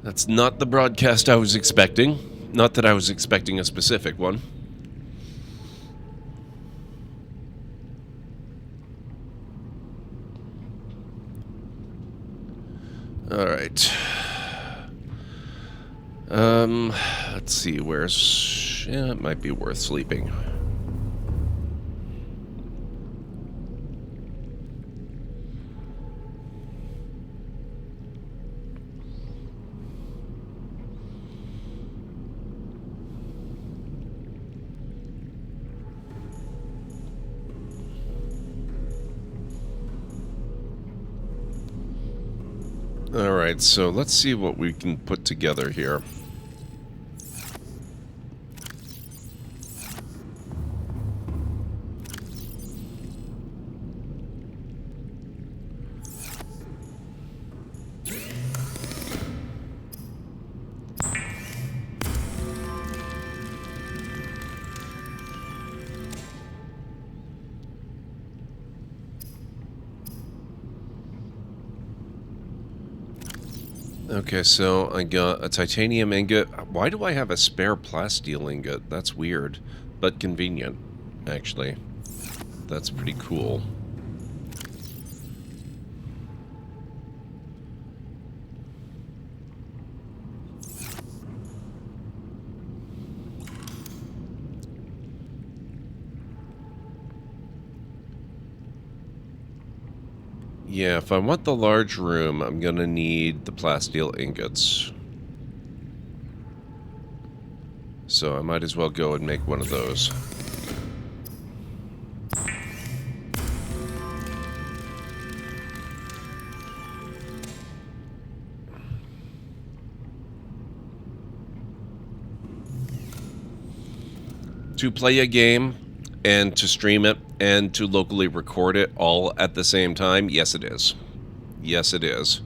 That's not the broadcast I was expecting. Not that I was expecting a specific one. Alright. Let's see, where's... Yeah, it might be worth sleeping. Alright, so let's see what we can put together here. Okay, so I got a titanium ingot. Why do I have a spare plasteel ingot? That's weird, but convenient, actually. That's pretty cool. Yeah, if I want the large room, I'm gonna need the plasteel ingots. So I might as well go and make one of those. To play a game and to stream it and to locally record it all at the same time, yes it is. Yes it is.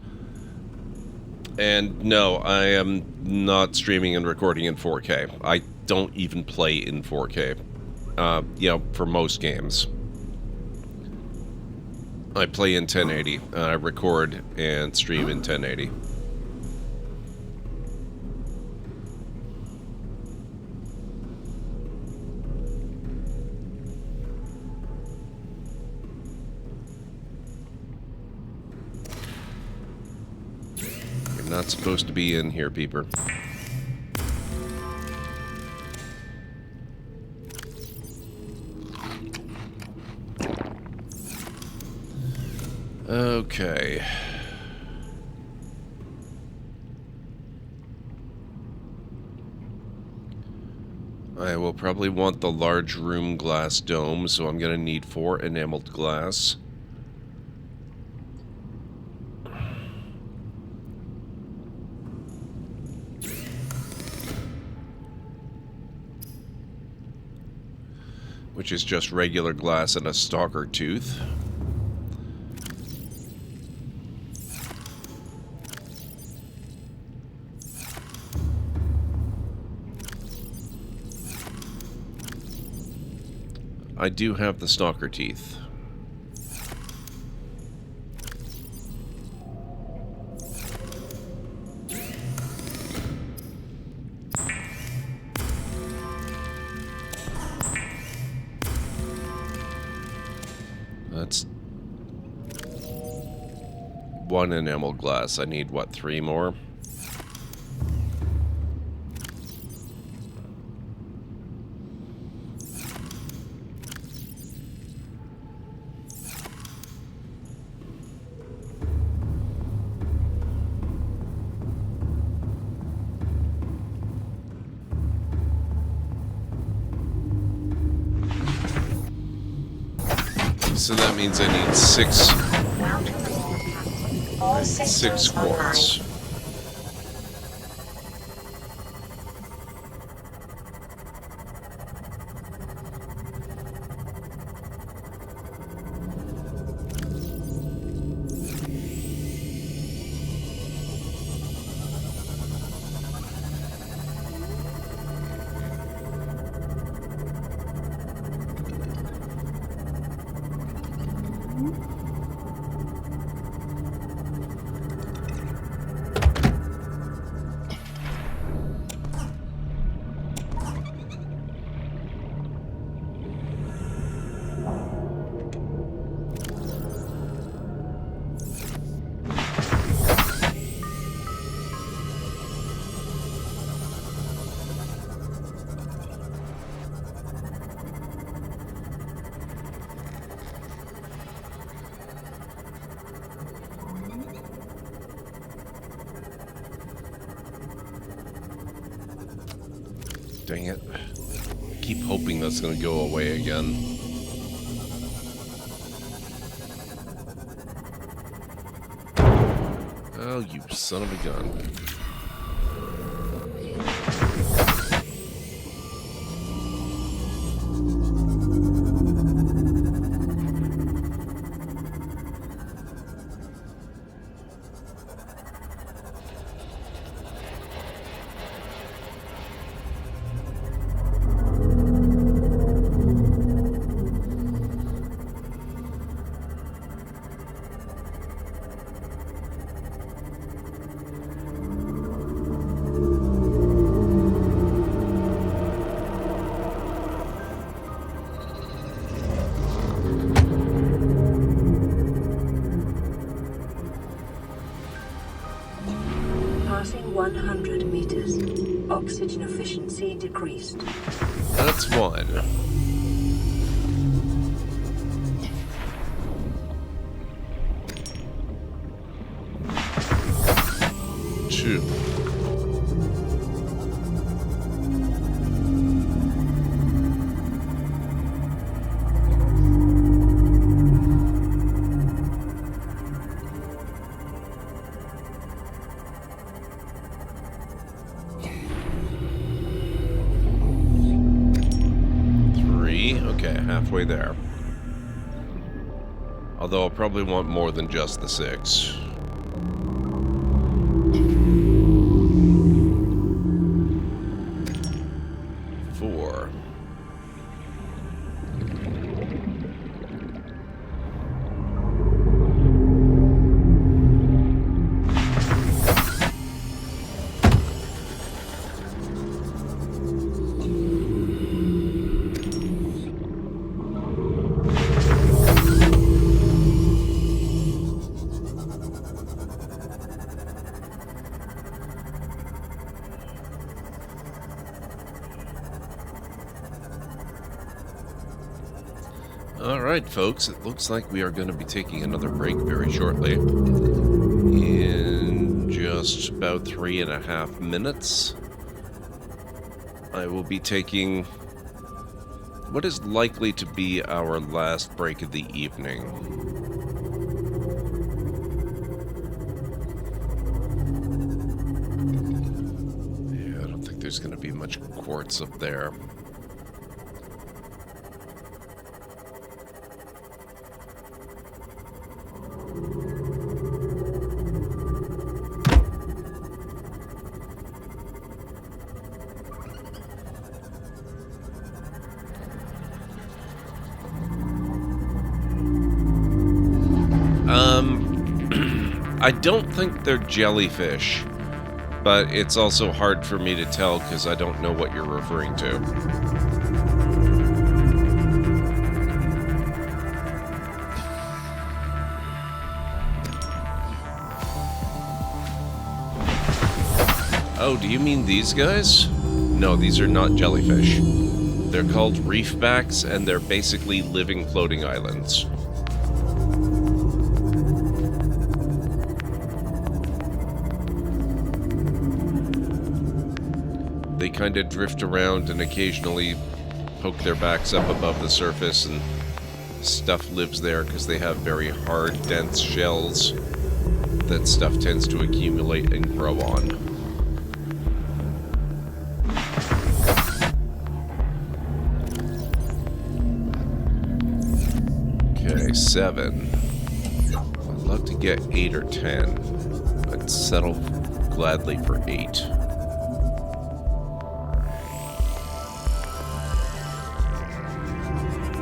And no, I am not streaming and recording in 4K. I don't even play in 4K. for most games. I play in 1080. I record and stream in 1080. You're not supposed to be in here, peeper. Okay. I will probably want the large room glass dome, so I'm going to need 4 enameled glass. Which is just regular glass and a stalker tooth. I do have the stalker teeth. That's 1 enameled glass. I need, what, 3 more? So that means I need 6 quartz. Dang it. I keep hoping that's going to go away again. Oh, you son of a gun. Passing 100 meters. Oxygen efficiency decreased. That's 1. Two. Halfway there. Although I'll probably want more than just the 6. Alright, folks, it looks like we are going to be taking another break very shortly. In just about 3.5 minutes, I will be taking what is likely to be our last break of the evening. Yeah, I don't think there's going to be much quartz up there. I don't think they're jellyfish, but it's also hard for me to tell because I don't know what you're referring to. Oh, do you mean these guys? No, these are not jellyfish. They're called reefbacks, and they're basically living floating islands. They kind of drift around and occasionally poke their backs up above the surface, and stuff lives there because they have very hard, dense shells that stuff tends to accumulate and grow on. Okay, 7. I'd love to get 8 or 10. I'd settle gladly for 8.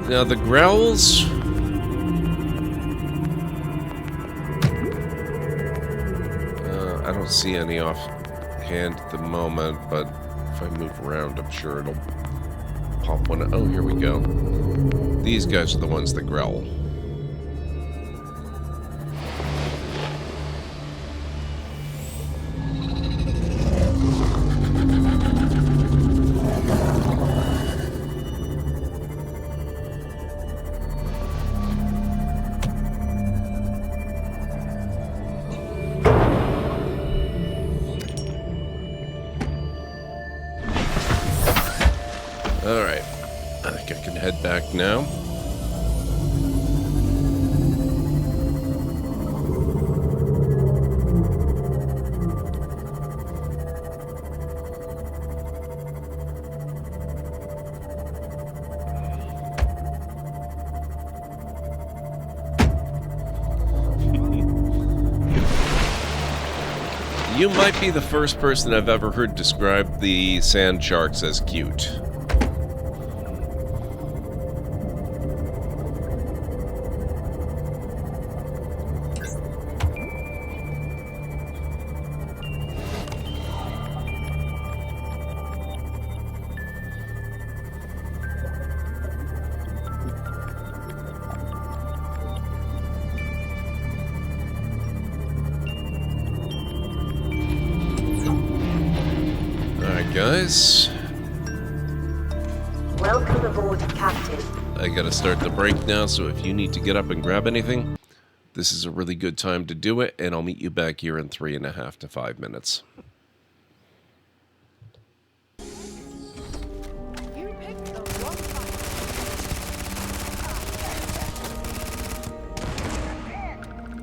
Now the growls... I don't see any offhand at the moment, but if I move around, I'm sure it'll pop one. Oh, here we go. These guys are the ones that growl. Alright, I think I can head back now. You might be the first person I've ever heard describe the sand sharks as cute. Guys, Welcome aboard, Captain. I gotta start the break now, so if you need to get up and grab anything, this is a really good time to do it, and I'll meet you back here in 3.5 to 5 minutes.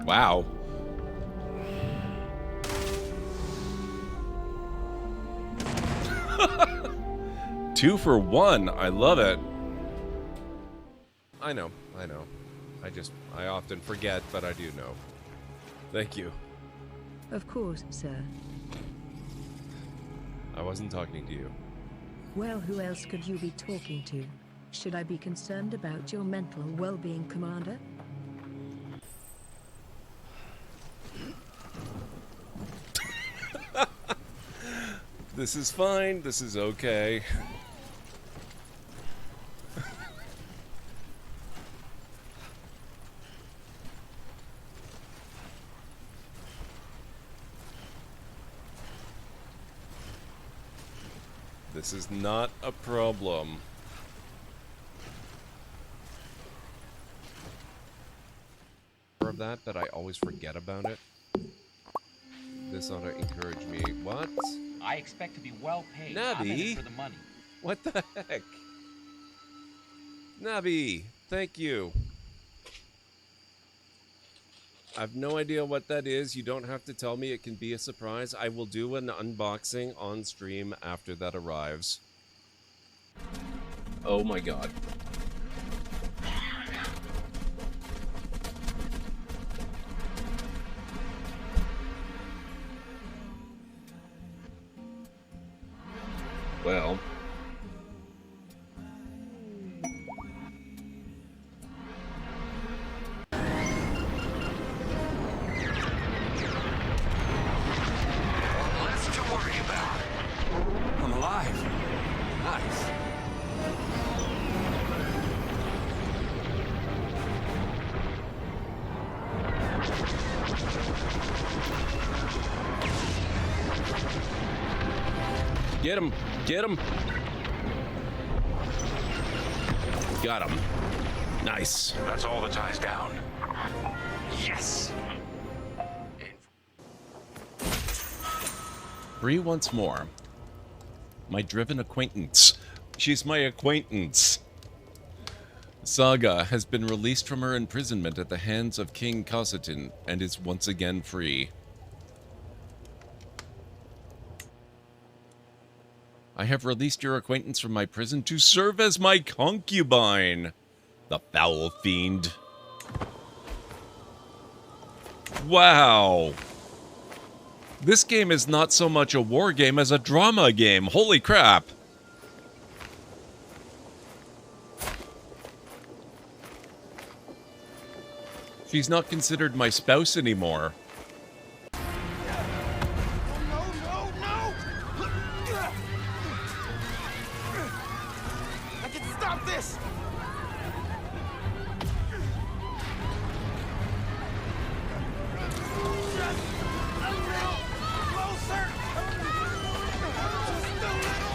Wow. Two for one. I love it. I know. I often forget, but I do know. Thank you. Of course, sir. I wasn't talking to you. Well, who else could you be talking to? Should I be concerned about your mental well-being, Commander? This is fine. This is okay. This is not a problem. of that, but I always forget about it. This ought to encourage me. What? I expect to be well paid. Navi? I'm in it for the money. What the heck? Navi, thank you. I've no idea what that is. You don't have to tell me. It can be a surprise. I will do an unboxing on stream after that arrives. Oh my god. Well. Less to worry about. I'm alive. Nice. Get him! Get him! Got him. Nice. That's all the ties down. Yes! Bree once more. My driven acquaintance. She's my acquaintance. Saga has been released from her imprisonment at the hands of King Cossetin and is once again free. I have released your acquaintance from my prison to serve as my concubine. The foul fiend. Wow. This game is not so much a war game as a drama game. Holy crap. She's not considered my spouse anymore. I can stop this! Just a little closer! Just a little!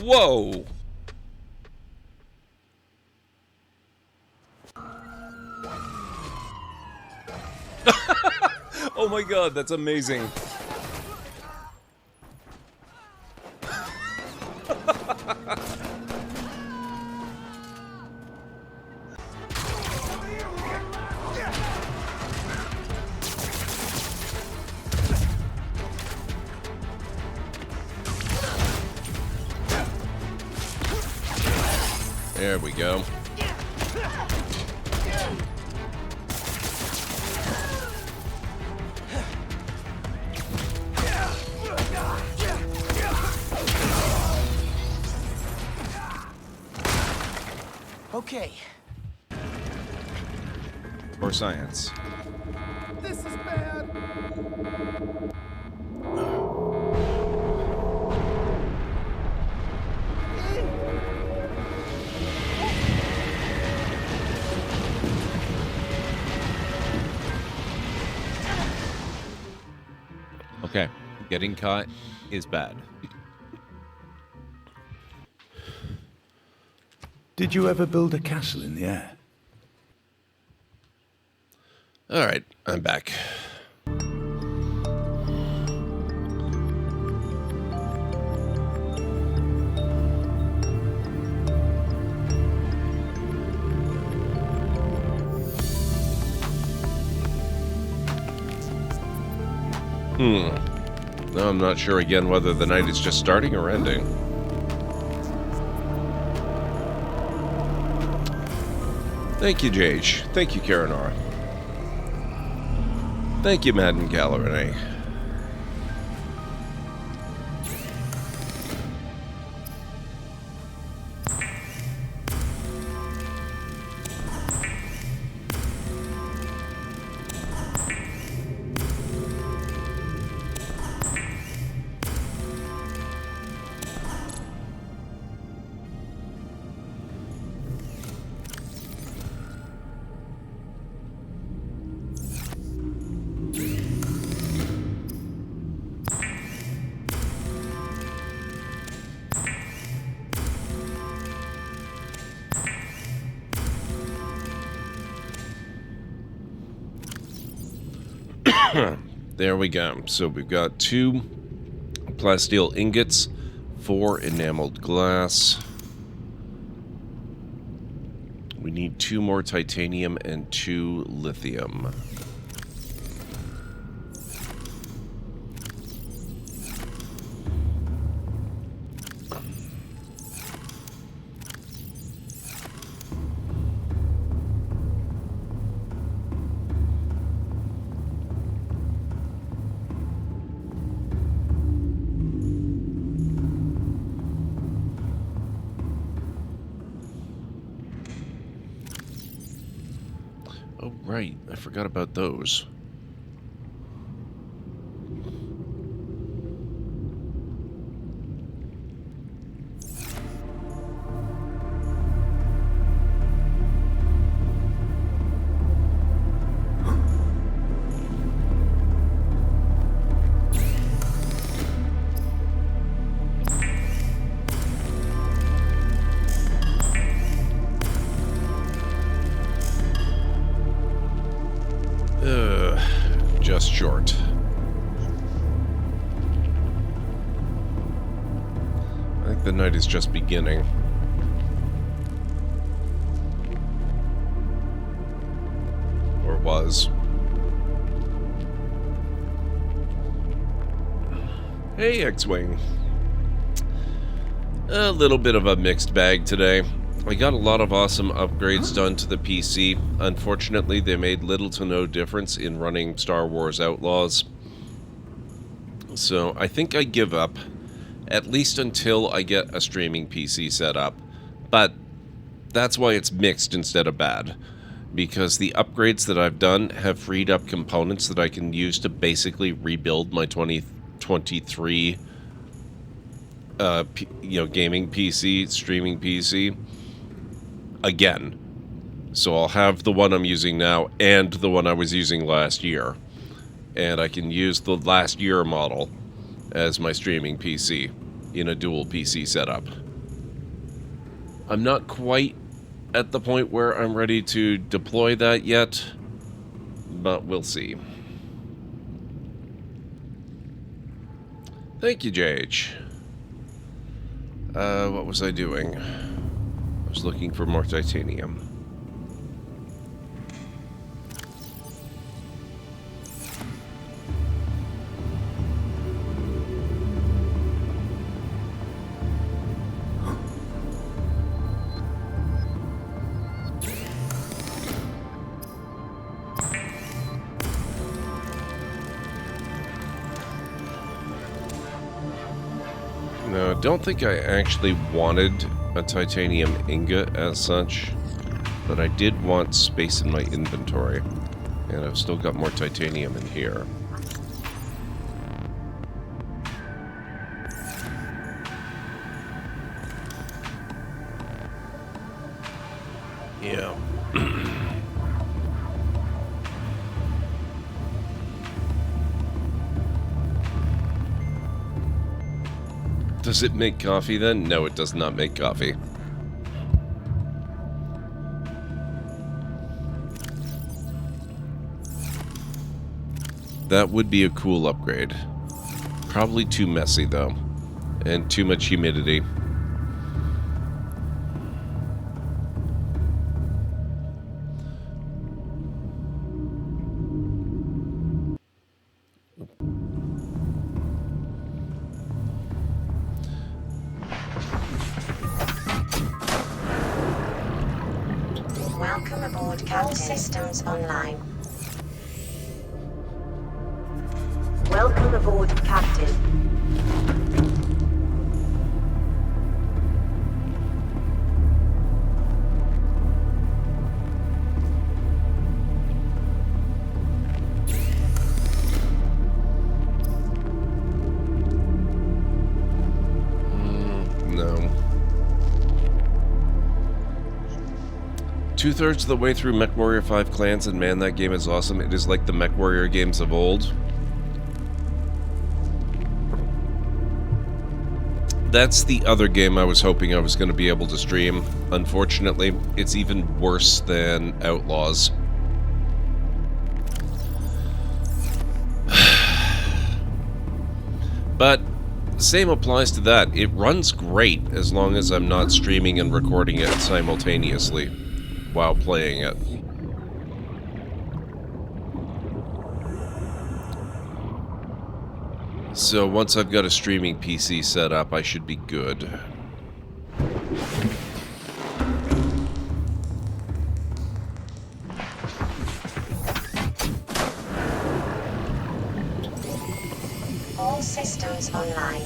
Whoa! Oh my god, that's amazing. There we go. Okay. For science. This is bad. Okay, getting caught is bad. Did you ever build a castle in the air? All right, I'm back. Now I'm not sure again whether the night is just starting or ending. Thank you, Jage. Thank you, Karanara. Thank you, Madden Gallery. There we go. So we've got 2 plasteel ingots, 4 enameled glass. We need 2 more titanium and 2 lithium. Oh, right. I forgot about those. Just short. I think the night is just beginning. Or was. Hey, X-Wing. A little bit of a mixed bag today. I got a lot of awesome upgrades done to the PC. Unfortunately, they made little to no difference in running Star Wars Outlaws. So I think I give up, at least until I get a streaming PC set up. But that's why it's mixed instead of bad. Because the upgrades that I've done have freed up components that I can use to basically rebuild my 2023 gaming PC, streaming PC. Again. So I'll have the one I'm using now and the one I was using last year. And I can use the last year model as my streaming PC in a dual PC setup. I'm not quite at the point where I'm ready to deploy that yet, but we'll see. Thank you, JH. What was I doing? I was looking for more titanium. No, I don't think I actually wanted a titanium ingot as such, but I did want space in my inventory, and I've still got more titanium in here. Yeah. Does it make coffee then? No, it does not make coffee. That would be a cool upgrade. Probably too messy though, and too much humidity. Welcome aboard, Captain. Systems online. Welcome aboard, Captain. No. 2/3 of the way through MechWarrior 5 Clans, and man, that game is awesome. It is like the MechWarrior games of old. That's the other game I was hoping I was going to be able to stream. Unfortunately, it's even worse than Outlaws. But same applies to that. It runs great as long as I'm not streaming and recording it simultaneously while playing it. So once I've got a streaming PC set up, I should be good. All systems online.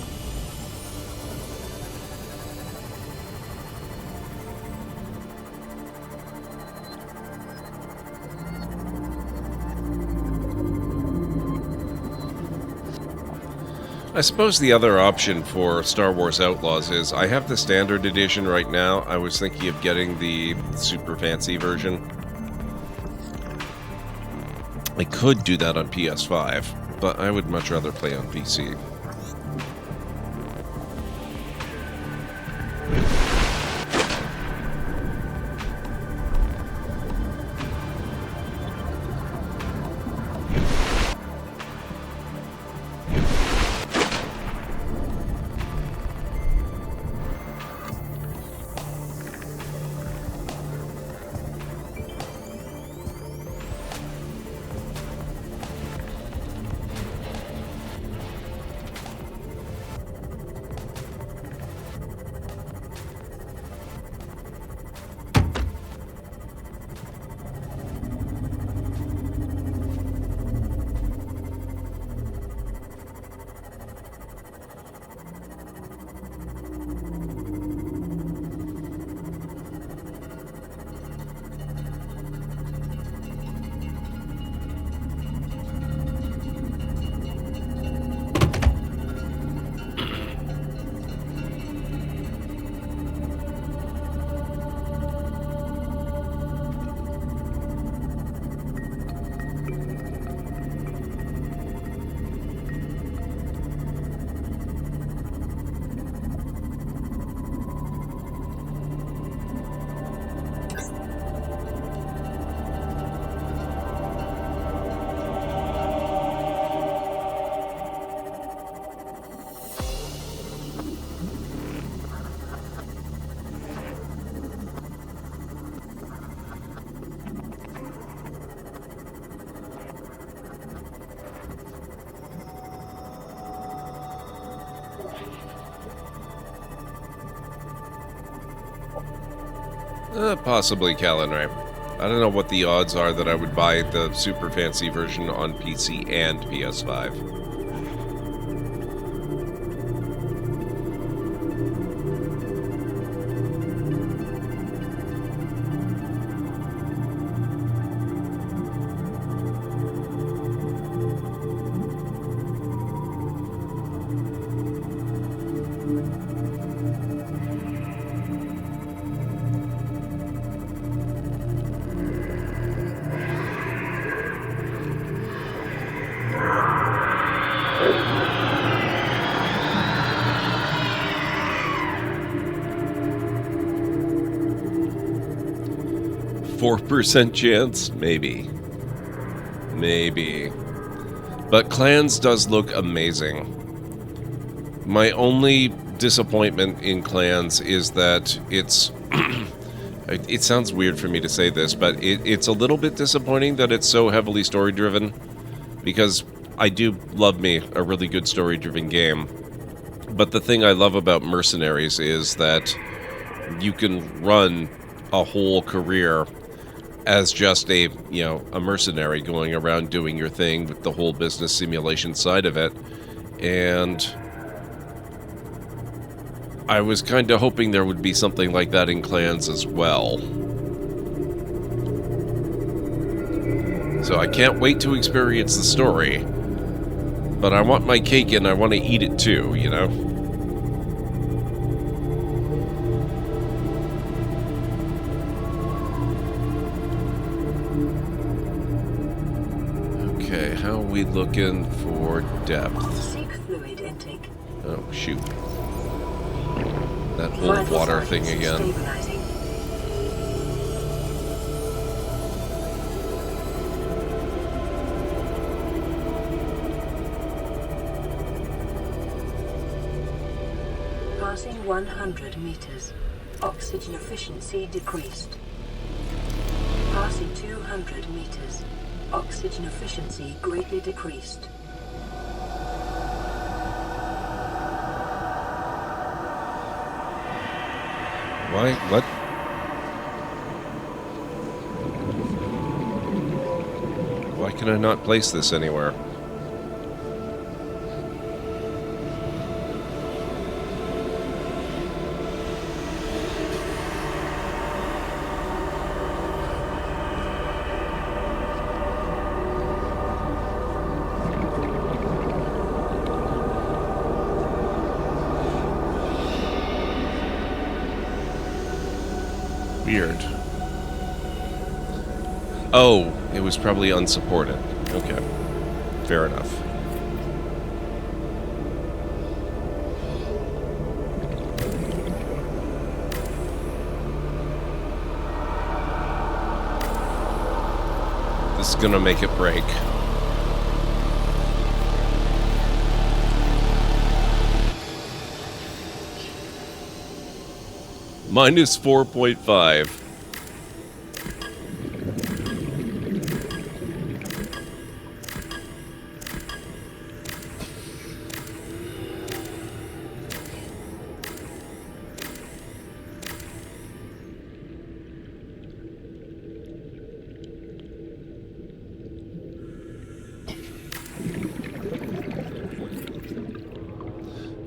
I suppose the other option for Star Wars Outlaws is I have the standard edition right now. I was thinking of getting the super fancy version. I could do that on PS5, but I would much rather play on PC. Possibly Calenray. I don't know what the odds are that I would buy the super fancy version on PC and PS5. %, chance? Maybe. Maybe. But Clans does look amazing. My only disappointment in Clans is that it's... it sounds weird for me to say this, but it's a little bit disappointing that it's so heavily story-driven, because I do love me a really good story-driven game. But the thing I love about Mercenaries is that you can run a whole career as just a mercenary going around doing your thing with the whole business simulation side of it. And I was kind of hoping there would be something like that in Clans as well. So I can't wait to experience the story. But I want my cake and I want to eat it too, you know? Okay, how are we looking for depth? Seek fluid intake. Oh, shoot. That whole water thing again. Passing 100 meters. Oxygen efficiency decreased. Passing 200 meters. Oxygen efficiency greatly decreased. Why? What? Why can I not place this anywhere? Weird. Oh, it was probably unsupported. Okay. Fair enough. This is gonna make it break. Minus 4.5.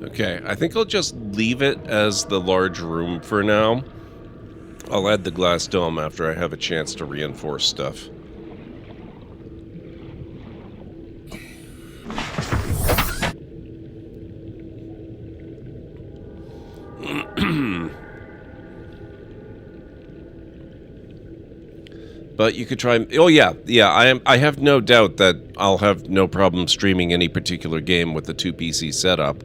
Okay, I think I'll just leave it as the large room for now. I'll add the glass dome after I have a chance to reinforce stuff. But you could try... Oh yeah, I have no doubt that I'll have no problem streaming any particular game with the 2PC setup,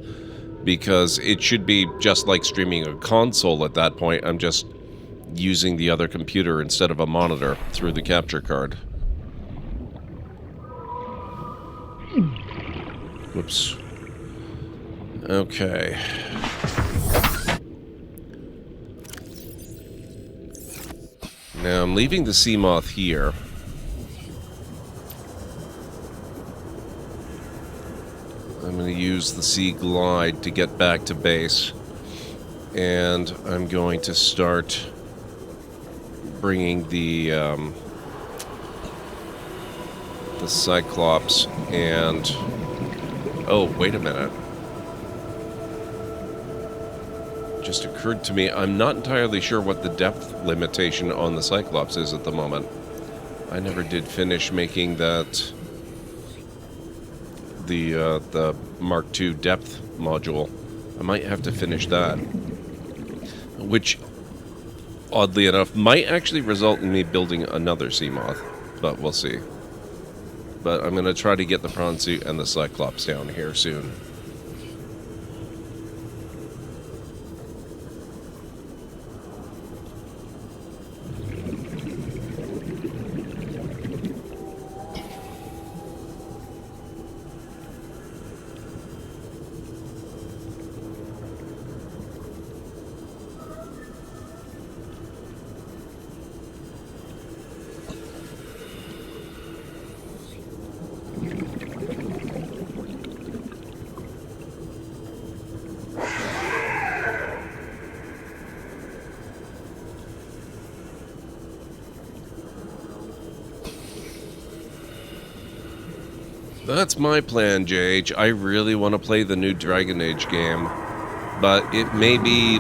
because it should be just like streaming a console at that point. I'm just using the other computer instead of a monitor through the capture card. Whoops. Okay. Now I'm leaving the Seamoth here. I'm going to use the Sea Glide to get back to base. And I'm going to start bringing the Cyclops and... Oh, wait a minute. Just occurred to me, I'm not entirely sure what the depth limitation on the Cyclops is at the moment. I never did finish making that... the Mark II depth module. I might have to finish that. Which, oddly enough, might actually result in me building another Seamoth. But we'll see. But I'm going to try to get the prawn suit and the Cyclops down here soon. That's my plan, JH. I really want to play the new Dragon Age game, but it may be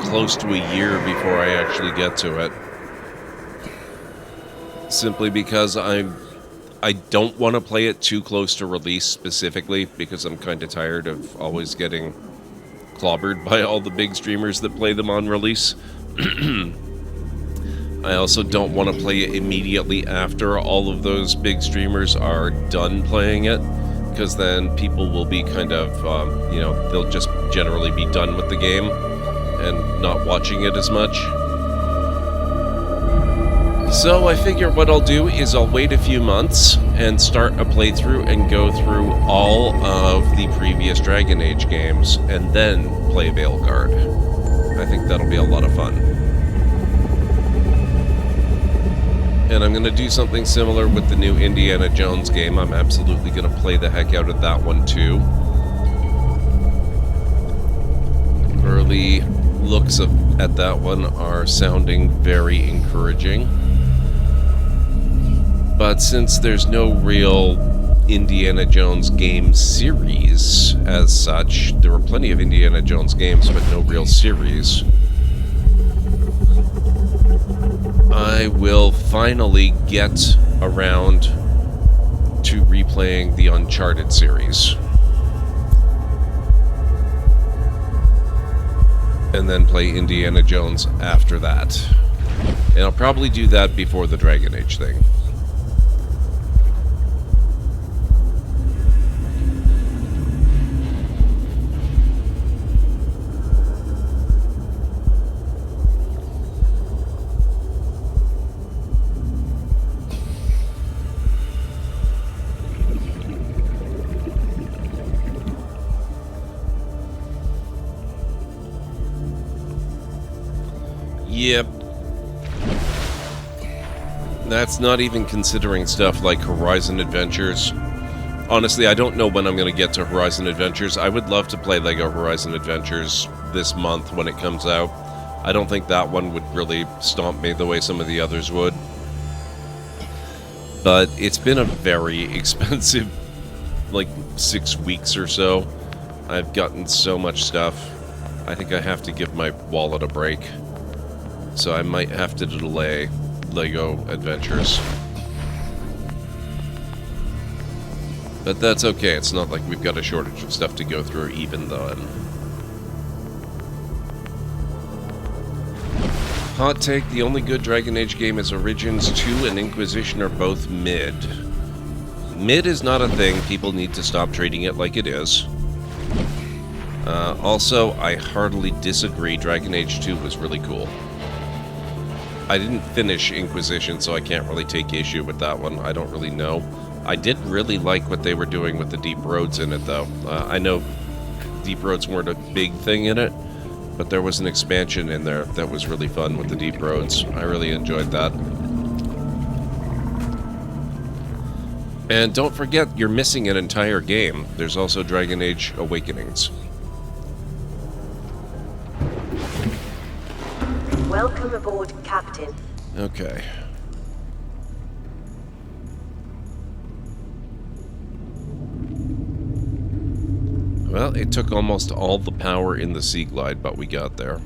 close to a year before I actually get to it. Simply because I don't want to play it too close to release specifically, because I'm kind of tired of always getting clobbered by all the big streamers that play them on release. I also don't want to play it immediately after all of those big streamers are done playing it, because then people will be kind of, you know, they'll just generally be done with the game and not watching it as much. So I figure what I'll do is I'll wait a few months and start a playthrough and go through all of the previous Dragon Age games and then play Veilguard. I think that'll be a lot of fun. And I'm going to do something similar with the new Indiana Jones game. I'm absolutely going to play the heck out of that one too. Early looks at that one are sounding very encouraging. But since there's no real Indiana Jones game series as such, there were plenty of Indiana Jones games, but no real series, I will finally get around to replaying the Uncharted series. And then play Indiana Jones after that. And I'll probably do that before the Dragon Age thing. Yep. That's not even considering stuff like Horizon Adventures. Honestly, I don't know when I'm going to get to Horizon Adventures. I would love to play LEGO Horizon Adventures this month when it comes out. I don't think that one would really stomp me the way some of the others would. But it's been a very expensive, like, 6 weeks or so. I've gotten so much stuff. I think I have to give my wallet a break. So I might have to delay LEGO Adventures. But that's okay, it's not like we've got a shortage of stuff to go through even then. Hot take, the only good Dragon Age game is Origins 2 and Inquisition are both mid. Mid is not a thing, people need to stop treating it like it is. Also, I heartily disagree, Dragon Age 2 was really cool. I didn't finish Inquisition, so I can't really take issue with that one. I don't really know. I did really like what they were doing with the deep roads in it, though. I know deep roads weren't a big thing in it, but there was an expansion in there that was really fun with the deep roads. I really enjoyed that. And don't forget, you're missing an entire game. There's also Dragon Age Awakenings. Welcome aboard, Captain. Okay. Well, it took almost all the power in the Sea Glide, but we got there.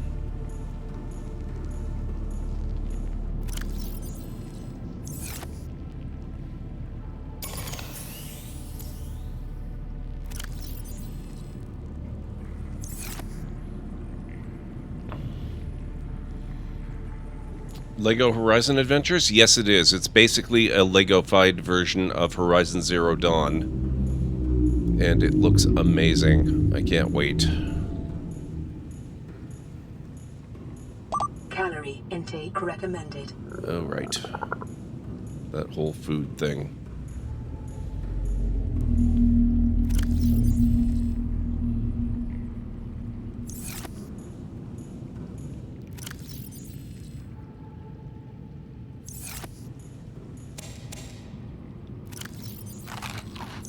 LEGO Horizon Adventures? Yes, it is. It's basically a Lego-fied version of Horizon Zero Dawn. And it looks amazing. I can't wait. Calorie intake recommended. Oh, right. That whole food thing.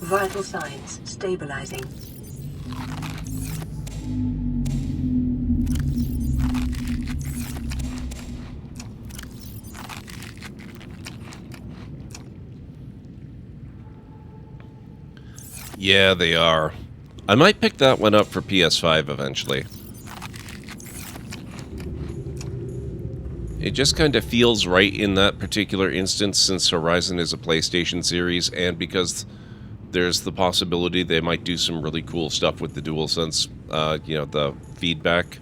Vital signs stabilizing. Yeah, they are. I might pick that one up for PS5 eventually. It just kind of feels right in that particular instance since Horizon is a PlayStation series and because there's the possibility they might do some really cool stuff with the DualSense, you know, the feedback.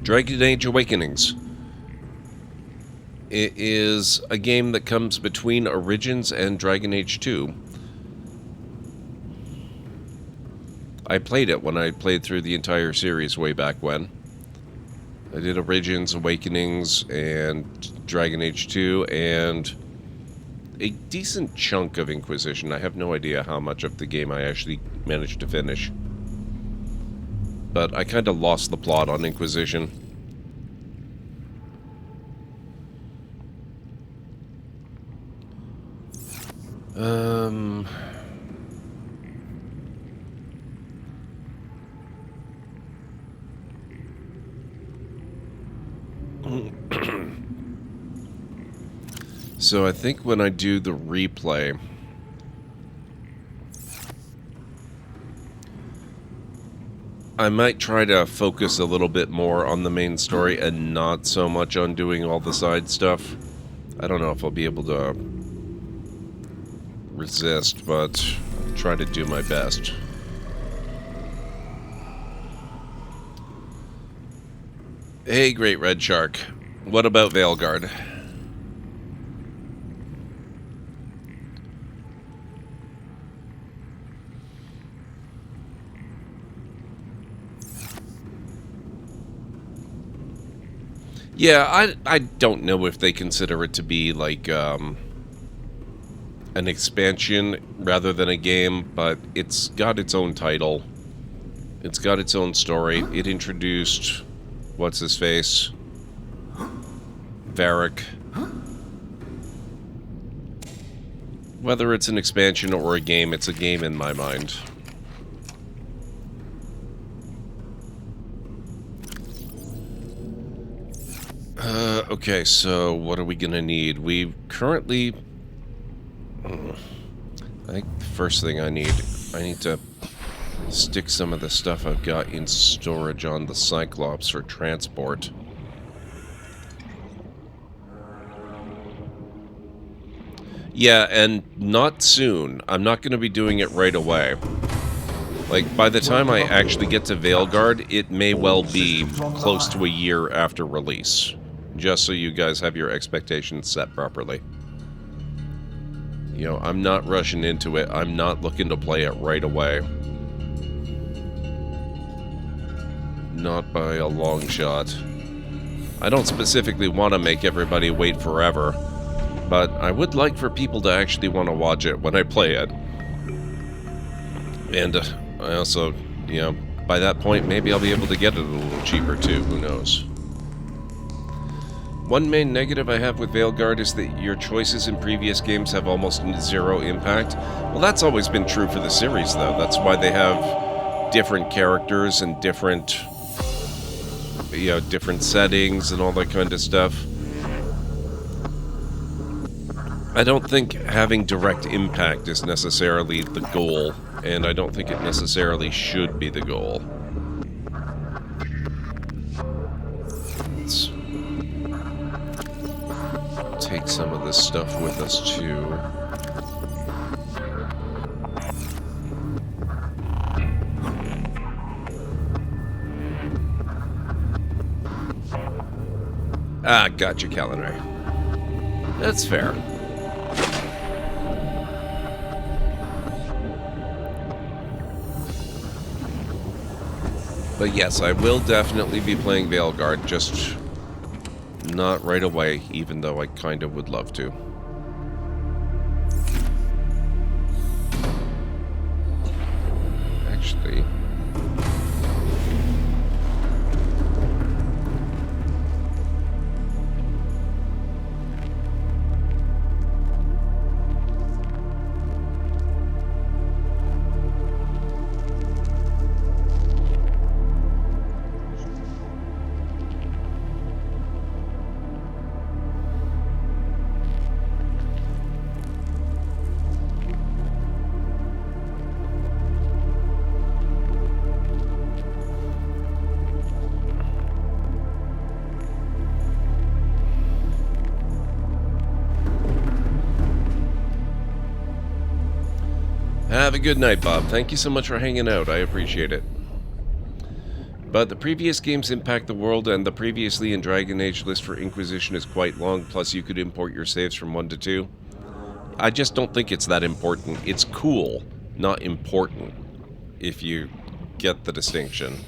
Dragon Age Awakenings. It is a game that comes between Origins and Dragon Age 2. I played it when I played through the entire series way back when. I did Origins, Awakenings, and Dragon Age 2, and a decent chunk of Inquisition. I have no idea how much of the game I actually managed to finish. But I kind of lost the plot on Inquisition. So I think when I do the replay, I might try to focus a little bit more on the main story and not so much on doing all the side stuff. I don't know if I'll be able to resist, but I'll try to do my best. Hey, Great Red Shark. What about Veilguard? Yeah, I don't know if they consider it to be like an expansion rather than a game, but it's got its own title. It's got its own story. It introduced what's his face? Varric. Whether it's an expansion or a game, it's a game in my mind. Okay, so what are we gonna need? We currently... I think the first thing I need to stick some of the stuff I've got in storage on the Cyclops for transport. Yeah, and not soon. I'm not going to be doing it right away. Like, by the time I actually get to Veilguard, it may well be close to a year after release. Just so you guys have your expectations set properly. You know, I'm not rushing into it. I'm not looking to play it right away. Not by a long shot. I don't specifically want to make everybody wait forever, but I would like for people to actually want to watch it when I play it. And I also, you know, by that point, maybe I'll be able to get it a little cheaper too, who knows. One main negative I have with Veilguard is that your choices in previous games have almost zero impact. Well, that's always been true for the series, though. That's why they have different characters and different, you know, different settings and all that kind of stuff. I don't think having direct impact is necessarily the goal, and I don't think it necessarily should be the goal. Let's take some of this stuff with us, too. Ah, gotcha, Calinari. That's fair. But yes, I will definitely be playing Veilguard, just not right away, even though I kind of would love to. Actually... Have a good night, Bob. Thank you so much for hanging out. I appreciate it. But the previous games impact the world, and the previously in Dragon Age list for Inquisition is quite long, plus you could import your saves from 1 to 2. I just don't think it's that important. It's cool, not important, if you get the distinction.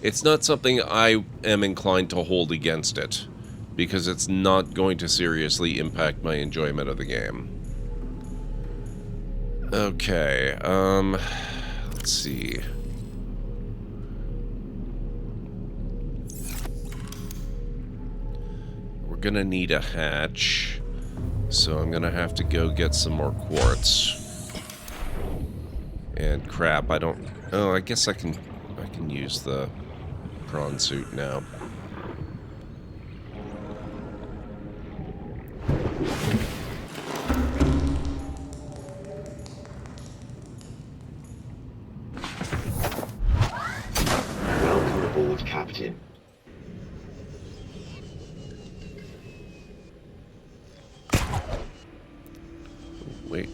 It's not something I am inclined to hold against it, because it's not going to seriously impact my enjoyment of the game. Okay, let's see. We're gonna need a hatch, so I'm gonna have to go get some more quartz. And crap, I don't... Oh, I guess I can use the prawn suit now. Welcome aboard, Captain. Wait.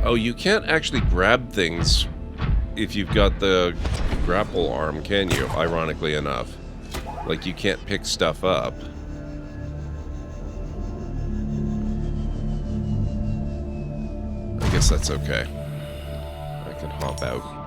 Oh, you can't actually grab things if you've got the grapple arm, can you? Ironically enough. Like, you can't pick stuff up. I guess that's okay. I can hop out.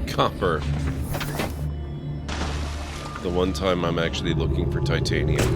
Copper. The one time I'm actually looking for titanium.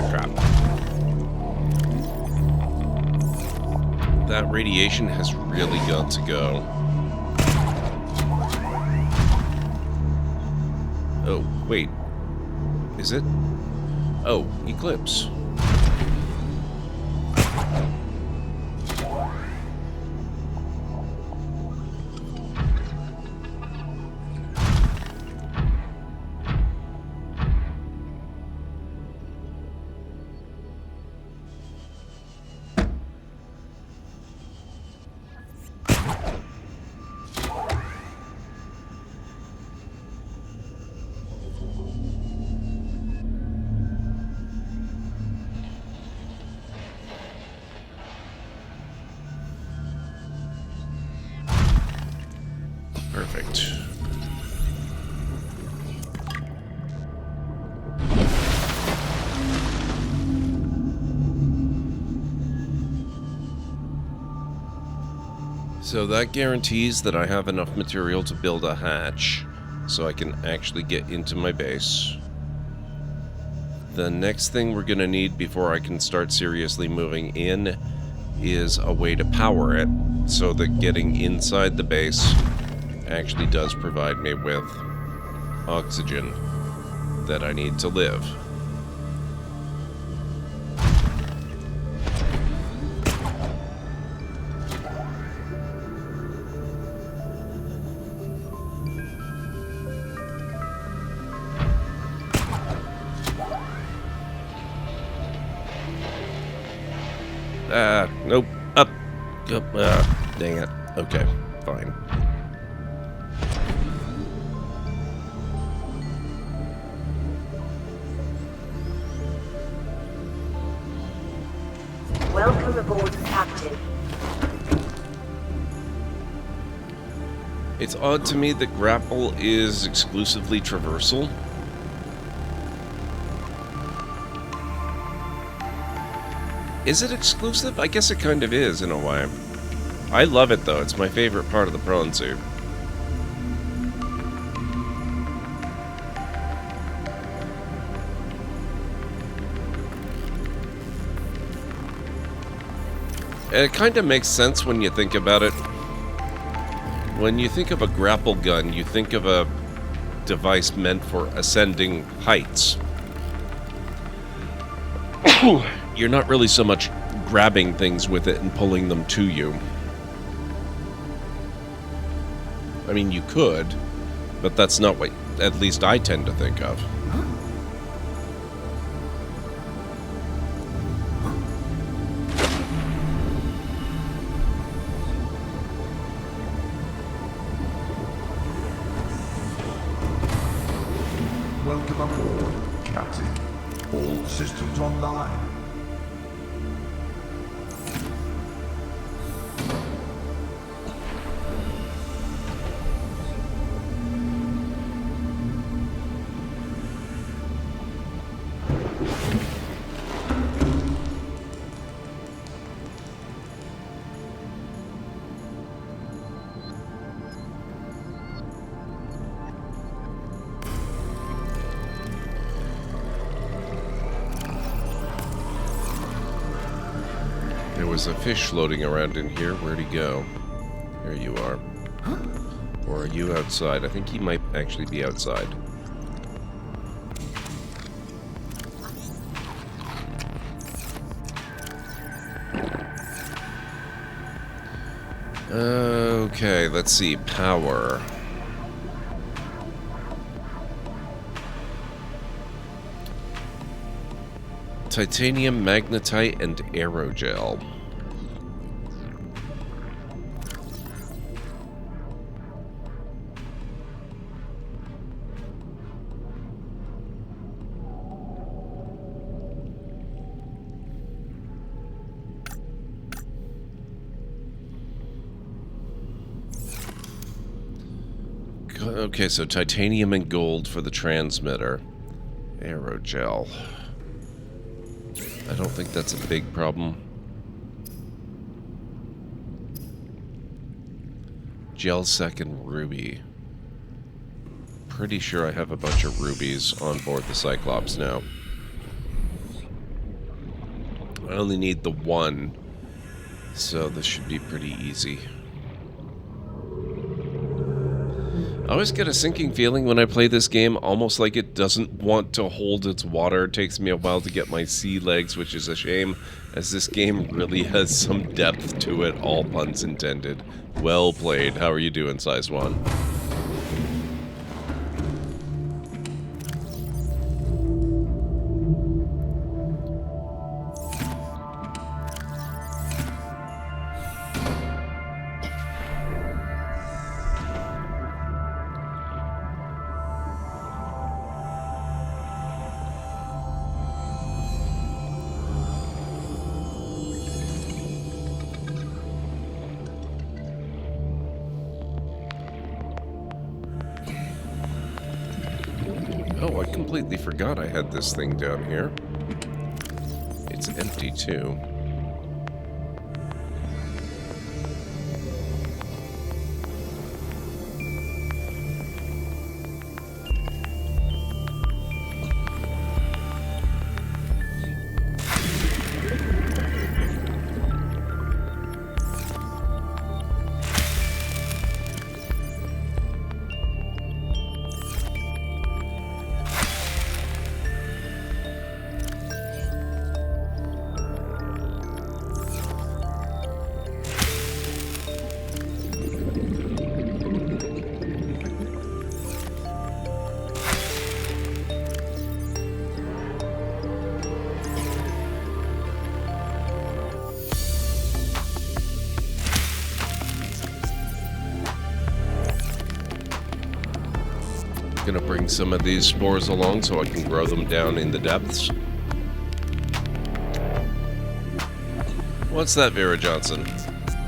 Crap. That radiation has really got to go. Oh, wait. Is it? Oh, Eclipse. Perfect. So that guarantees that I have enough material to build a hatch, so I can actually get into my base. The next thing we're going to need before I can start seriously moving in is a way to power it, so that getting inside the base actually does provide me with oxygen that I need to live. Nope. Up. Dang it. Okay, fine. Welcome aboard, Captain. It's odd to me that grapple is exclusively traversal. Is it exclusive? I guess it kind of is, in a way. I love it, though. It's my favorite part of the prawn suit. It kind of makes sense when you think about it. When you think of a grapple gun, you think of a device meant for ascending heights. You're not really so much grabbing things with it and pulling them to you. I mean, you could, but that's not what at least I tend to think of. Welcome aboard, Captain. All systems online. There's a fish floating around in here. Where'd he go? There you are. Or are you outside? I think he might actually be outside. Okay, let's see. Power. Titanium, magnetite, and aerogel. Okay, so titanium and gold for the transmitter. Aerogel. I don't think that's a big problem. Gel second ruby. Pretty sure I have a bunch of rubies on board the Cyclops now. I only need the one, so this should be pretty easy. I always get a sinking feeling when I play this game, almost like it doesn't want to hold its water. It takes me a while to get my sea legs, which is a shame, as this game really has some depth to it, all puns intended. Well played. How are you doing, Size 1? Oh, I completely forgot I had this thing down here. It's empty, too. Gonna bring some of these spores along so I can grow them down in the depths. What's that, Vera Johnson?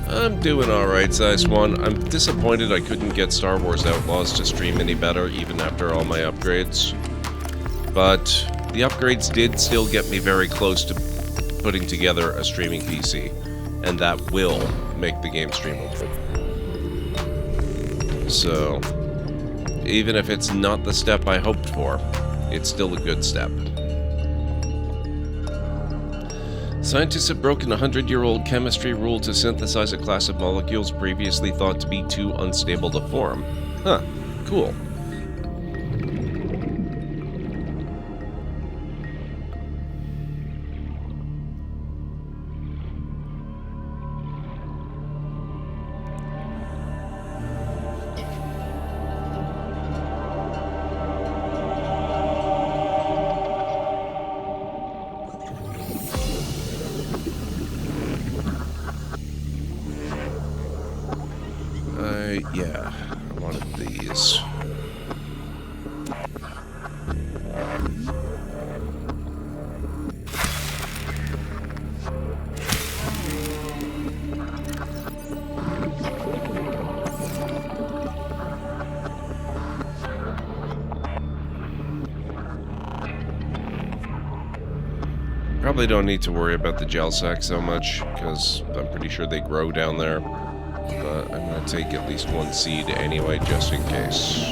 I'm doing alright, Size One. I'm disappointed I couldn't get Star Wars Outlaws to stream any better, even after all my upgrades. But the upgrades did still get me very close to putting together a streaming PC, and that will make the game streamable. So, even if it's not the step I hoped for, it's still a good step. Scientists have broken a 100-year-old chemistry rule to synthesize a class of molecules previously thought to be too unstable to form. Huh, cool. Yeah, I wanted these. Probably don't need to worry about the gel sack so much, because I'm pretty sure they grow down there. But I'm going to take at least one seed anyway, just in case.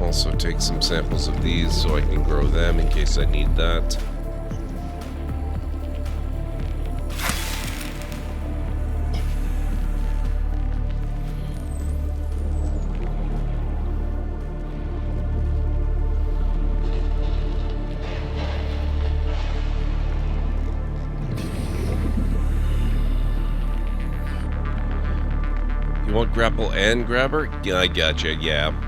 Also take some samples of these so I can grow them in case I need that. You want grapple and grabber? Yeah, I gotcha, yeah.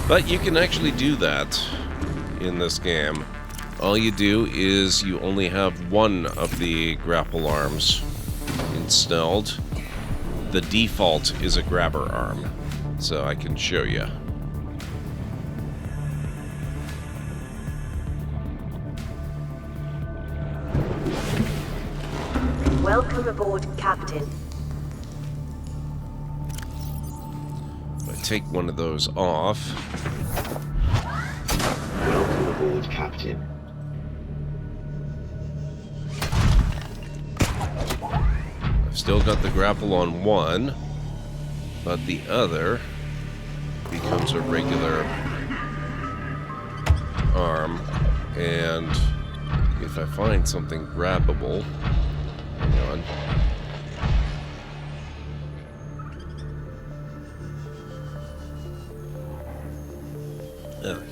But you can actually do that in this game. All you do is you only have one of the grapple arms installed. The default is a grabber arm, so I can show you. Welcome aboard, Captain. Take one of those off. Welcome aboard, Captain. I've still got the grapple on one, but the other becomes a regular arm. And if I find something grabbable, hang on.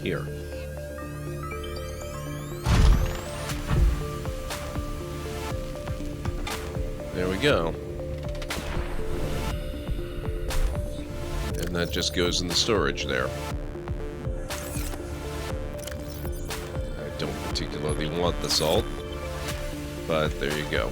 Here. There we go. And that just goes in the storage there. I don't particularly want the salt, but there you go.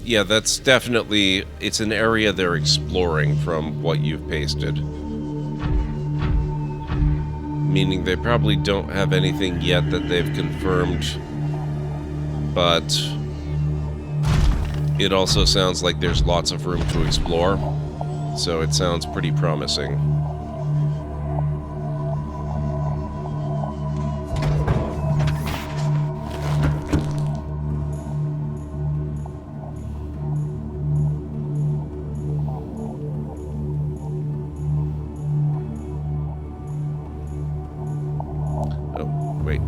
Yeah, that's definitely, it's an area they're exploring from what you've pasted. Meaning they probably don't have anything yet that they've confirmed, but it also sounds like there's lots of room to explore. So it sounds pretty promising. Oh, wait.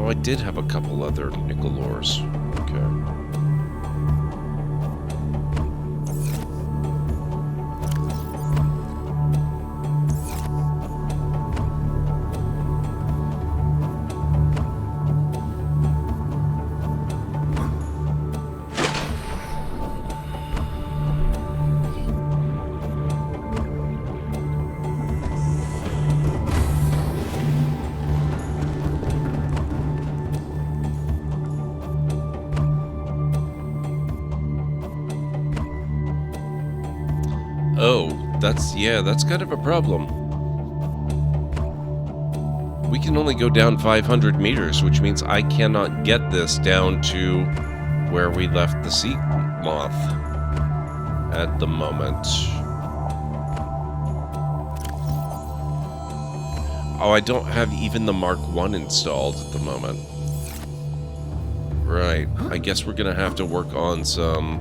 I did have a couple other nickel ores. Okay. Oh, that's kind of a problem. We can only go down 500 meters, which means I cannot get this down to where we left the sea moth at the moment. Oh, I don't have even the Mark 1 installed at the moment. Right, I guess we're gonna have to work on some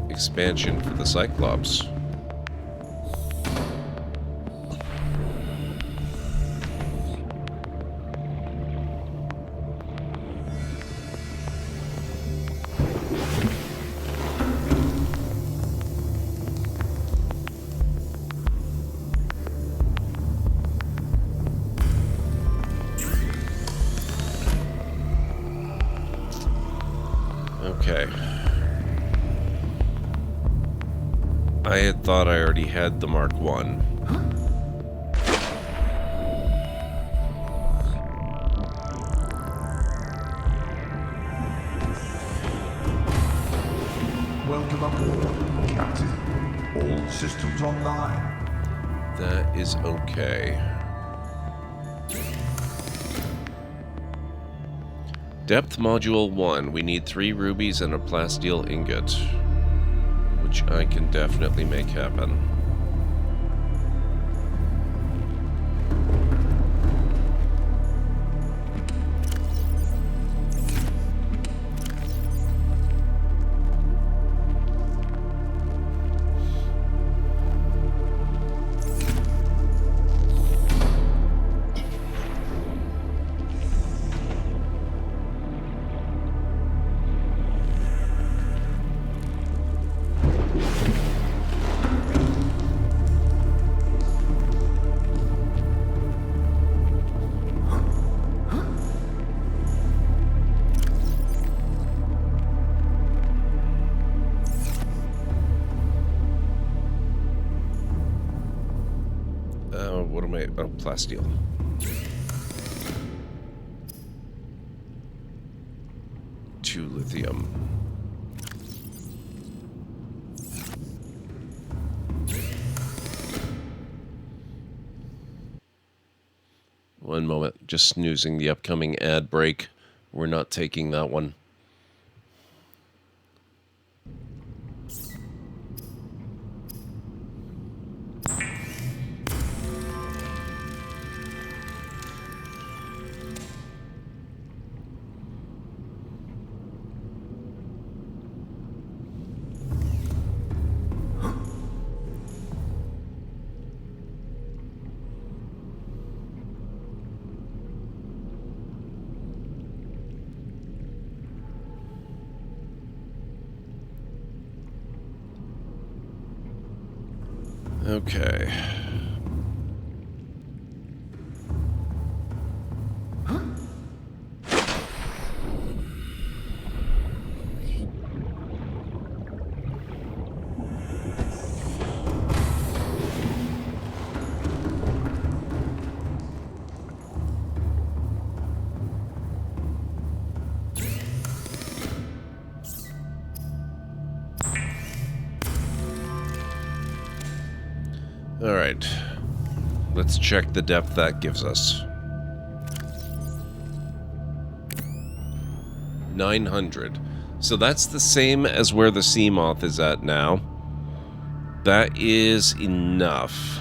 expansion for the Cyclops. Okay. I had thought I already had the Mark 1. Welcome aboard, Captain. All systems online. That is okay. Depth Module 1. We need 3 rubies and a plasteel ingot, which I can definitely make happen. What am I? Oh, plasteel. Two lithium. One moment, just snoozing the upcoming ad break. We're not taking that one. Okay. Alright. Let's check the depth that gives us. 900. So that's the same as where the sea moth is at now. That is enough.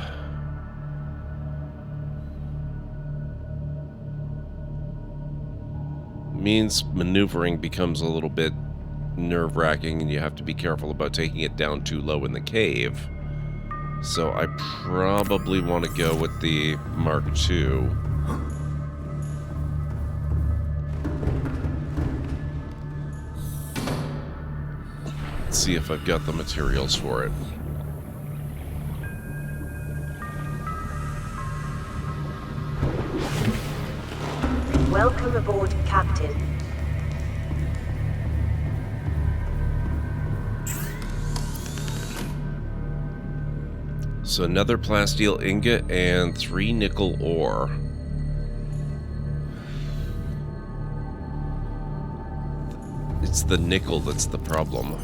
Means maneuvering becomes a little bit nerve-wracking, and you have to be careful about taking it down too low in the cave. So I probably want to go with the Mark II. Let's see if I've got the materials for it. Welcome aboard, Captain. So another plasteel ingot and 3 nickel ore. It's the nickel that's the problem.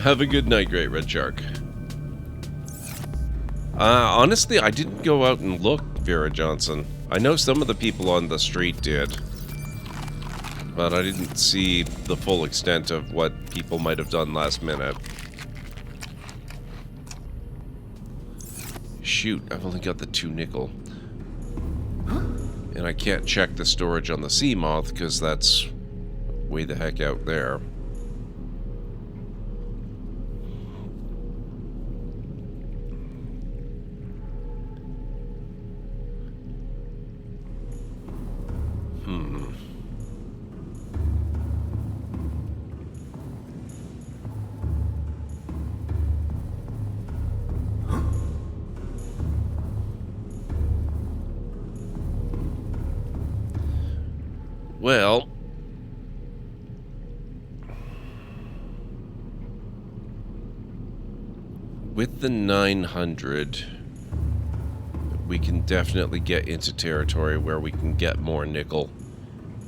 Have a good night, Great Red Shark. Honestly, I didn't go out and look, Vera Johnson. I know some of the people on the street did, but I didn't see the full extent of what people might have done last minute. Shoot, I've only got the 2 nickel. And I can't check the storage on the sea moth because that's way the heck out there. Well, with the 900, we can definitely get into territory where we can get more nickel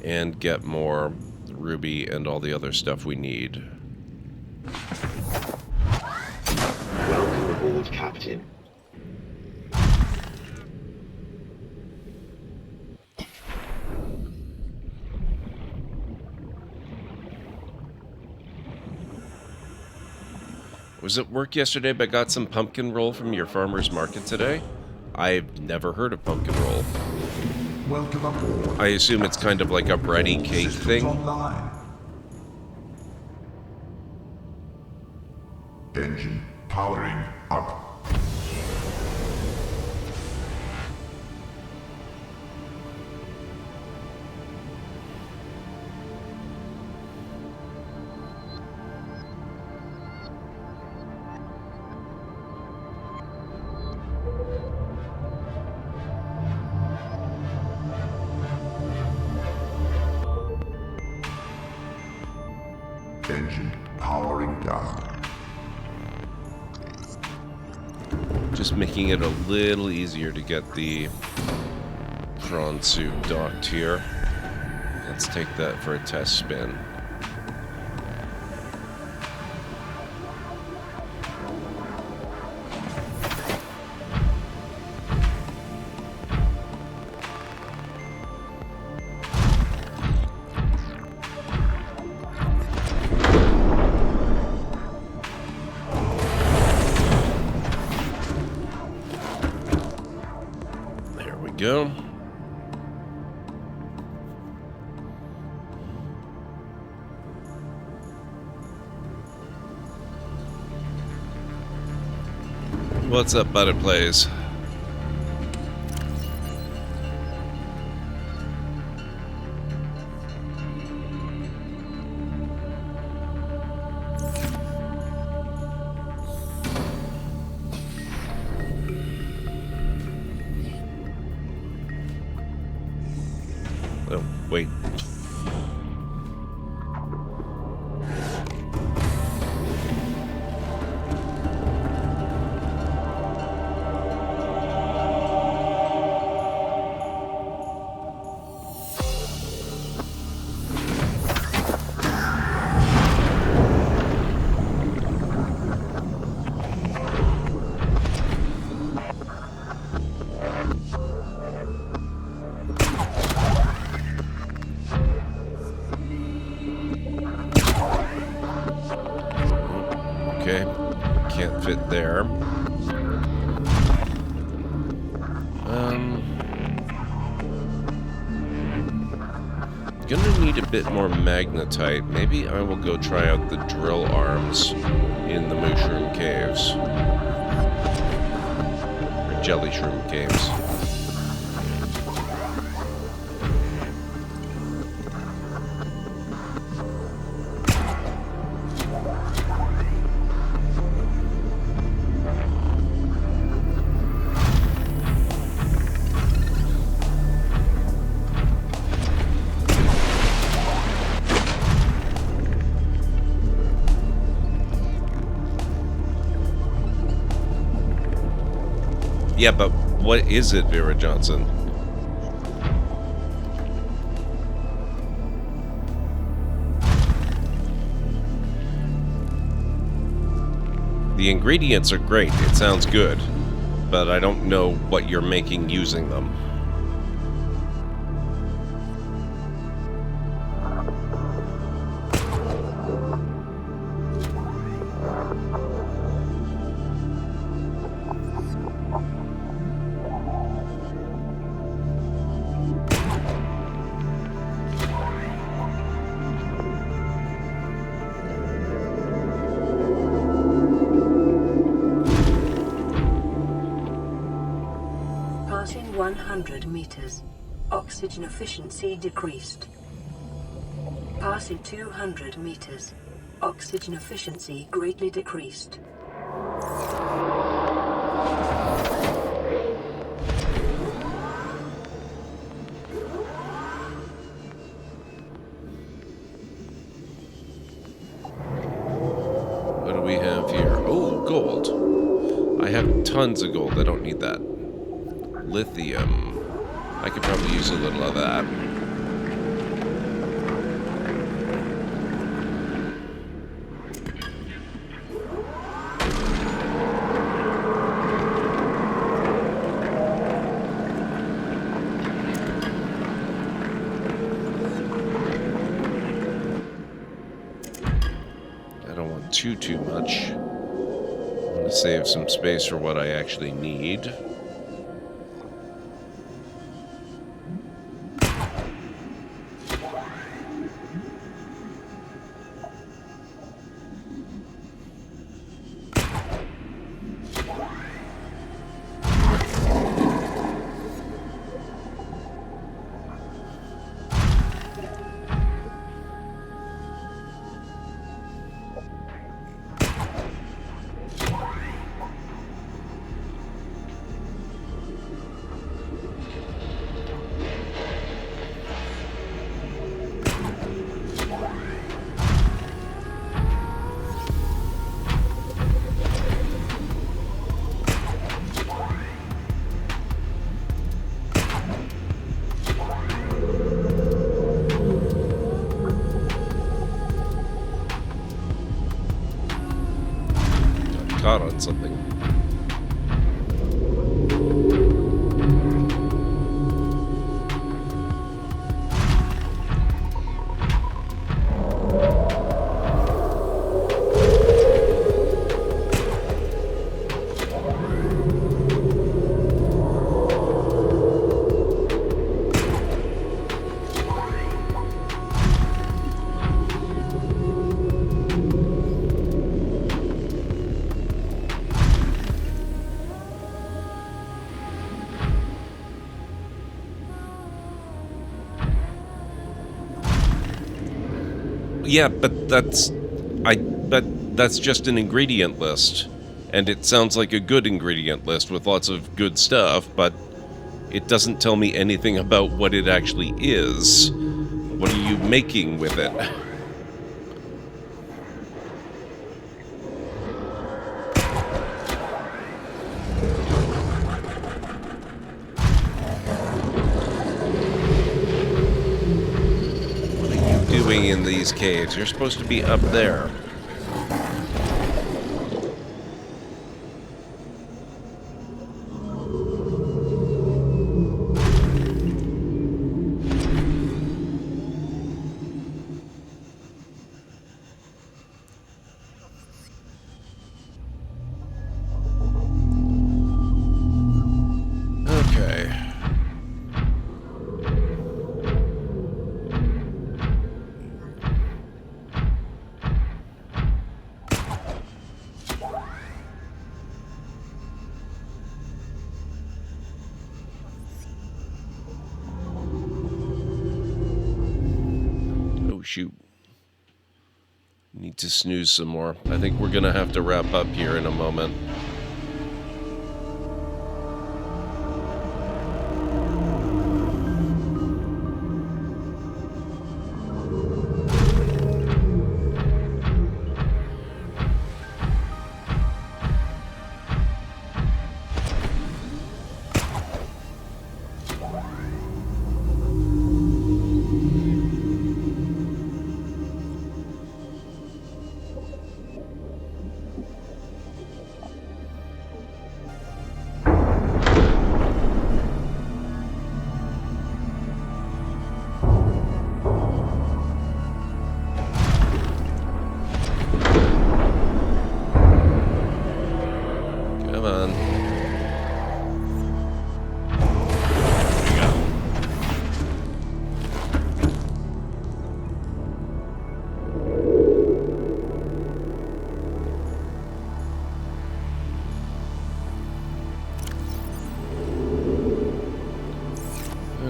and get more ruby and all the other stuff we need. Welcome aboard, Captain. Was at work yesterday, but got some pumpkin roll from your farmer's market today? I've never heard of pumpkin roll. Welcome aboard. I assume it's kind of like a bready cake thing. Online. Engine powering up. Engine powering down. Just making it a little easier to get the prawn suit docked here. Let's take that for a test spin. Go. What's up, Bud It Plays? Oh, wait. Okay, can't fit there. Gonna need a bit more magnetite. Maybe I will go try out the drill arms in the mushroom caves. Or jelly shroom caves. Yeah, but what is it, Vera Johnson? The ingredients are great, it sounds good, but I don't know what you're making using them. Passing 100 meters. Oxygen efficiency decreased. Passing 200 meters. Oxygen efficiency greatly decreased. What do we have here? Oh, gold. I have tons of gold. I don't need that. Lithium. I could probably use a little of that. I don't want too much. I want to save some space for what I actually need. Caught on something. Yeah, but that's just an ingredient list. And it sounds like a good ingredient list with lots of good stuff, but it doesn't tell me anything about what it actually is. What are you making with it? What are you doing in these caves? You're supposed to be up there. shoot. Need to snooze some more. I think we're gonna have to wrap up here in a moment. Come on. There we go.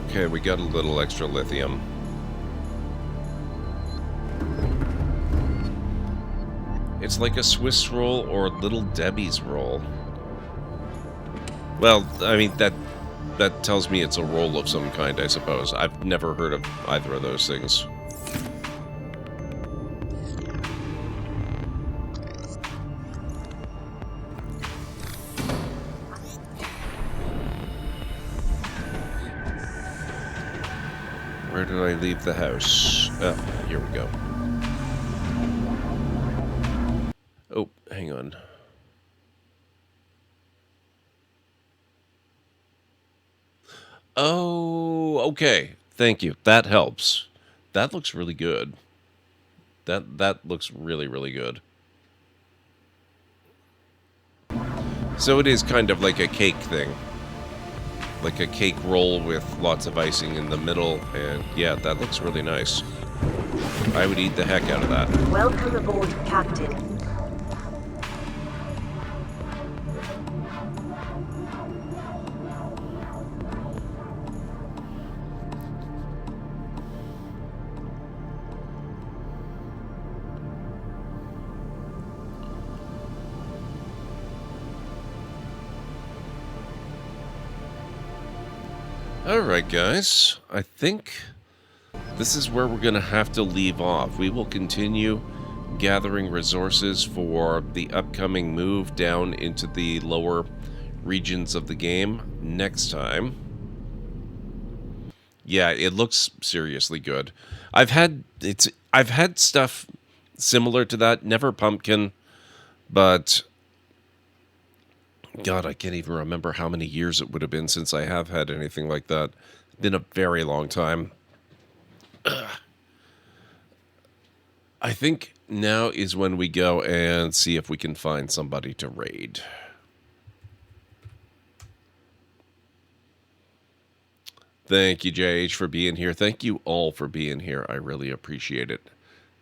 Okay, we got a little extra lithium. It's like a Swiss roll or Little Debbie's roll. Well, I mean, that tells me it's a roll of some kind, I suppose. I've never heard of either of those things. Where did I leave the house? Oh, here we go. Oh, hang on. Oh, okay. Thank you. That helps. That looks really good. That looks really, really good. So it is kind of like a cake thing. Like a cake roll with lots of icing in the middle, and yeah, that looks really nice. I would eat the heck out of that. Welcome aboard, Captain. Alright, guys. I think this is where we're going to have to leave off. We will continue gathering resources for the upcoming move down into the lower regions of the game next time. Yeah, it looks seriously good. I've had stuff similar to that, never pumpkin, but God, I can't even remember how many years it would have been since I have had anything like that. It's been a very long time. I think now is when we go and see if we can find somebody to raid. Thank you, JH, for being here. Thank you all for being here. I really appreciate it.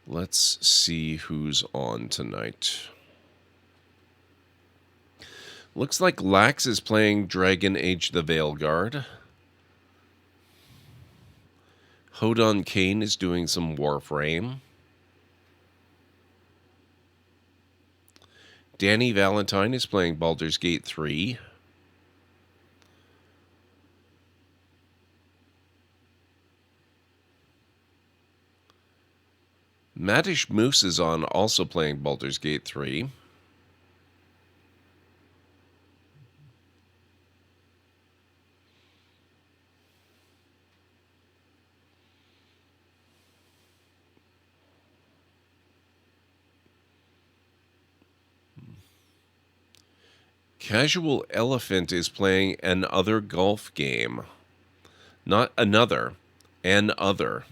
Let's see who's on tonight. Looks like Lax is playing Dragon Age the Veilguard. Hodon Kane is doing some Warframe. Danny Valentine is playing Baldur's Gate 3. Madish Moose is on, also playing Baldur's Gate 3. Casual Elephant is playing an other golf game. Not another. An other.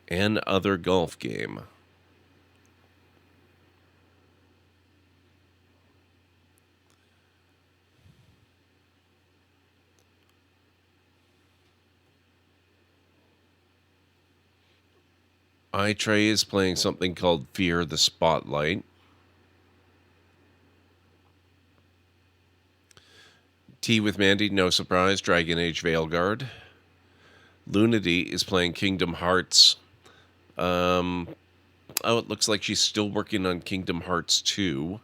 An other golf game. iTrey is playing something called Fear the Spotlight. Tea with Mandy, no surprise, Dragon Age Veilguard. Lunity is playing Kingdom Hearts Oh, it looks like she's still working on Kingdom Hearts 2.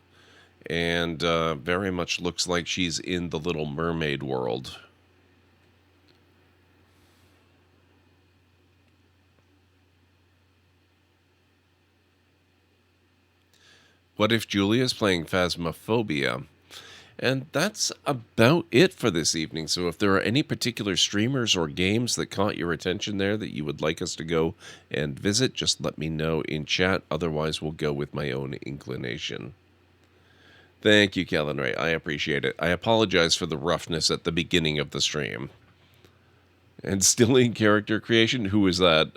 And very much looks like she's in the Little Mermaid world. What if Julia's playing Phasmophobia? And that's about it for this evening. So if there are any particular streamers or games that caught your attention there that you would like us to go and visit, just let me know in chat. Otherwise, we'll go with my own inclination. Thank you, Kellen Ray. I appreciate it. I apologize for the roughness at the beginning of the stream. And still in character creation? Who is that?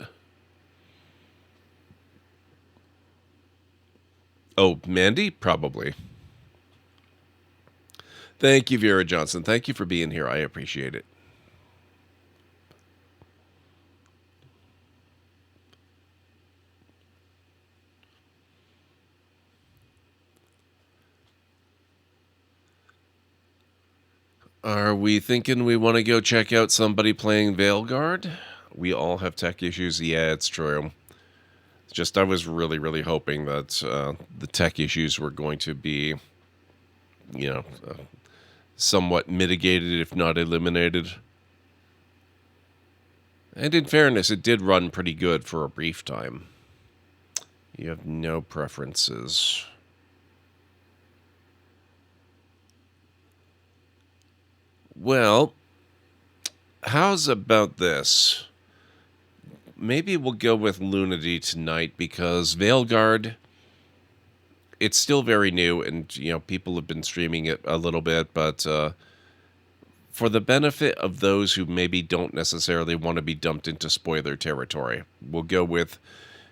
Oh, Mandy? Probably. Thank you, Vera Johnson. Thank you for being here. I appreciate it. Are we thinking we want to go check out somebody playing Veilguard? We all have tech issues. Yeah, it's true. It's just I was really, really hoping that the tech issues were going to be, you know, somewhat mitigated, if not eliminated. And in fairness, it did run pretty good for a brief time. You have no preferences. Well, how's about this? Maybe we'll go with Lunity tonight because Veilguard, it's still very new and, you know, people have been streaming it a little bit, but for the benefit of those who maybe don't necessarily want to be dumped into spoiler territory, we'll go with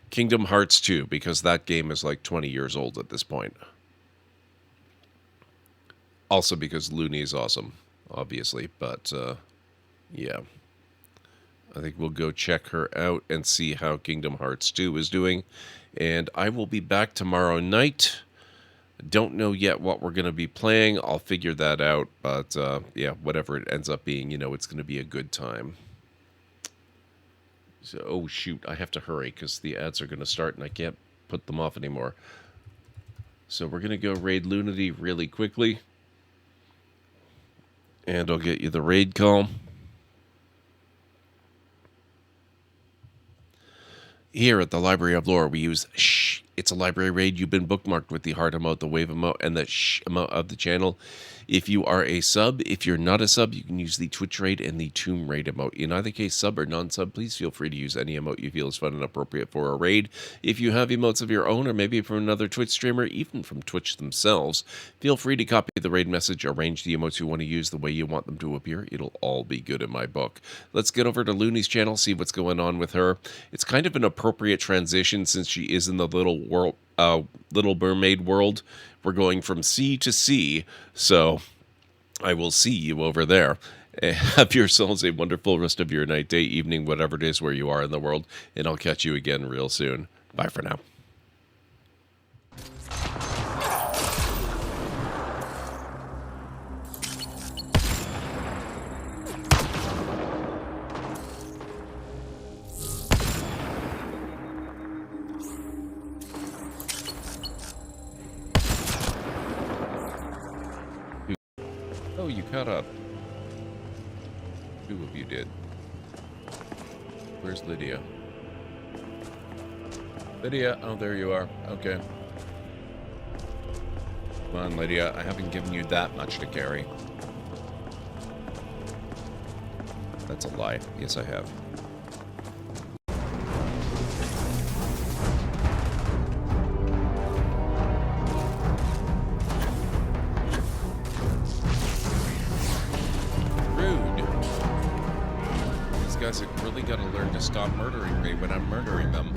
Kingdom Hearts 2 because that game is like 20 years old at this point. Also because Looney is awesome. Obviously, but yeah, I think we'll go check her out and see how Kingdom Hearts 2 is doing, and I will be back tomorrow night. Don't know yet what we're going to be playing. I'll figure that out, but yeah, whatever it ends up being, you know, it's going to be a good time. So, oh shoot, I have to hurry because the ads are going to start and I can't put them off anymore. So we're going to go raid Lunity really quickly. And I'll get you the raid call. Here at the Library of Lore, we use shh. It's a library raid. You've been bookmarked with the heart emote, the wave emote, and the shh emote of the channel. If you are a sub, if you're not a sub, you can use the Twitch raid and the Tomb raid emote. In either case, sub or non-sub, please feel free to use any emote you feel is fun and appropriate for a raid. If you have emotes of your own, or maybe from another Twitch streamer, even from Twitch themselves, feel free to copy the raid message, arrange the emotes you want to use the way you want them to appear. It'll all be good in my book. Let's get over to Looney's channel, see what's going on with her. It's kind of an appropriate transition since she is in the Little Mermaid world. We're going from sea to sea, so I will see you over there. Have yourselves a wonderful rest of your night, day, evening, whatever it is where you are in the world, and I'll catch you again real soon. Bye for now. Oh, you caught up. Two of you did. Where's Lydia? Lydia, oh, there you are. Okay. Come on, Lydia. I haven't given you that much to carry. That's a lie. Yes, I have. Guys have really got to learn to stop murdering me when I'm murdering them.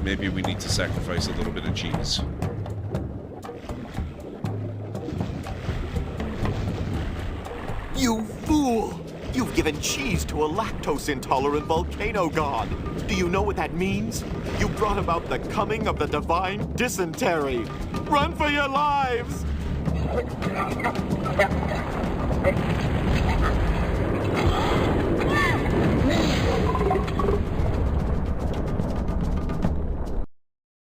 Maybe we need to sacrifice a little bit of cheese. You fool! You've given cheese to a lactose-intolerant volcano god. Do you know what that means? You brought about the coming of the divine dysentery. Run for your lives!